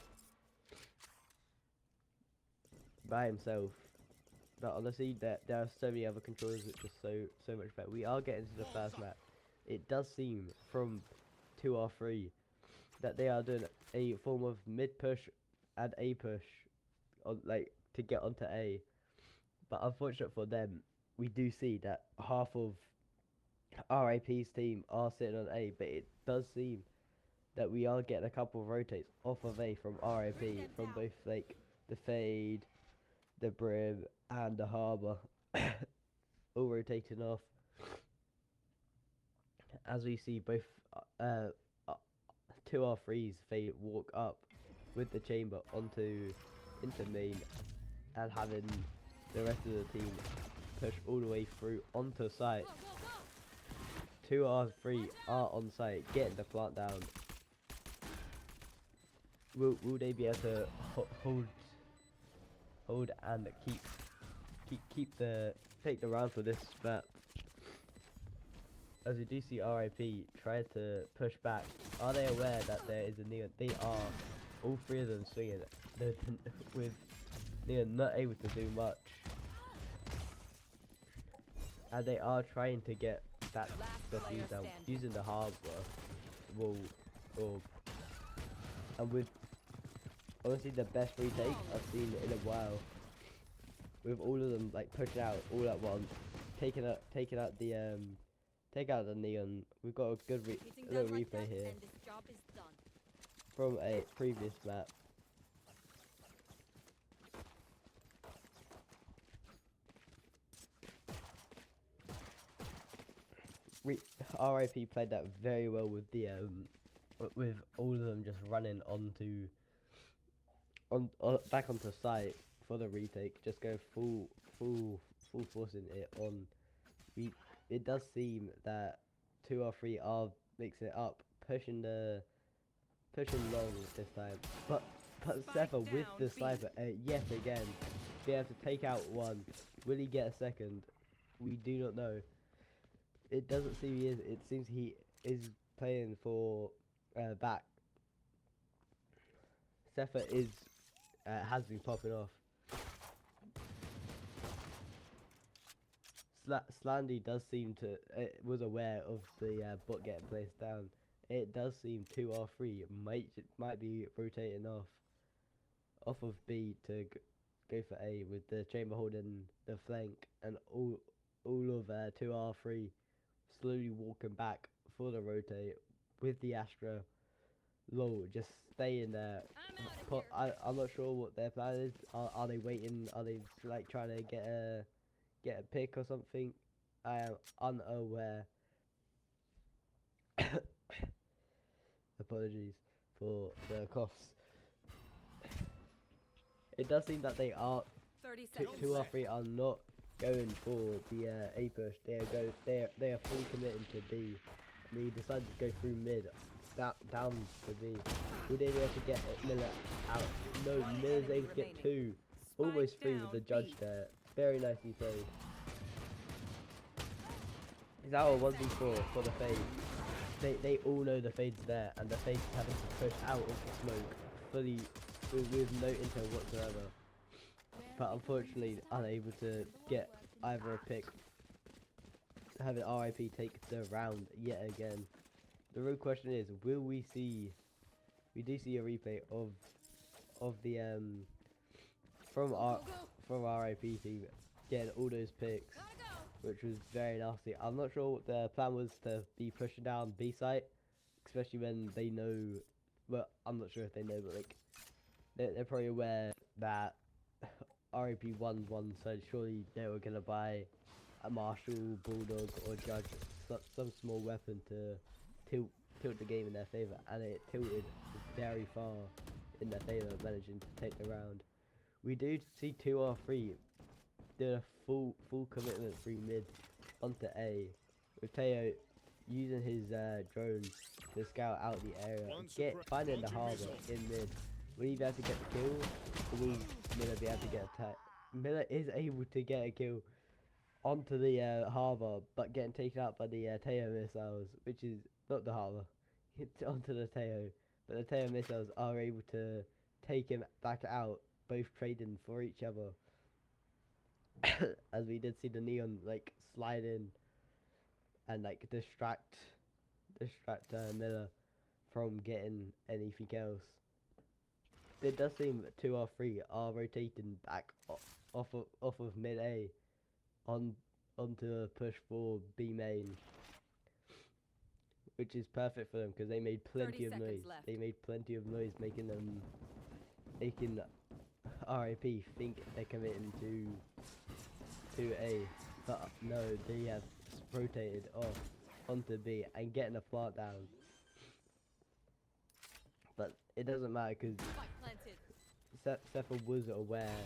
by himself, but honestly there are so many other controllers which are so much better. We are getting to the first map. It does seem from 2R3 that they are doing a form of mid push and A push on, like, to get onto A, but unfortunate for them, we do see that half of RIP's team are sitting on A, but it does seem that we are getting a couple of rotates off of A from RIP, from both like the Fade, the Brim, and the Harbour, all rotating off. As we see both 2R3's Fade walk up with the chamber into main, and having the rest of the team push all the way through onto site. 2R3 are on site, getting the plant down. Will they be able to hold and take the round for this map? As we do see RIP try to push back. Are they aware that there is a neon? They are, all three of them swinging with neon not able to do much, and they are trying to get that defuse down using the Harbour wall orb, and with honestly the best retake I've seen in a while, with all of them like pushing out all at once, taking out the neon. We've got a good little replay here And this job is done. from a previous map. RIP played that very well with the with all of them just running back onto site for the retake, just go full forcing it on. It does seem that 2R3 are mixing it up, pushing long this time, but Sever with the sniper yet again, be able to take out one. Will he get a second? We do not know. It doesn't seem he is. It seems he is playing for back. Sefer has been popping off. Slandy does seem to was aware of the bot getting placed down. It does seem 2R3 might be rotating off of B to go for A, with the chamber holding the flank, and all of 2R3 slowly walking back for the rotate with the Astra low, just staying there. I'm not sure what their plan is. Are they waiting? Are they like trying to get a pick or something? I am unaware. Apologies for the coughs. It does seem that they are 30 seconds. 2R3 are not going for the A push. They are fully committed to B. They decided to go through mid, down to B. Will they be able to get Miller out? No, Miller's able to get two. almost free with down the judge B. there. Very nicely played. Is our 1v4 for the fade? They all know the fade's there, and the fade's having to push out of the smoke fully with no intel whatsoever. But unfortunately unable to get either a pick, having RIP take the round yet again. The real question is, will we see, we do see a replay of the from RIP team getting all those picks, which was very nasty. I'm not sure what the plan was to be pushing down B site, especially when they know, well, I'm not sure if they know, but like they're probably aware that RIP won one, so surely they were gonna buy a Marshall, Bulldog, or Judge, some small weapon to tilt the game in their favor, and it tilted very far in their favor, managing to take the round. We do see 2R3 did a full commitment through mid onto A, with Teo using his drone to scout out the area, finding the harbour in mid. Will he be able to get the kill, or will Miller be able to get attacked? Miller is able to get a kill onto the harbour, but getting taken out by the Teo missiles, which is not the harbour, it's onto the Teo, but the Teo missiles are able to take him back out, both trading for each other. As we did see the Neon like slide in and like distract Miller from getting anything else. It does seem that 2R3 are rotating back off of mid A onto a push for B main, which is perfect for them because they made plenty 30 of noise. seconds left. They made plenty of noise, making RIP think they're committing to A, but no, they have rotated off onto B and getting a plant down. But it doesn't matter because Spike planted. Sepha was aware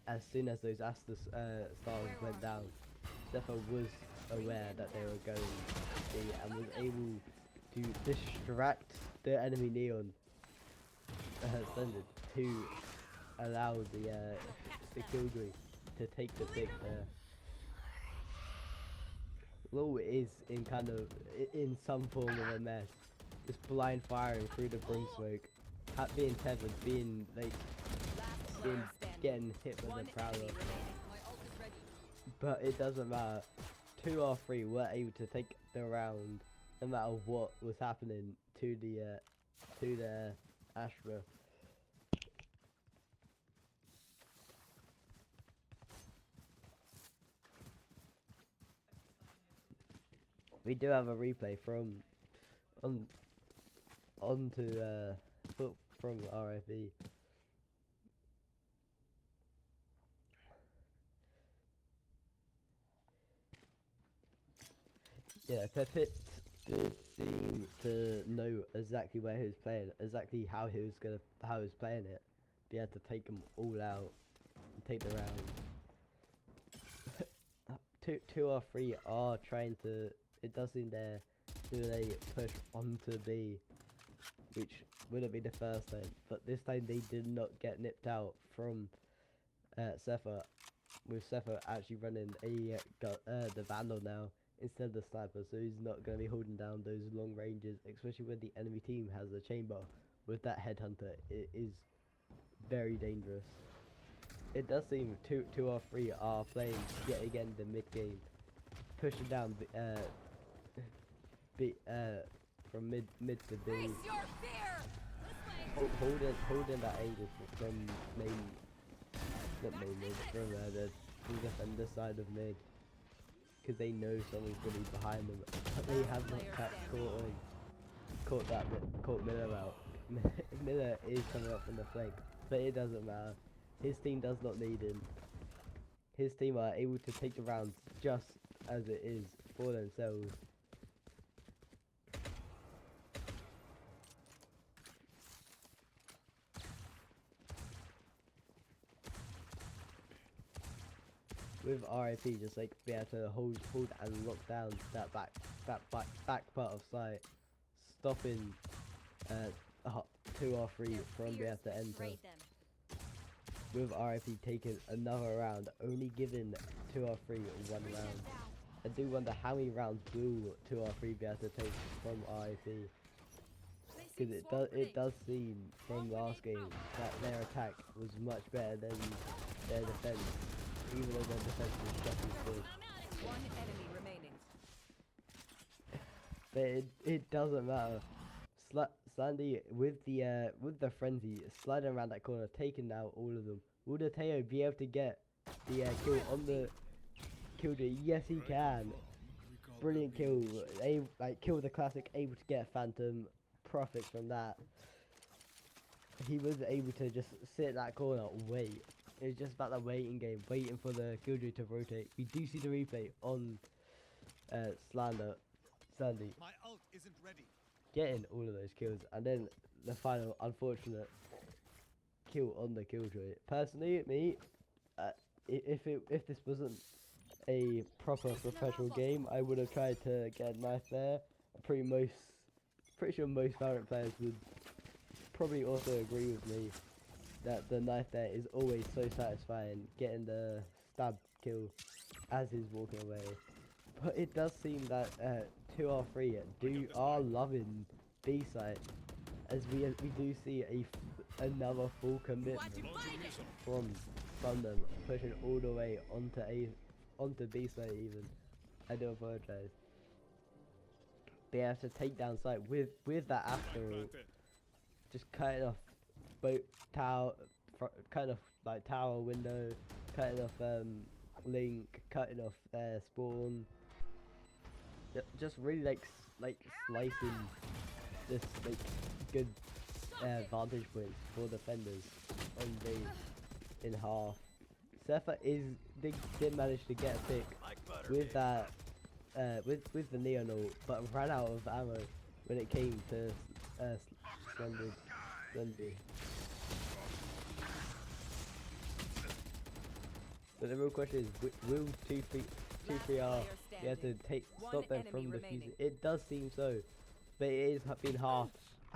as soon as those Astor stars went down. Sepha was aware that they were going B and was able to distract the enemy Neon Splendid to allow the Killjoy to take the pick there. Law is in in some form of a mess, just blind firing through the brim smoke, being tethered, being getting hit by the prowler. But it doesn't matter. 2R3 were able to take the round, no matter what was happening to the Astra. We do have a replay from from RIP. Yeah, Pepit did seem to know exactly where he was playing, exactly how he was playing it. He had to take them all out and take the round. 2R3 are trying to. It does seem they're doing a push onto B, which wouldn't be the first time, but this time they did not get nipped out from Sepha, with Sepha actually running the Vandal now instead of the sniper, so he's not going to be holding down those long ranges, especially when the enemy team has a chamber. With that headhunter, it is very dangerous. It does seem 2R3 are playing yet again the mid game, pushing down from mid to B, Face your fear. This way. holding that angle from the defender side of mid, because they know someone's going to be behind them, but they have not caught Miller out. Miller is coming up from the flank, but it doesn't matter. His team does not need him. His team are able to take the rounds just as it is for themselves. With RIP, just like be able to hold and lock down that back part of sight, stopping 2 or 3 from being able to enter. Raid them. with RIP taking another round, only giving 2 or 3 one round. I do wonder how many rounds will 2 or 3 be able to take from RIP. Because it does seem from last game that their attack was much better than their defense, even though their defense was just as good. One enemy remaining. But it doesn't matter. Sandy with the frenzy sliding around that corner, taking out all of them. Will the Teo be able to get the kill on the killjoy? Yes, he can. Brilliant kill. Kill the classic, able to get a phantom. Profit from that. He was able to just sit in that corner, wait. It was just about the waiting game, waiting for the killjoy to rotate. We do see the replay on Sandy My ult isn't ready. getting all of those kills, and then the final unfortunate kill on the killjoy. Personally, me, if this wasn't a proper professional game, I would have tried to get a knife there. Pretty sure most Valorant players would probably also agree with me that the knife there is always so satisfying, getting the stab kill as he's walking away. But it does seem that 2 or 3 are loving B site, as we do see another full commitment from them, pushing all the way onto B site even. I do apologize. They have to take down site with that after just cutting off boat tower, kind of like tower window, cutting off link, cutting off spawn. Just really like slicing this good vantage points for defenders on B in half. Surfer did manage to get a pick with that with the neon ult, but ran out of ammo when it came to Slendy. But the real question is, will 2-3R be able to stop them from defusing? It does seem so, but it is been half,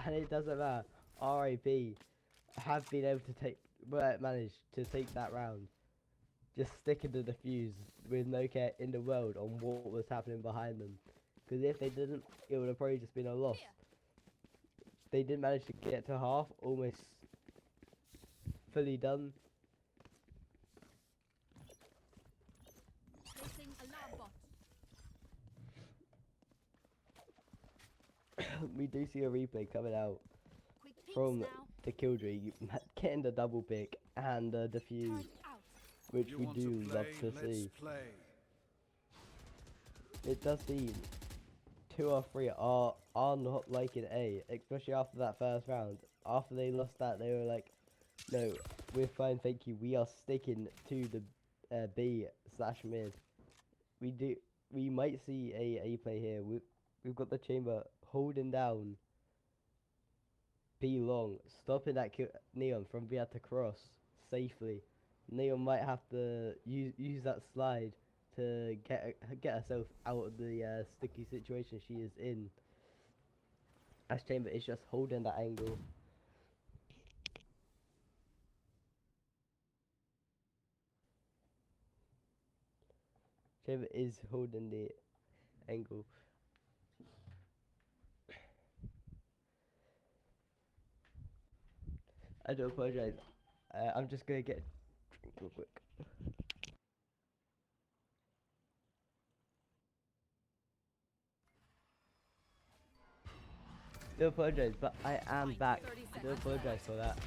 and it doesn't matter. RIP have been able to managed to take that round, just sticking to the defuse with no care in the world on what was happening behind them. Because if they didn't, it would have probably just been a loss. They did manage to get to half, almost fully done. Placing alarm bot. We do see a replay coming out Quick peeks from now. the killjoy, getting the double pick and the defuse, Time out. which You we want do to play? love to Let's see. play. It does seem 2 or 3 are not liking A, especially after that first round. After they lost that, they were like, no, we're fine, thank you. We are sticking to the B/mid. We might see a play here. We've got the chamber holding down B long, stopping that Neon from being able to cross safely. Neon might have to use that slide to get herself out of the sticky situation she is in. As Chamber is just holding that angle. Chamber is holding the angle. I do apologize. I'm just gonna get a drink real quick. Do apologize, but I am back. Do apologize for that.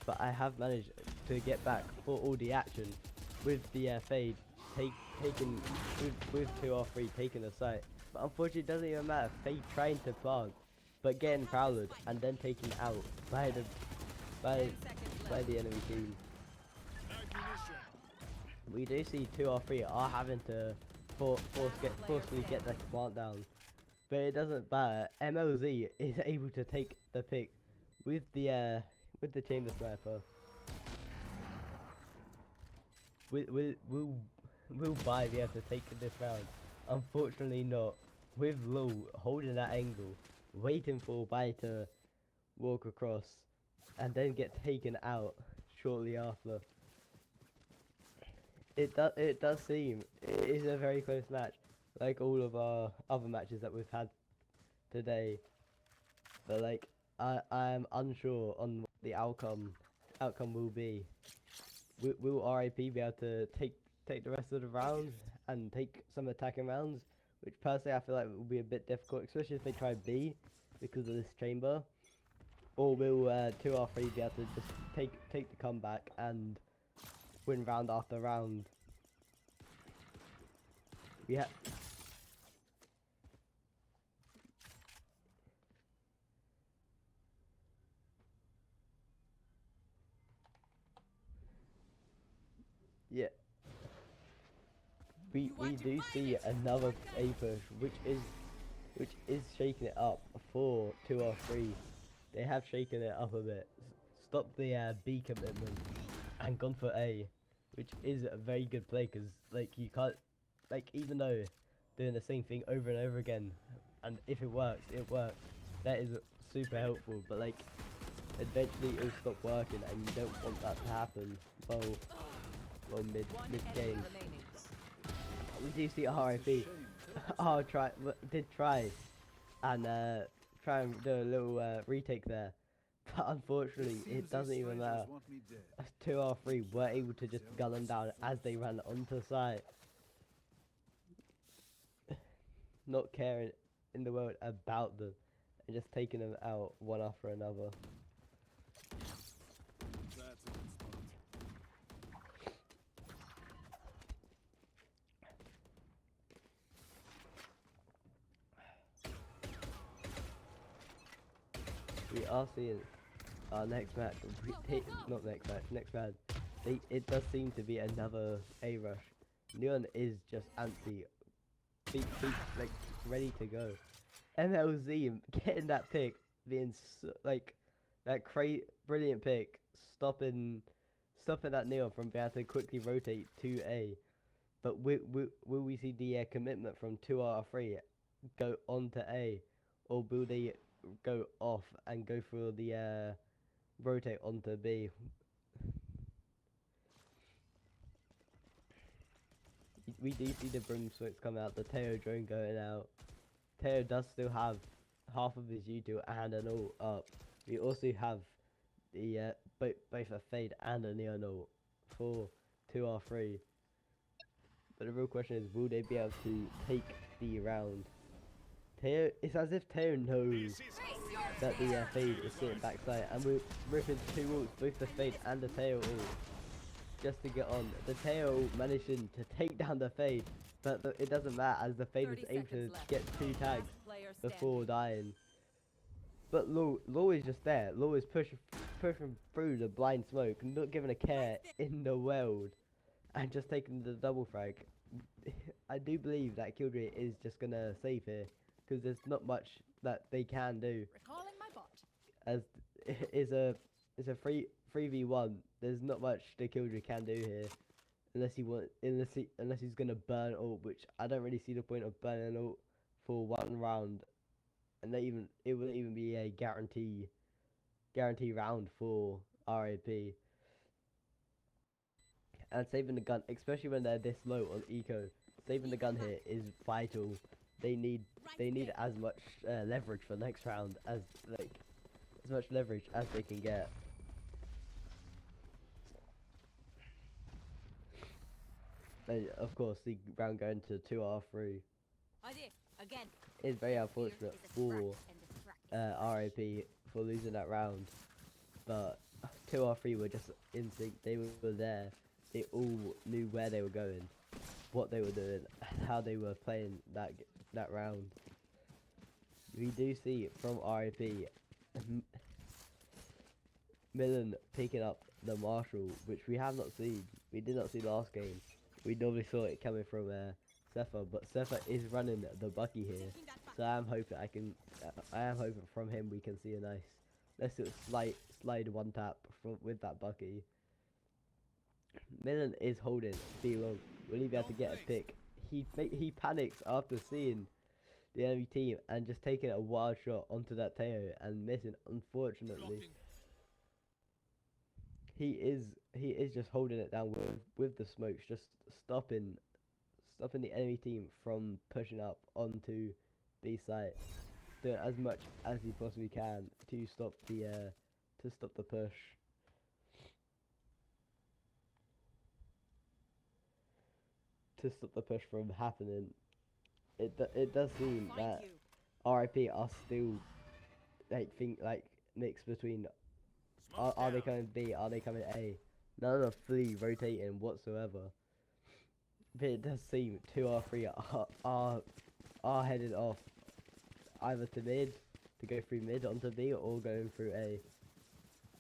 But I have managed to get back for all the action with the fade taken with 2 or 3 taking the site. But unfortunately, it doesn't even matter. Fade trying to plant, but getting prowled and then taken out by the enemy team. We do see 2 or 3 are having to forcefully get the plant down, but it doesn't matter. MLZ is able to take the pick with the chamber sniper. Will Bai be able to take this round? Unfortunately not. With Low holding that angle, waiting for Bai to walk across, and then get taken out shortly after. It does seem it is a very close match, like all of our other matches that we've had today. But like I am unsure on what the outcome will be. Will RIP be able to take the rest of the rounds and take some attacking rounds, which personally I feel like will be a bit difficult, especially if they try B because of this chamber. Or will 2R3 be able to just take the comeback and win round after round? We have. Yeah. We do see another A push, which is shaking it up for 2R3. They have shaken it up a bit. Stopped the B commitment and gone for A, which is a very good play because like you can't, like, even though doing the same thing over and over again, and if it works, it works. That is super helpful, but like eventually it'll stop working, and you don't want that to happen. Well, mid One game. enemy remaining. We do see RIP. Oh, did try and do a little retake there, but unfortunately it doesn't even matter. 2R3 were able to just gun them down as they ran onto site, not caring in the world about them, and just taking them out one after another. That's a good spot. We are seeing our next match, not next match, next match. It does seem to be another A rush. Neon is just antsy, like ready to go. MLZ getting that pick, being like that brilliant pick, stopping that Neon from being able to quickly rotate to A. But will we see the commitment from 2R3 go on to A, or will they go off and go for the rotate onto B? We do see the brim switch come out, the Teo drone going out. Teo does still have half of his U2 and an ult up. We also have the both a fade and a neon ult for 2R3. But the real question is, will they be able to take the round? Teo, it's as if Teo knows that the fade is sitting backside, and we're ripping two ults, both the fade and the Teo ult, just to get on. The Teo managing to take down the fade, but it doesn't matter as the fade was able to get 2 tags before dying. But Law is just there. Law is pushing through the blind smoke, not giving a care in the world, and just taking the double frag. I do believe that Killjoy is just gonna save here, because there's not much that they can do. Recalling my bot. As it's a 3v1. There's not much the Killjoy can do here, unless he's gonna burn ult, which I don't really see the point of burning ult for one round, and it wouldn't even be a guarantee round for RAP. And saving the gun, especially when they're this low on eco, saving the gun here is vital. They need as much leverage for next round as much leverage as they can get. And of course, the round going to 2R3 Again. is very unfortunate for RAP for losing that round. But 2R3 were just in sync. They were there. They all knew where they were going, what they were doing, how they were playing that round. We do see from RAP Millen picking up the Marshall, which we have not seen. We did not see last game. We normally saw it coming from Sefa, but Sefa is running the Bucky here, so I am hoping from him we can see a nice little slide one tap with that Bucky. Millen is holding B long. Will he be able to get a pick? He panics after seeing the enemy team and just taking a wild shot onto that Teo and missing. Unfortunately, Blocking. he is just holding it down with the smokes, just stopping the enemy team from pushing up onto B site, doing as much as he possibly can to stop the push. To stop the push from happening. It does seem Find that you. RIP are still like mixed between are they coming B, are they coming A? None of the three rotating whatsoever. But it does seem 2 or 3 are headed off either to mid, to go through mid onto B, or going through A.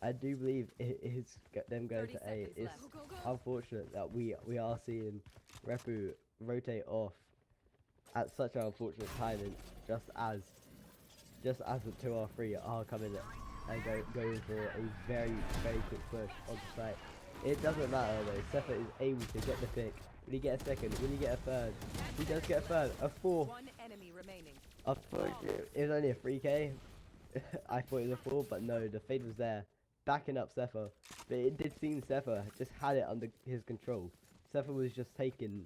I do believe it is them going 30 to A. seconds It's left. Go, go, go. unfortunate that we are seeing Repu rotate off at such an unfortunate timing, just as the 2 or 3 are coming and going for a very quick push on the site. It doesn't matter though. Sepha is able to get the pick. Will he get a second? Will he get a third? He does get a third. A fourth. One enemy remaining. I thought it was only a 3k. I thought it was a 4, but no, the fade was there, backing up Sepha. But it did seem Sepha just had it under his control. Sepha was just taking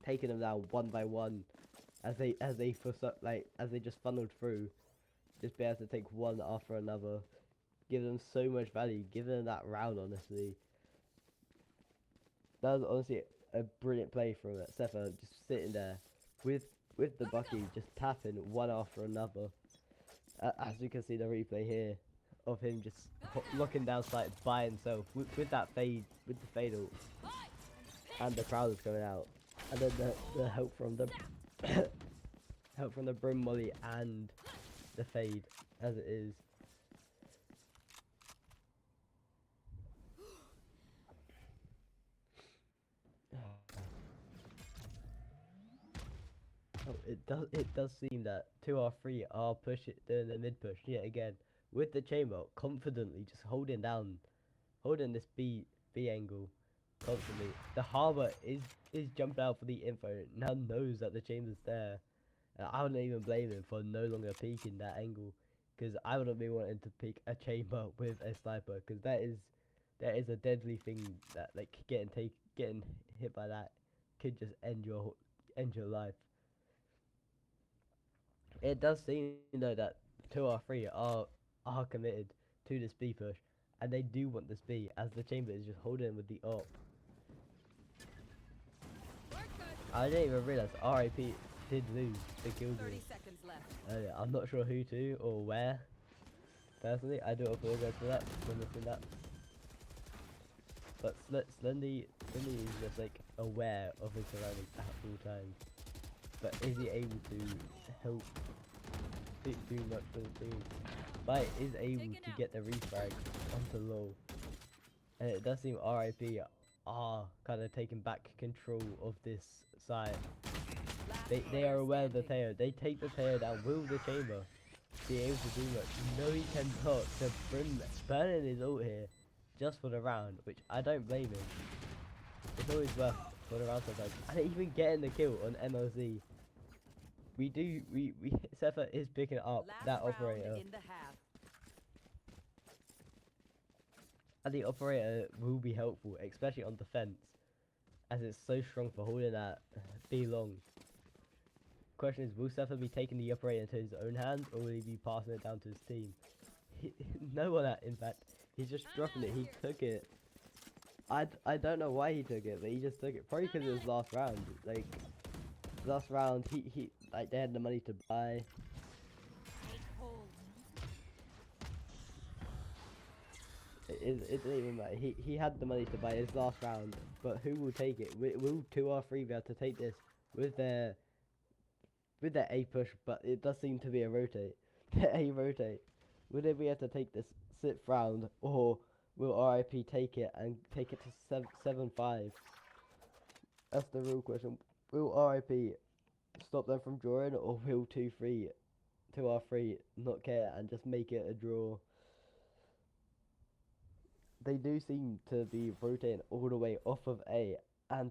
them down one by one, as they just funneled through, just be able to take one after another, give them so much value, give them that round. Honestly, that was honestly a brilliant play from Sepha, just sitting there with the Bucky, just tapping one after another. As you can see the replay here of him just locking down sight by himself with that fade, with the fade ult, and the crowd is coming out, and then the help from the help from the brim molly and the fade as it is. Oh, it does seem that 2 or 3 are doing the mid push yet again with the chamber confidently just holding this B angle constantly. The harbor is jumping out for the info. Now knows that the chamber's there. And I wouldn't even blame him for no longer peeking that angle, because I wouldn't be wanting to peek a chamber with a sniper, because that is a deadly thing that like getting hit by that could just end your life. It does seem though that 2 or 3 are committed to this B push, and they do want this B, as the chamber is just holding with the op. I didn't even realize RIP did lose the kill 30 game. seconds left. I'm not sure who to or where. Personally, I do apologize for that, for missing that. But Slendy is just like aware of his surroundings at all times. But is he able to help do much for the team? But is able to get the refrag onto low. And it does seem RIP are kind of taking back control of this side. They are aware of the Teo. They take the Teo down. Will the chamber be able to do much? No, he cannot. The Brim burning his ult here just for the round, which I don't blame him. It's always worth for the round sometimes. And even getting the kill on MLZ. Sepha is picking up Last that round operator. in the half. And the operator will be helpful, especially on defense, as it's so strong for holding that B long. Question is, will Sepha be taking the operator into his own hands, or will he be passing it down to his team? No one, in fact, he's just dropping it. He took it. I don't know why he took it, but he just took it. Probably because it was last round. Like last round, he like they had the money to buy. Take hold. It didn't even matter. He had the money to buy his last round, but who will take it? Will 2 or 3 be able to take this with their A push? But it does seem to be a rotate. A rotate. Will they be able to take this 6th round, or will RIP take it and take it to 7-5? That's the real question. Will RIP stop them from drawing, or will 2 or 3 not care and just make it a draw? They do seem to be rotating all the way off of A and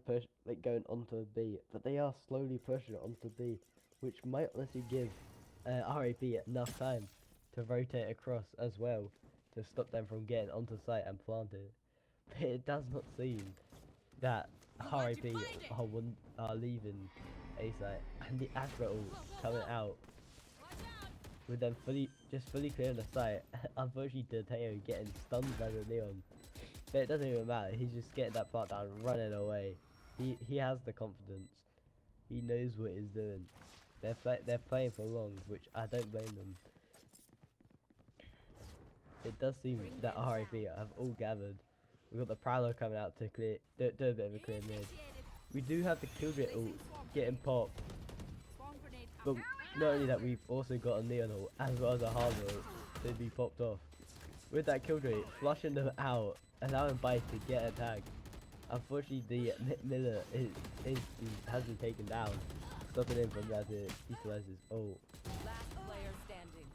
going onto B, but they are slowly pushing it onto B. which might honestly give RAP enough time to rotate across as well to stop them from getting onto site and planted. But it does not seem that RAP are leaving A site, and the Astra coming out with them fully clearing the site. Unfortunately, Dateo getting stunned by the Neon. But it doesn't even matter. He's just getting that part down, running away. He has the confidence. He knows what he's doing. They're playing for long, which I don't blame them. It does seem that RAP have all gathered. We've got the Prowler coming out to do a bit of a clear mid. We do have the Killjoy ult getting popped. But not only that, we've also got a Neon ult as well as a Harbor ult to be popped off. With that Killjoy flushing them out, allowing Bite to get a tag. Unfortunately, the Miller has been taken down, stopping him from that to utilize his ult. Last player standing.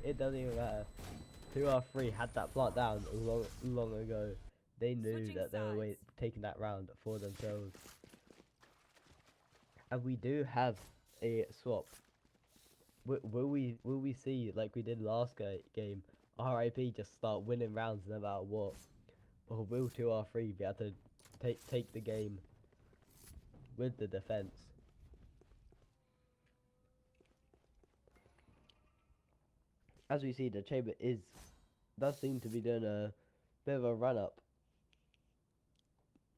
It doesn't even matter. 2R3 had that plant down long ago. They knew Switching that they were sides. taking that round for themselves. And we do have a swap. Will we see, like we did last game, RIP just start winning rounds no matter what? Or will 2R3 be able to take the game with the defense? As we see, the Chamber does seem to be doing a bit of a run up.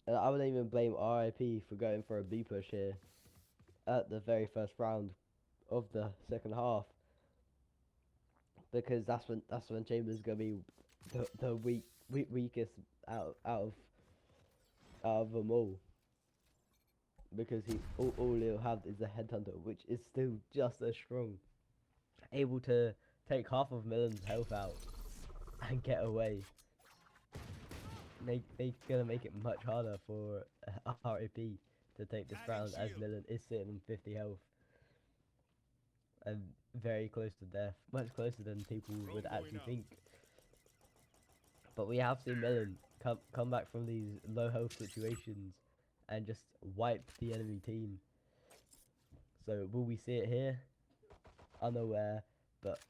And I wouldn't even blame RIP for going for a B push here at the very first round of the second half, because that's when Chambers gonna be the weakest out of them all, because all he'll have is a headhunter, which is still just as strong, able to take half of Millen's health out and get away. They gonna make it much harder for RAP to take this round, as Millen is sitting on 50 health and very close to death, much closer than people would actually think. But we have seen Millen come back from these low health situations and just wipe the enemy team. So will we see it here? Unaware, but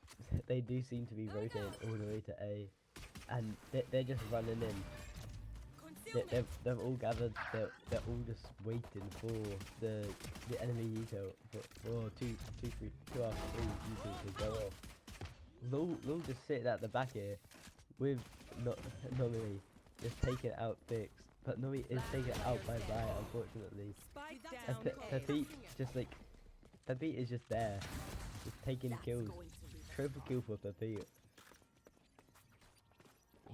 they do seem to be rotating all the way to A, and they're just running in. They've all gathered. They're all just waiting for the enemy Yuto for 2R3 Yuto to go off. They'll just sit at the back here with Nomi just taking out Fix, but Nomi is taken out by Zaya, unfortunately. And Pepite Pepite is just there, just taking kills. Triple kill for Pepite.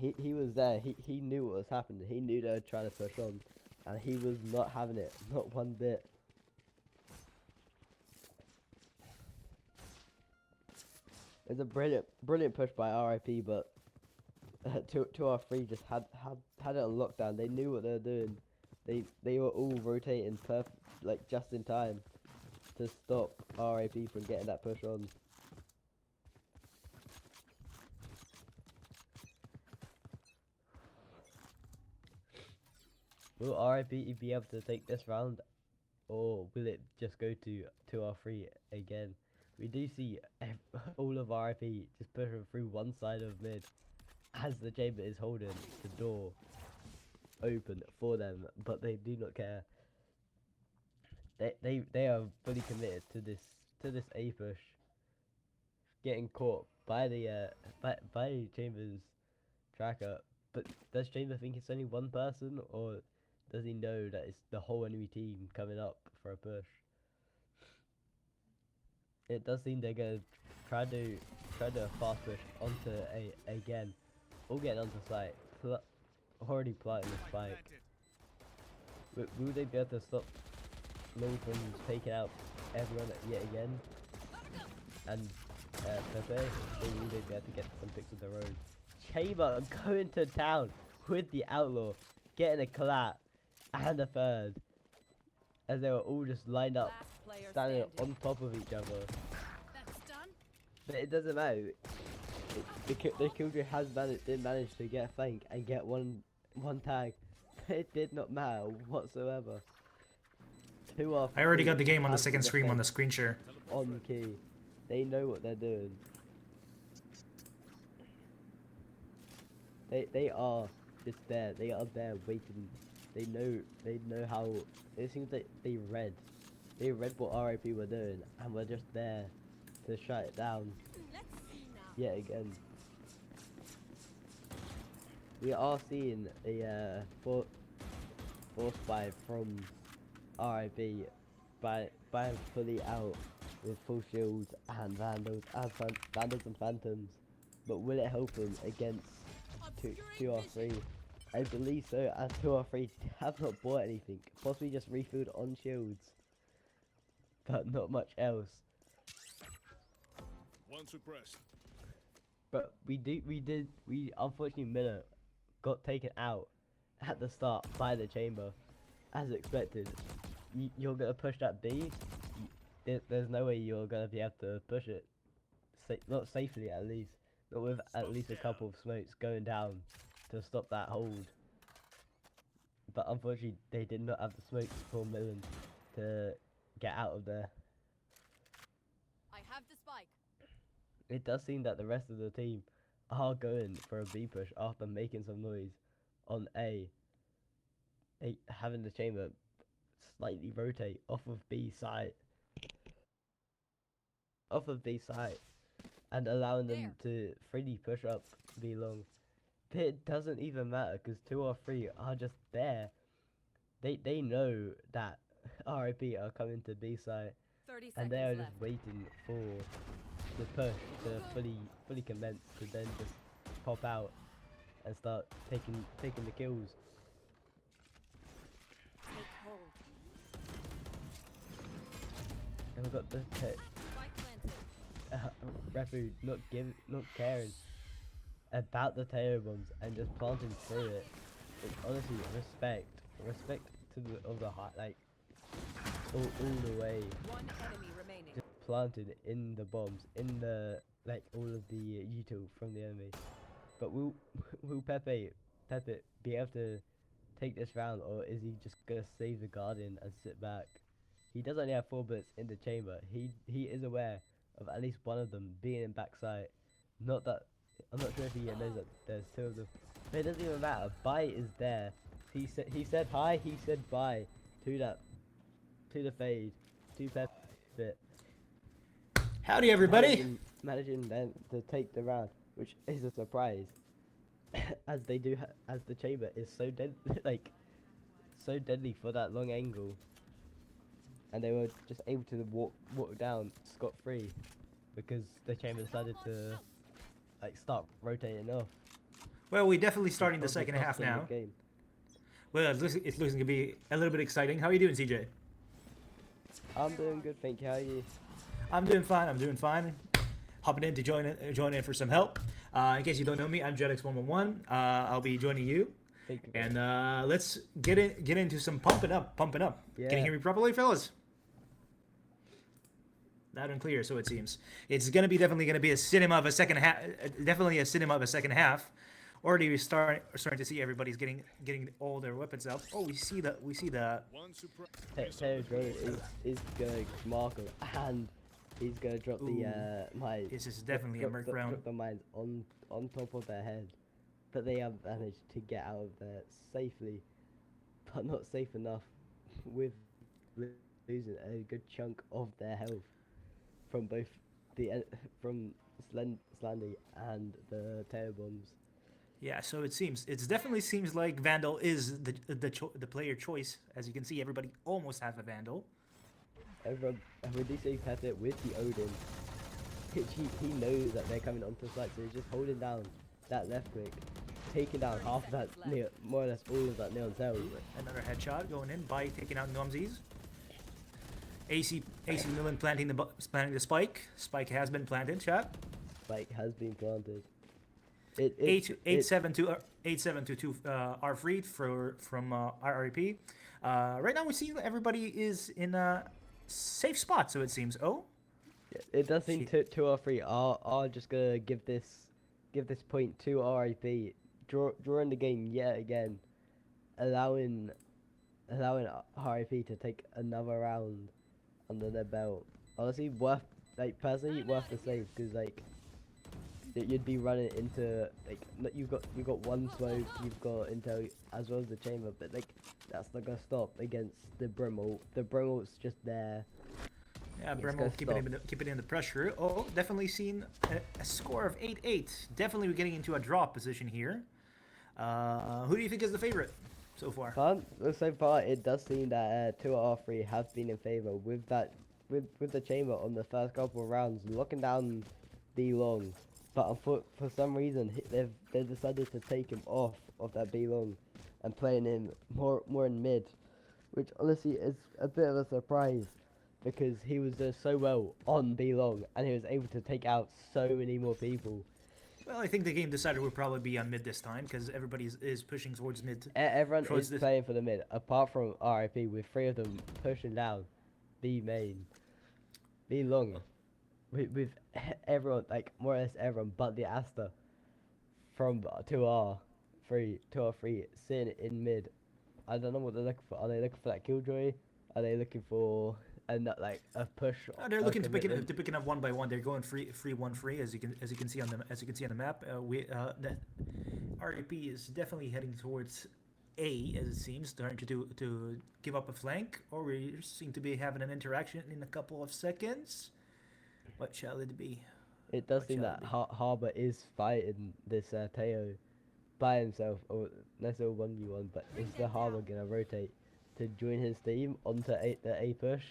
He was there. He knew what was happening. He knew they were trying to push on, and he was not having it, not one bit. It's a brilliant push by RIP, but 2R3 just had it on lockdown. They knew what they were doing. They were all rotating like just in time to stop RIP from getting that push on. Will RIP be able to take this round, or will it just go to 2R3 again? We do see all of RIP just pushing through one side of mid as the Chamber is holding the door open for them, but they do not care. They are fully committed to this A push, getting caught by the by Chambers tracker. But does Chamber think it's only one person, or does he know that it's the whole enemy team coming up for a push? It does seem they're gonna try to a fast push onto A again. All getting onto site. Already plotting the spike. Will they be able to stop Long from taking out everyone yet again? And Pepe, or will they be able to get some picks of their own? Chamber going to town with the Outlaw, getting a collab and a third, as they were all just lined up, standing on top of each other. That's done. But it doesn't matter. The Killjoy did manage to get a flank and get one tag. It did not matter whatsoever. 2 or 3. I already got the game on the have to second screen on the defend screen share. on key. They know what they're doing. They are just there. They are there waiting. They know how. It seems like they read what RIP were doing, and we're just there to shut it down. Let's see now. Yet again. We are seeing a force buy from RIP by fully out with full shields and vandals and phantoms. But will it help them against two or three? I believe so, as 2 or 3 have not bought anything. Possibly just refilled on shields, but not much else. One suppressed. But we unfortunately Miller got taken out at the start by the chamber, as expected. You're gonna push that B. There's no way you're gonna be able to push it, not safely at least, not with at least a couple of smokes going down to stop that hold. But unfortunately, they did not have the smokes for Millen to get out of there. I have the spike. It does seem that the rest of the team are going for a B push after making some noise on A. Having the chamber slightly rotate off of B side. And allowing them to freely push up B long. It doesn't even matter because 2 or 3 are just there. They know that RIP are coming to B side, 30 seconds and they are left. just waiting for the push to fully commence, to then just pop out and start taking the kills. Take hold. And we've got the Spike planted. Repu not caring about the tail bombs and just planting through it. It's honestly respect to the other high, like all the way. One enemy remaining. Just planted in the bombs, in the like all of the util from the enemy. But will Pepe be able to take this round, or is he just gonna save the Guardian and sit back? He does only have 4 bullets in the chamber. He is aware of at least one of them being in backside. Not that I'm not sure if he knows that there's 2 of them. But it doesn't even matter. Bye is there. He said hi. He said bye to the fade, to Pepe. Howdy, everybody. Managing then to take the round, which is a surprise, as they do, as the chamber is so dead, like so deadly for that long angle, and they were just able to walk down scot free, because the chamber decided to like start rotating off. Well, we're definitely starting the Probably second half costing the now. game. Well, it's looking to be a little bit exciting. How are you doing, CJ? I'm doing good, thank you. How are you? I'm doing fine. Hopping in to join in for some help. In case you don't know me, I'm JetX111. I'll be joining you. Thank you. And let's get into some pumping up. Yeah. Can you hear me properly, fellas? Loud and clear, so it seems. It's definitely gonna be a cinema of a second half. Definitely a cinema of a second half. Already we're starting to see everybody's getting all their weapons out. Oh, we see the One suppressed. Taylor is going to mark him, and he's gonna drop the mines. This is definitely a merc round. Drop the mines on top of their head, but they have managed to get out of there safely, but not safe enough, with losing a good chunk of their health from both from Slendy and the tail bombs. Yeah, so it definitely seems like Vandal is the player choice. As you can see, everybody almost has a Vandal. Everyone, when they say Pepe with the Odin, he knows that they're coming onto the site, so he's just holding down that left click, taking down half of that, more or less all of that neon cell. Another headshot going in by taking out Nomsies. AC Millen planting the spike. Spike has been planted, chat. Spike has been planted. 8722 are freed from RRP. Right now we see that everybody is in a safe spot, so it seems. Oh, it does seem 2 or 3 are just gonna give this point to RIP, drawing the game yet again, allowing allowing RIP to take another round under their belt. Honestly, worth personally worth the save because you'd be running into you've got one smoke, you've got intel as well as the chamber, but that's not gonna stop against the Brim ult. The Brim ult's just there. Yeah, It's Bremo gonna keep it in the pressure. Oh, definitely seen a score of 8-8. Definitely we're getting into a draw position here. Who do you think is the favorite so far? So far, it does seem that 2 out of 3 have been in favor with the chamber on the first couple of rounds, locking down B long. But for some reason, they've decided to take him off of that B long and playing him more in mid, which honestly is a bit of a surprise because he was doing so well on B long and he was able to take out so many more people. Well, I think the game decided would probably be on mid this time because everybody is pushing towards mid. Everyone towards is playing for the mid, apart from RIP, with 3 of them pushing down B main, B long, with everyone, more or less everyone but the Asta from 2R3 sitting in mid. I don't know what they're looking for. Are they looking for that killjoy? Are they looking for a push? They're a looking to pick commitment? it up one by one. They're going free as you can see on the map. That REP is definitely heading towards A as it seems, starting to give up a flank, or we seem to be having an interaction in a couple of seconds. What shall it be? It does What seem shall that it be? Harbour is fighting this Teo by himself, or that's a 1v1, but is the Harbour gonna rotate to join his team onto the A push?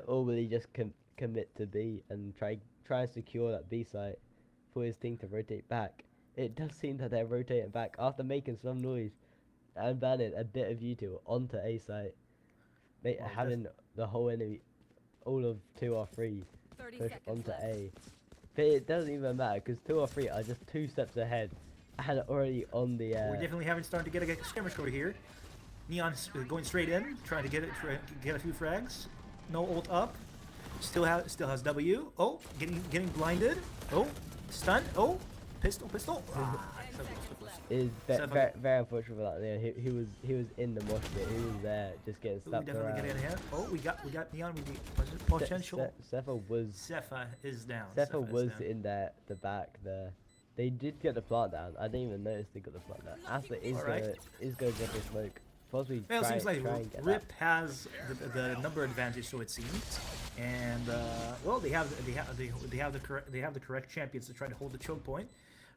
Or will he just commit to B and try and secure that B site for his team to rotate back? It does seem that they're rotating back after making some noise and banning a bit of util onto A site, Well, having the whole enemy, all of 2 or 3 30 push seconds onto left. A. But it doesn't even matter because 2 or 3 are just 2 steps ahead and already on the. We're definitely starting to get a skirmish over here. Neon's going straight in, trying to get a few frags. No ult up. Still has W. Oh, getting blinded. Oh, stun. Oh, pistol. Ah, so close. Is Sefa- very unfortunate for that. Yeah, he was in the mosh pit. He was there, just getting Ooh, slapped definitely around. getting in here. Oh, we got Neon with the potential. Sefa was Sefa is down. Sefa is was down. in the back there. They did get the plant down. I didn't even notice they got the plant down. Asta is Alright. gonna get the smoke. Possibly Well, it try seems like and get Rip has the number advantage, so it seems, and well, they have the correct champions to try to hold the choke point.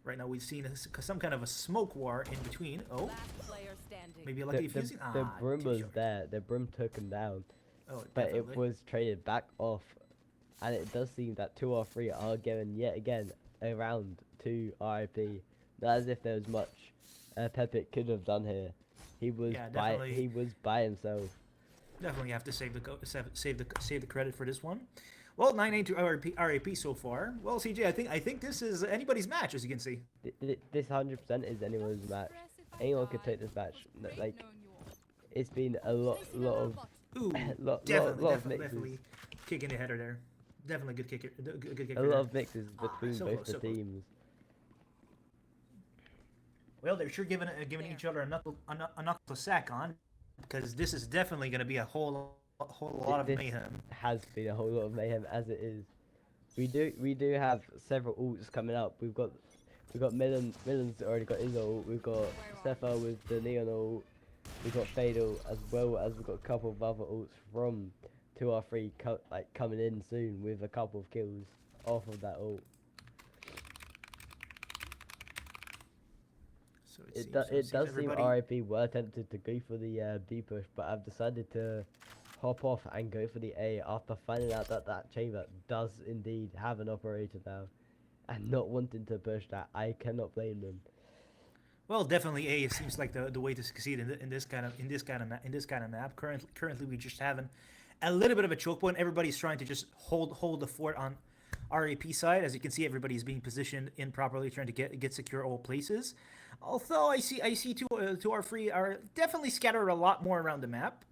Right now, we've seen some kind of a smoke war in between. Oh, Last player standing. maybe a that. lucky The fusing. brim too was short. there. The brim took him down. Oh, But definitely. it was traded back off, and it does seem that 2 or 3 are given yet again around to RIP. Not as if there was much Pepit could have done here. He was Yeah, definitely. he was by himself. Definitely have to save the credit for this one. Well, 9-8 to RAP so far. Well, CJ, I think this is anybody's match, as you can see. This 100% is anyone's match. Anyone could take this match. It's been a lot of Ooh, lot definitely, of mixes. definitely kicking the header there. Definitely good kicker. Good kicker A lot there. of mixes between so both close, the so close. teams. Well, they're sure giving each other a knuckle to sack on, because this is definitely going to be a whole lot of This mayhem. has been a whole lot of mayhem as it is. We do have several ults coming up. We've got Millen's already got his ult. We've got Sefa with the Neon ult. We've got Fatal, as well as we've got a couple of other ults from 2R3 coming in soon with a couple of kills off of that ult. So It seems does seem everybody- RIP were tempted to go for the B push, but I've decided to hop off and go for the A after finding out that that chamber does indeed have an operator now, and not wanting to push that. I cannot blame them. Well, definitely A seems like the way to succeed in this kind of map. Currently, we just having a little bit of a choke point. Everybody's trying to just hold the fort on RAP side. As you can see, everybody's being positioned improperly, trying to get secure all places. Although I see two R3 are definitely scattered a lot more around the map.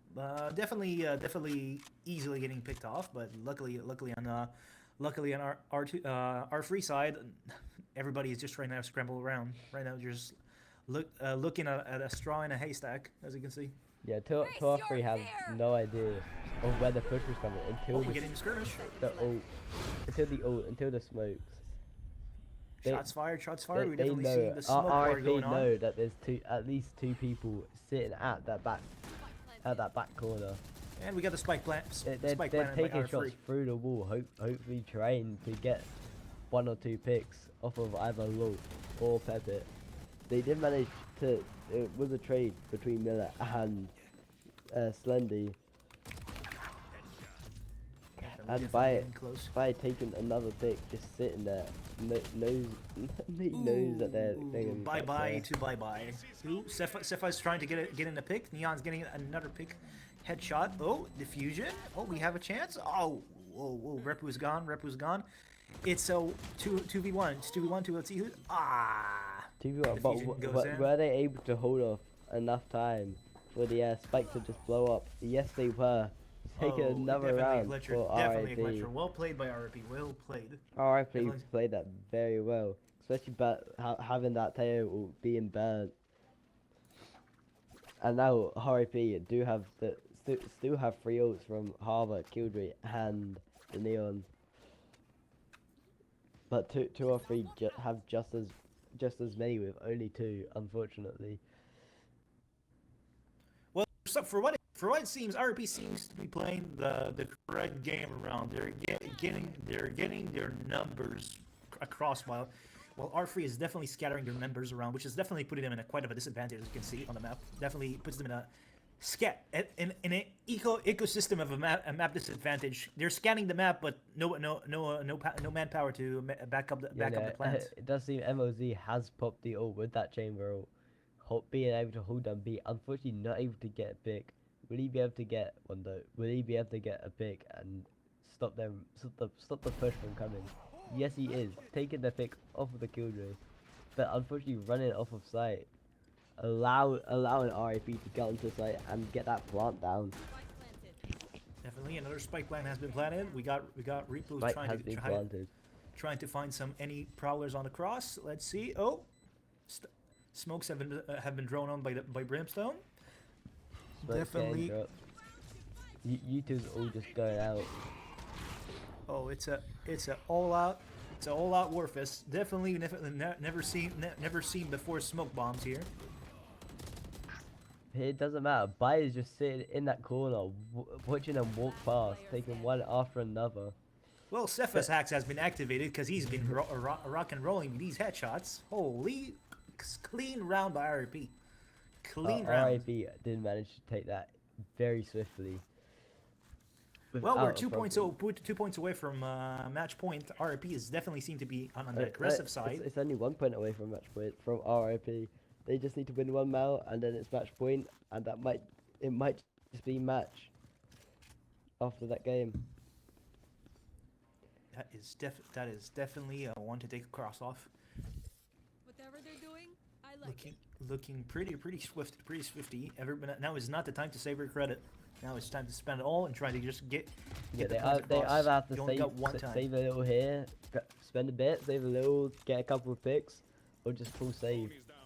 Definitely easily getting picked off. But luckily on our free side, everybody is just trying to scramble around right now. Just looking at a straw in a haystack, as you can see. Yeah, Brace Torfree your have fear! no idea of where the push was coming Oh, until we're the, getting the skirmish. the ult, until the smokes. They- Shots fired. Shots fired. We They definitely know, see the smoke bar RIP going on. know that there's at least two people sitting at that back corner. And we got the spike plant. They're Spike planted by taking our shots free. through the wall, hopefully trying to get 1 or 2 picks off of either Low or Pepe. They did manage to, it was a trade between Miller and Slendy, and Getting close. by taking another pick, just sitting there, knows that they're gonna be Bye back bye there. to bye bye. Ooh, Sepha's trying to get in the pick. Neon's getting another pick. Headshot. Oh, diffusion. Oh, we have a chance. Oh, whoa. Repu's gone. Repu's gone. It's a 2v1. It's 2v1. Let's see who. Ah. TV1, Diffusion goes but in. were they able to hold off enough time for the spike to just blow up? Yes, they were. Taking another round for Definitely a RIP. glitcher. Well played by RIP. Well played. RIP Definitely. played that very well, especially having that tail being burnt. And now RIP do have still have 3 ults from Harvard, Killjoy, and the Neon. But two or three have just as many with only 2, unfortunately. Well, so for what it seems, RP seems to be playing the correct game around. They're getting their numbers across while R3 is definitely scattering their numbers around, which is definitely putting them in quite of a disadvantage, as you can see on the map. Definitely puts them in a in an ecosystem of a map disadvantage. They're scanning the map, but no manpower to back up the plans. It does seem MOZ has popped the ult with that chamber ult, being able to hold down B. Unfortunately, not able to get a pick. Will he be able to get one though? Will he be able to get a pick and stop the push from coming? Yes, he is taking the pick off of the Killjoy, but unfortunately running off of sight, allowing RIP to get onto site and get that plant down. Spike planted. Definitely another spike plan has been planted. We got Repo Spike has been planted. trying to find any prowlers on the cross. Let's see. Oh, smokes have been drawn on by Brimstone. Smoke's Definitely. getting dropped. You two's all just going out. Oh, it's a all out warfest. Definitely never seen before smoke bombs here. It doesn't matter. Bai is just sitting in that corner, watching them walk past, taking one after another. Well, Cephas hacks has been activated because he's been rock and rolling with these headshots. Holy, clean round by RIP. Clean round. RIP did manage to take that very swiftly. Well, we're without a 2 problem. 2 points away from match point. RIP is definitely seem to be on the aggressive side. It's only 1 point away from match point from RIP. They just need to win 1 mile and then it's match point, and it might just be match after that game. That is definitely one to take a cross off. Whatever they're doing, I like it. Looking pretty swifty. Now is not the time to save your credit. Now it's time to spend it all and try to just get Yeah, the they points across. either have to You only got one time. save a little here, spend a bit, save a little, get a couple of picks, or just full save. Phone is down.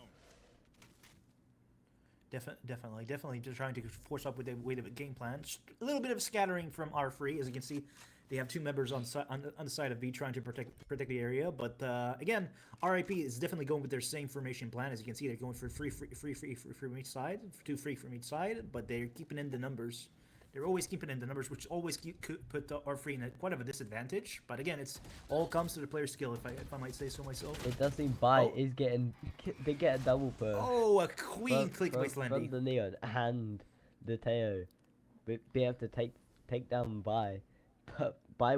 Definitely just trying to force up with the weight of a game plan. Just a little bit of scattering from R3, as you can see. They have 2 members on the side of B trying to protect the area, but again, RIP is definitely going with their same formation plan. As you can see, they're going for free from each side, 2 free from each side, but they're keeping in the numbers. They're always keeping in the numbers, which always could put R3 in quite of a disadvantage. But again, it's all comes to the player's skill, if I might say so myself. It does seem Bai Oh. is they get a double push. Oh, a queen click by from Slendy. the Neon and the Teo, be able to take down Bai, but Bai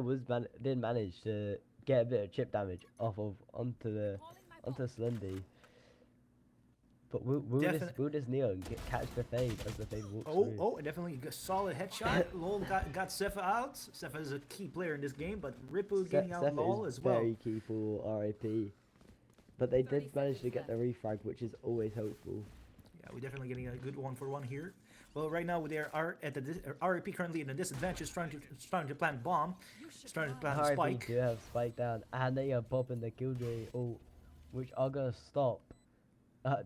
did manage to get a bit of chip damage onto Slendy. But will this Neon catch the fade as the fade walks through? Oh, definitely a solid headshot. Lol got Cepha out. Cepha is a key player in this game, but Ripu getting out Cepha Lol is as well. very key for RIP. But they 30 did manage to seconds get the refrag, which is always helpful. Yeah, we're definitely getting a good 1-for-1 here. Well, right now they are at the RIP currently in a disadvantage, trying to plant bomb, trying to plant a RIP spike. do have spike down, and they are popping the Killjoy ult, which are gonna stop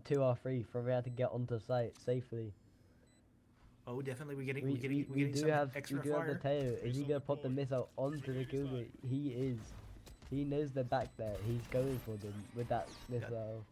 2 or 3 from we had to get onto site safely. Oh, definitely we're getting We do some have extra we do have the fire. tail. Is he gonna pop the missile onto the kill? He knows they're back there. He's going for them with that missile.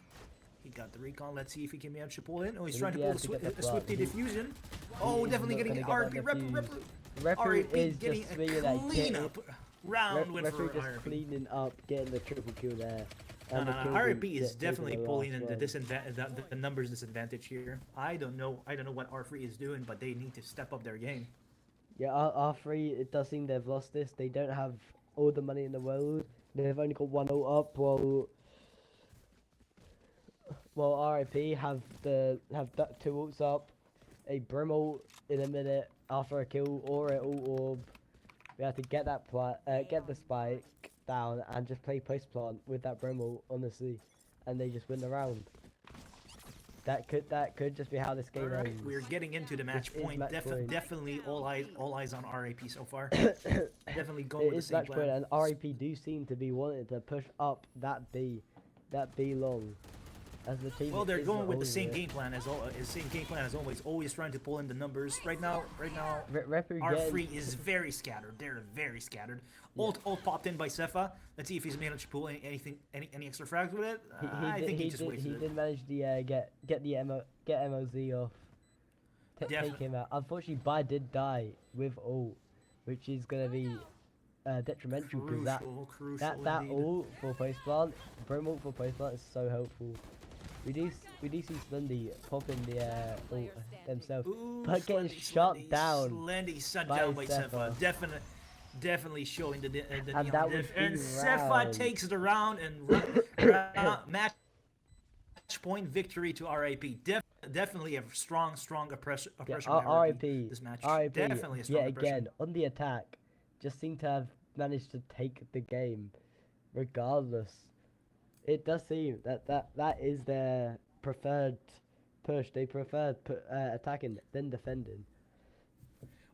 He got the recon. Let's see if he can manage to pull in. Oh, he's Will trying he to be pull able to get the a Swifty flag? diffusion. Oh, is definitely not getting gonna RP. get that Repu. Referee RP is getting just a swinging at cleanup round win for referee just RP. cleaning up, getting the triple kill there. No, And the kill RP didn't is get taken definitely away pulling last in round. the numbers disadvantage here. I don't know what R3 is doing, but they need to step up their game. Yeah, R3, it does seem they've lost this. They don't have all the money in the world. They've only got 1 ult up, while RIP have 2 ults up, a Brim ult in a minute after a kill or an ult orb. We have to get that get the spike down and just play post plant with that Brim ult, honestly, and they just win the round. That could just be how this game Alright, ends. we're getting into the match is point. match point. Definitely all eyes on RAP so far. Definitely going It with the is same match point, plan. and RIP do seem to be wanting to push up that B long, as the team. Well, they're is going not with the holding same it. game plan as always. Always trying to pull in the numbers. Right now, Repu R3 is very scattered. They're very scattered. Ult popped in by Sefa. Let's see if he's managed to pull any extra frags with it. I think he just wasted He it. did manage to get MOZ off. Take him out. Unfortunately, Bai did die with ult, which is gonna be detrimental because Crucial that indeed. ult for post plant, Brim ult for post plant is so helpful. We do see Slendy popping the ult themselves, Ooh, but getting shot down. Slendy shut by down by Sefa. Sefa. Definitely showing the And neon that diff. would And be Sefa round. takes the round and match point victory to RAP. Definitely a strong oppression Yeah, by RIP, this match. RIP, Definitely a strong yet oppression. again on the attack, just seem to have managed to take the game, regardless. It does seem that is their preferred push. They prefer attacking than defending.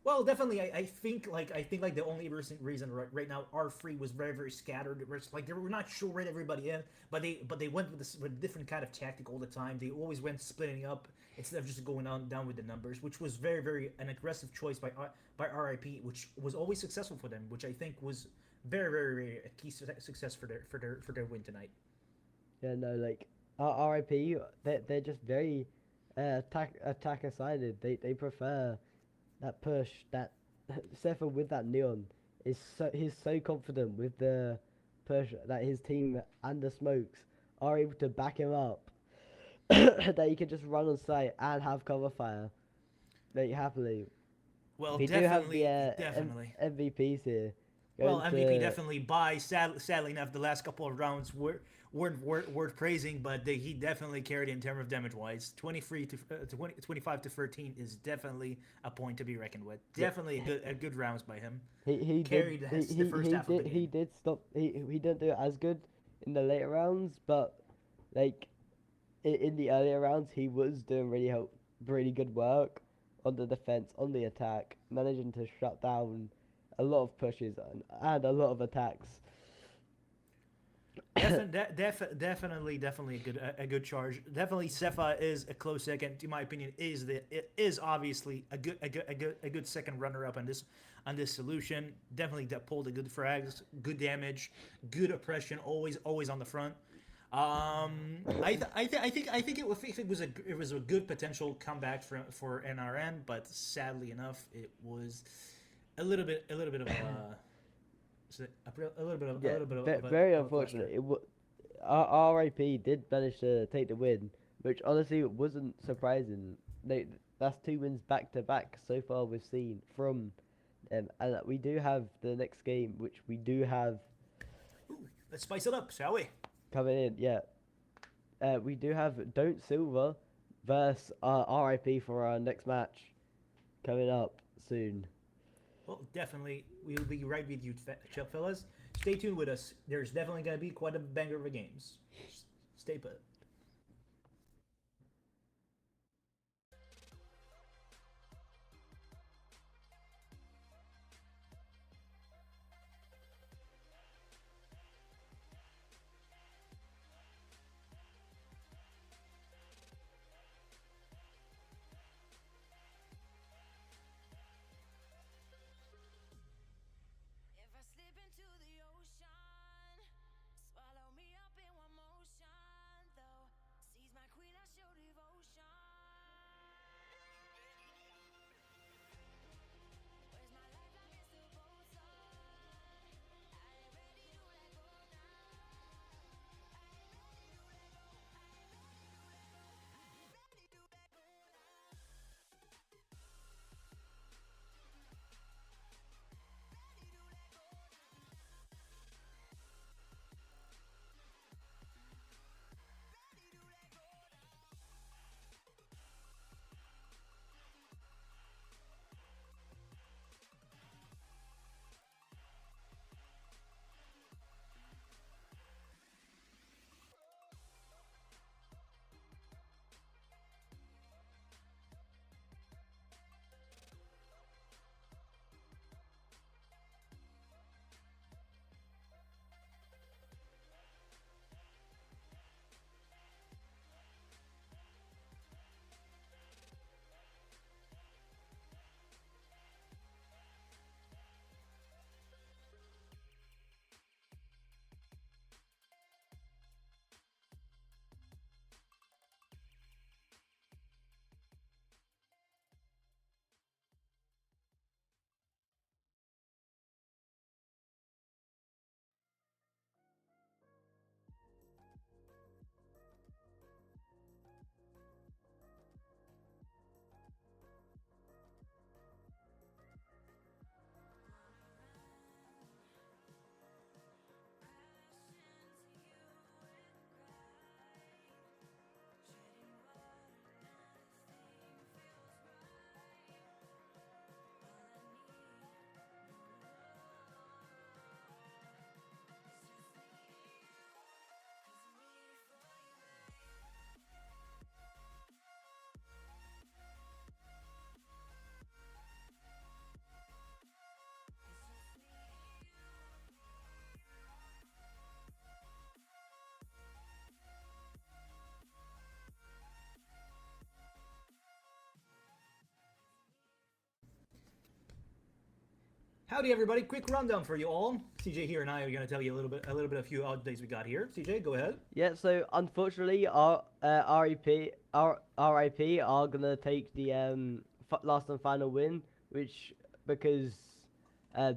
Well, definitely, I think the only reason right now R3 was very scattered. It was like they were not sure where everybody in, but they went with a different kind of tactic all the time. They always went splitting up instead of just going down with the numbers, which was very an aggressive choice by RIP, which was always successful for them, which I think was very a key success for their win tonight. Yeah, no, like RIP, they're just very attacker sided. They prefer that push. That Sefa with that neon he's so confident with the push that his team and the smokes are able to back him up. That he can just run on site and have cover fire, like happily. Well, We definitely, do have the definitely. MVPs here. Well, going MVP to- definitely by sadly enough, the last couple of rounds weren't worth praising, but he definitely carried in terms of damage wise. 25 to 13 is definitely a point to be reckoned with. Definitely a good rounds by him. He carried did, the first half of the he game. did stop. He didn't do it as good in the later rounds, but like in the earlier rounds, he was doing really good work on the defense, on the attack, managing to shut down a lot of pushes and a lot of attacks. Definitely a good charge. Definitely, Sefa is a close second. In my opinion, it is obviously a good second runner up on this solution. Definitely that pulled a good frags, good damage, good oppression. Always on the front. I think it was a good potential comeback for NRN, but sadly enough, it was a little bit of Very of a unfortunate. cluster. RIP did manage to take the win, which honestly wasn't surprising. That's 2 wins back to back so far we've seen from them, and we do have the next game, which we do have Ooh, let's spice it up, shall we? coming in. Yeah, we do have Don't Silver versus RIP for our next match coming up soon. Well, definitely, we'll be right with you, fellas. Stay tuned with us. There's definitely going to be quite a banger of a games. Stay put. Howdy, everybody! Quick rundown for you all. CJ here and I are going to tell you a little bit of a few updates we got here. CJ, go ahead. Yeah, so unfortunately, our RIP are gonna take the last and final win, which because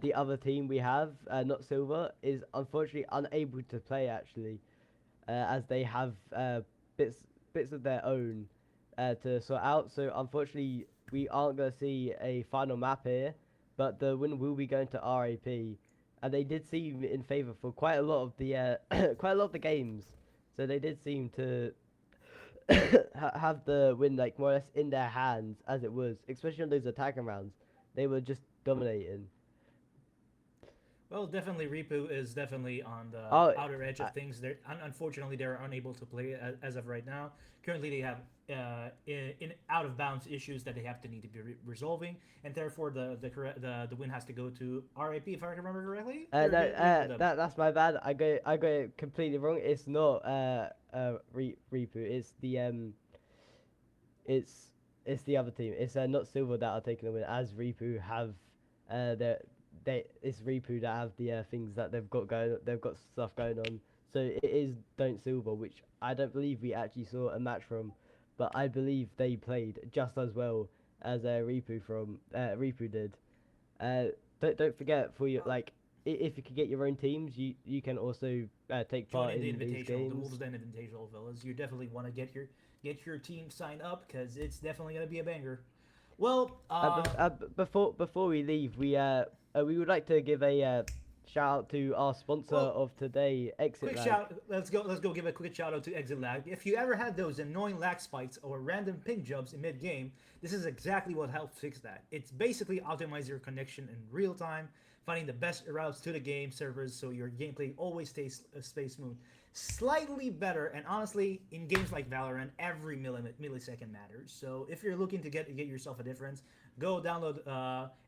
the other team we have, not Silver, is unfortunately unable to play actually, as they have bits of their own to sort out. So unfortunately, we aren't gonna see a final map here, but the win will be going to RIP. And they did seem in favour for quite a lot of the quite a lot of the games. So they did seem to have the win like more or less in their hands as it was, especially on those attacking rounds. They were just dominating. Well, definitely Repu is definitely on the Oh, outer edge of things. They're unfortunately they're unable to play as of right now. Currently, they have in out of bounds issues that they have to need to be resolving, and therefore the win has to go to RIP if I remember correctly. That's my bad. I got it completely wrong. It's not Repu. It's the it's the other team. It's not Silver that are taking the win, as Repu have it's Repu that have the things that they've got going. They've got stuff going on. So it is Don't Silver, which I don't believe we actually saw a match from, but I believe they played just as well as Repu did. Don't forget for your like if you can get your own teams, you can also take part Joining in the these Invitational, the games. Wolvesden Invitational, fellas. You definitely want to get your team signed up because it's definitely gonna be a banger. Well, Before we leave, we would like to give a shout out to our sponsor of today, ExitLag. Let's go give a quick shout out to ExitLag. If you ever had those annoying lag spikes or random ping jumps in mid game, this is exactly what helps fix that. It's basically optimize your connection in real time, finding the best routes to the game servers so your gameplay always stays smooth. Slightly better, and honestly, in games like Valorant, every millisecond matters. So if you're looking to get yourself a difference, go download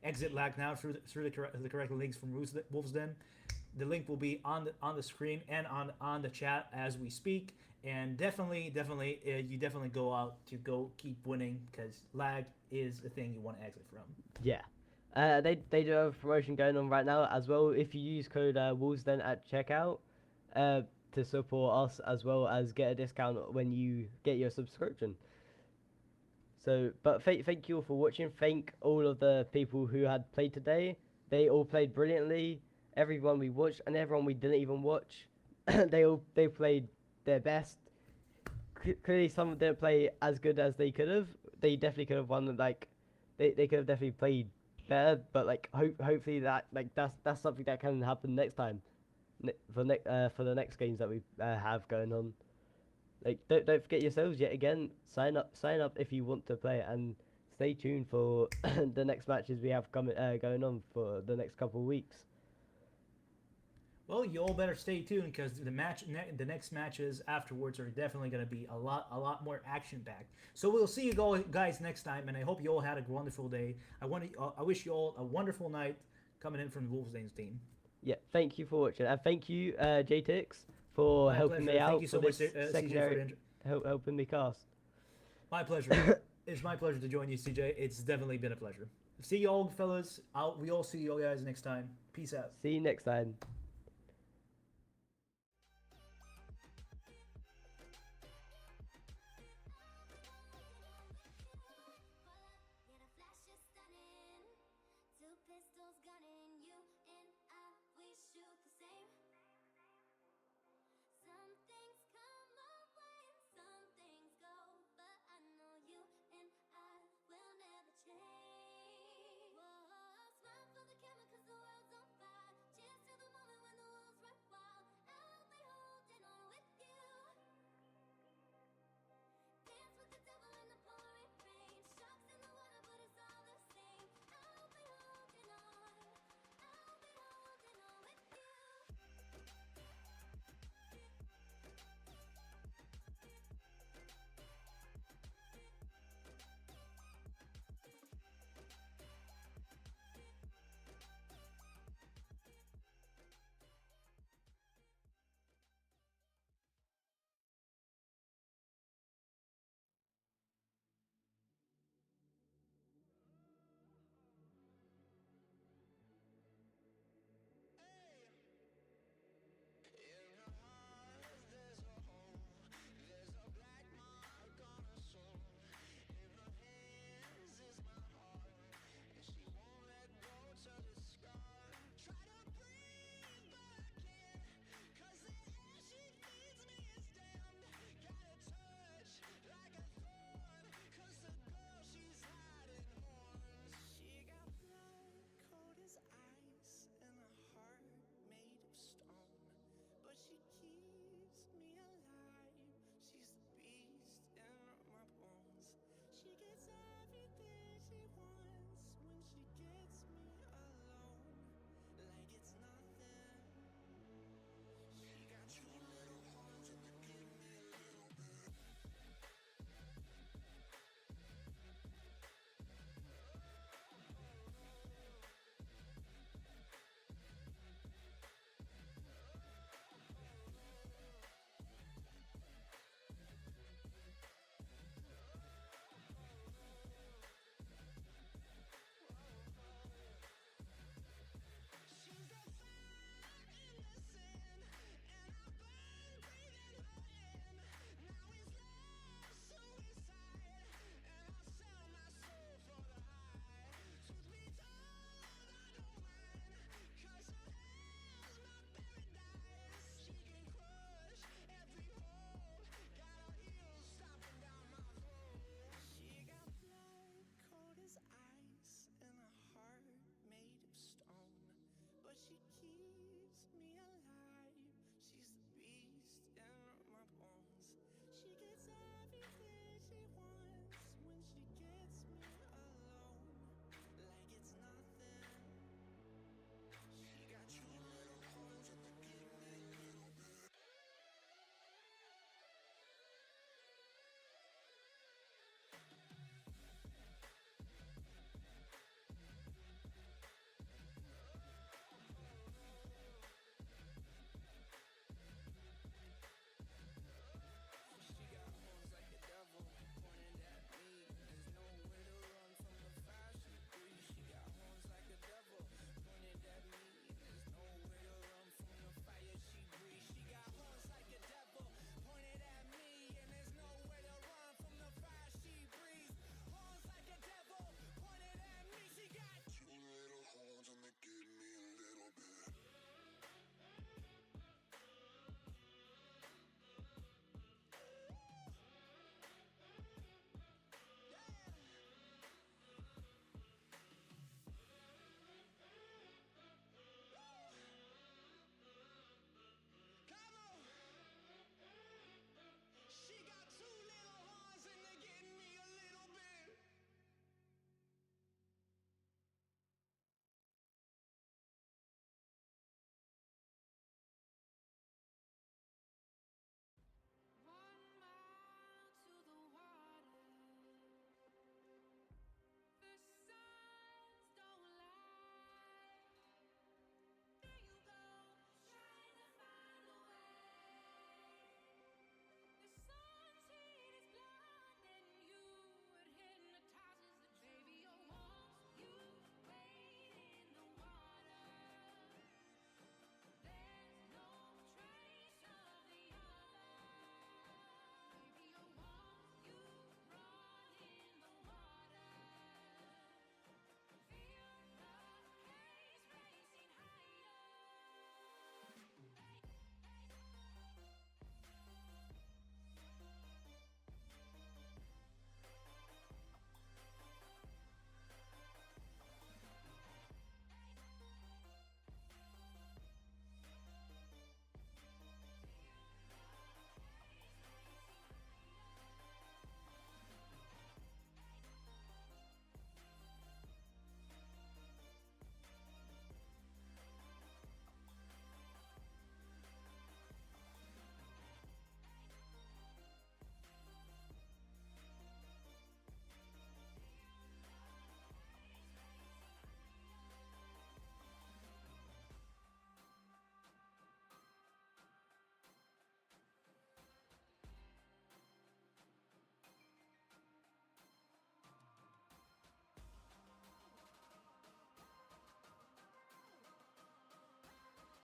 ExitLag now through the correct links from Wolvesden. The link will be on the screen and on the chat as we speak. And definitely, you definitely go out to go keep winning because lag is the thing you want to exit from. Yeah. They do have a promotion going on right now as well. If you use code Wolvesden at checkout, to support us as well as get a discount when you get your subscription. So, but thank you all for watching. Thank all of the people who had played today. They all played brilliantly. Everyone we watched and everyone we didn't even watch, they played their best. Clearly, some didn't play as good as they could have. They definitely could have won. Like, they could have definitely played better. But like, hopefully that's something that can happen next time. For the next games that we have going on. Like don't forget yourselves yet again. Sign up if you want to play, and stay tuned for the next matches we have coming going on for the next couple of weeks. Well, you all better stay tuned because the next matches afterwards are definitely going to be a lot more action packed. So we'll see you guys next time, and I hope you all had a wonderful day. I wish you all a wonderful night coming in from the Wolvesden's team. Yeah, thank you for watching, and thank you, JTix, for helping me out. Thank you so much, secondary, helping me cast. My pleasure. It's my pleasure to join you, CJ. It's definitely been a pleasure. See you all, fellas. We all see you guys next time. Peace out. See you next time.